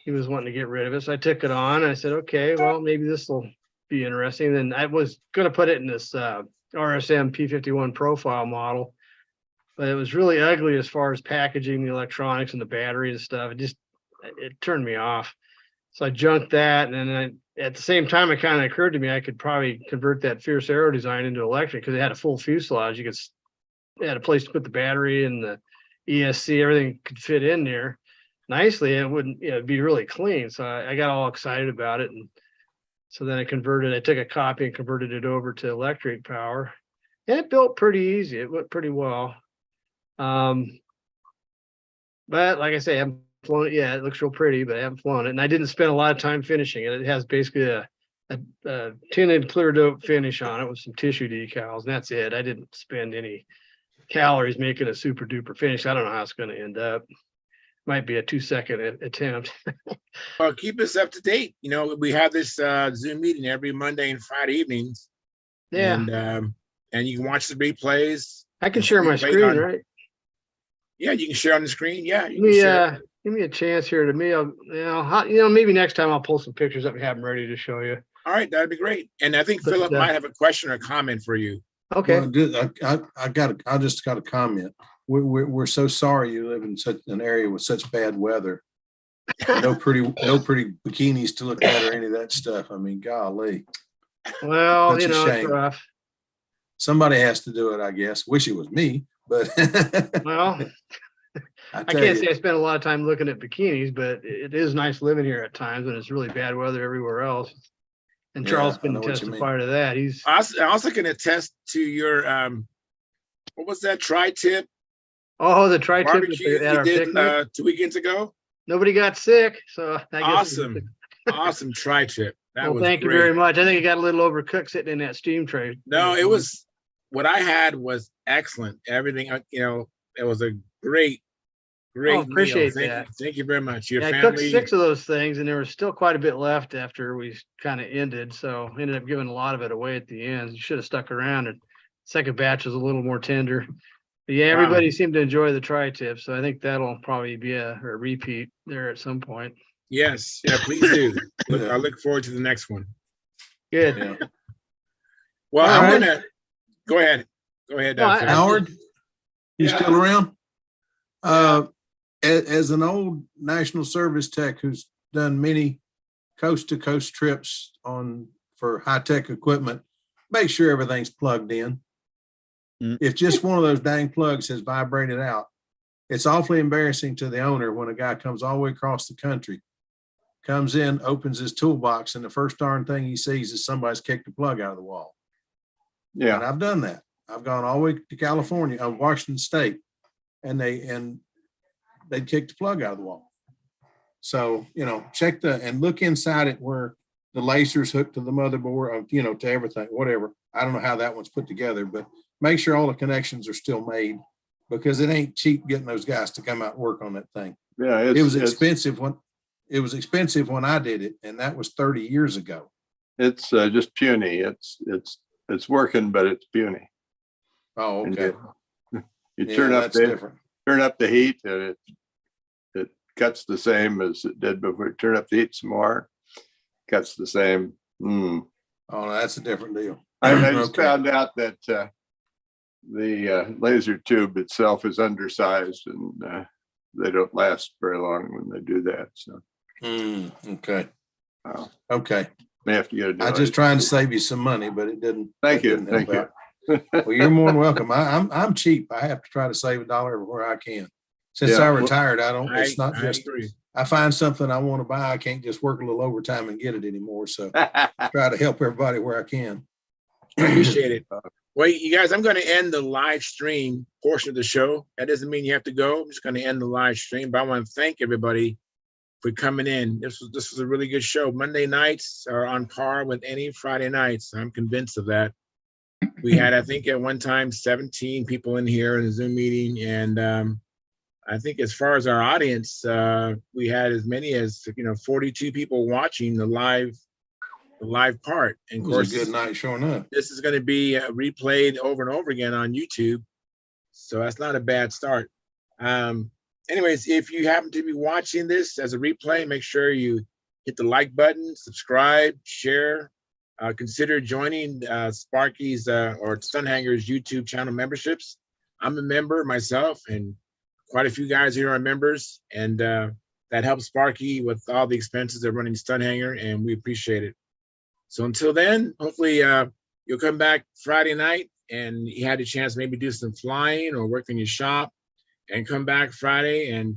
He was wanting to get rid of it. So I took it on and I said, okay, well, maybe this will be interesting. Then I was going to put it in this RSM P51 profile model, but it was really ugly as far as packaging the electronics and the battery and stuff. It turned me off. So I junked that. And then at the same time, it kind of occurred to me, I could probably convert that Fierce Arrow design into electric because it had a full fuselage. It had a place to put the battery and the ESC, everything could fit in there nicely. It wouldn't, it'd be really clean. So I got all excited about it. And so then I took a copy and converted it over to electric power. And it built pretty easy. It went pretty well. But like I say, I haven't flown it yet. It looks real pretty, but I haven't flown it. And I didn't spend a lot of time finishing it. It has basically a tinted clear dope finish on it with some tissue decals, and that's it. I didn't spend any calories making a super duper finish. I don't know how it's going to end up. Might be a 2-second attempt. Well, keep us up to date. We have this Zoom meeting every Monday and Friday evenings. Yeah. And you can watch the replays. I can share my screen, right? Yeah, you can share on the screen. Yeah. Give me a chance here to me. Maybe next time I'll pull some pictures up and have them ready to show you. All right, that'd be great. And I think Philip might have a question or comment for you. Okay. Well, I just got a comment. We're so sorry you live in such an area with such bad weather. No pretty bikinis to look at or any of that stuff. I mean, golly. Well, That's a it's shame. rough. Somebody has to do it, I guess. Wish it was me, but Well, I can't say I spent a lot of time looking at bikinis, but it is nice living here at times when it's really bad weather everywhere else. And Charles can testify to that. I also can attest to your what was that tri-tip? Oh, the tri-tip barbecue at our we did picnic? 2 weekends ago. Nobody got sick, so I guess Awesome tri-tip. Well, thank you very much. I think it got a little overcooked sitting in that steam tray. No, it was what I had was excellent. Everything, it was a great appreciate meal. that. Thank you very much. Your I family. cooked 6 of those things, and there was still quite a bit left after we kind of ended. So ended up giving a lot of it away at the end. You should have stuck around. And second batch was a little more tender. But yeah, everybody seemed to enjoy the tri-tip, so I think that'll probably be a repeat there at some point. Yes, yeah, please do. I look forward to the next one. Good. Well, All I'm right. gonna, go ahead. Go ahead. No, Phil. Howard, you Yeah. still around? As an old national service tech who's done many coast to coast trips for high tech equipment, make sure everything's plugged in. If just one of those dang plugs has vibrated out, it's awfully embarrassing to the owner when a guy comes all the way across the country, comes in, opens his toolbox, and the first darn thing he sees is somebody's kicked the plug out of the wall. Yeah. And I've done that. I've gone all the way to California, Washington State, and they'd kick the plug out of the wall. So, check and look inside it where the lacer's hooked to the motherboard, to everything, whatever. I don't know how that one's put together, but make sure all the connections are still made, because it ain't cheap getting those guys to come out and work on that thing. Yeah. It was expensive when I did it, and that was 30 years ago. It's just puny. It's working, but it's puny. Oh, And okay. You Yeah, turn up that's different. the heat, and it cuts the same as it did before. You turn up the heat some more, cuts the same. Oh, no, that's a different deal. I just Okay. found out that the laser tube itself is undersized, and they don't last very long when they do that. So, Okay. wow. Okay. May have to get a new I just laser trying to tube. save you some money, but it didn't. Thank that you. didn't help Thank you. out. Well, you're more than welcome. I'm cheap. I have to try to save $1 everywhere I can. Since Yeah, I well, retired, I don't. It's not I just. agree. I find something I want to buy, I can't just work a little overtime and get it anymore. So try to help everybody where I can. Appreciate it. Well, you guys, I'm going to end the live stream portion of the show. That doesn't mean you have to go. I'm just going to end the live stream, but I want to thank everybody for coming in. This was a really good show. Monday nights are on par with any Friday nights. I'm convinced of that. We had, I think, at one time 17 people in here in a Zoom meeting, and I think as far as our audience, we had as many as 42 people watching the live part. And It of was course, a good night showing up. this is going to be replayed over and over again on YouTube, so that's not a bad start. Anyways, if you happen to be watching this as a replay, make sure you hit the like button, subscribe, share. Consider joining Sparky's or Stunthangar's YouTube channel memberships. I'm a member myself, and quite a few guys here are members, and that helps Sparky with all the expenses of running Stunthanger, and we appreciate it. So until then, hopefully you'll come back Friday night and you had a chance to maybe do some flying or work in your shop, and come back Friday, and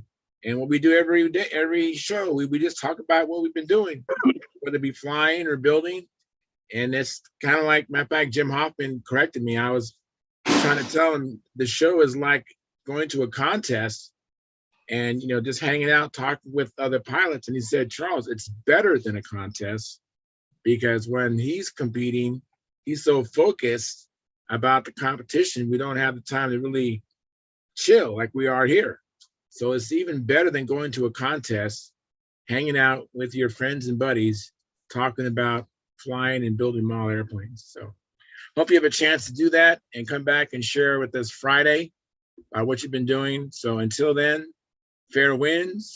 what we do every day, every show, we just talk about what we've been doing, whether it be flying or building. And it's kind of like, matter of fact, Jim Hoffman corrected me. I was trying to tell him the show is like going to a contest and just hanging out, talking with other pilots. And he said, Charles, it's better than a contest, because when he's competing, he's so focused about the competition, we don't have the time to really chill like we are here. So it's even better than going to a contest, hanging out with your friends and buddies, talking about flying and building model airplanes. So hope you have a chance to do that and come back and share with us Friday what you've been doing. So until then, fair winds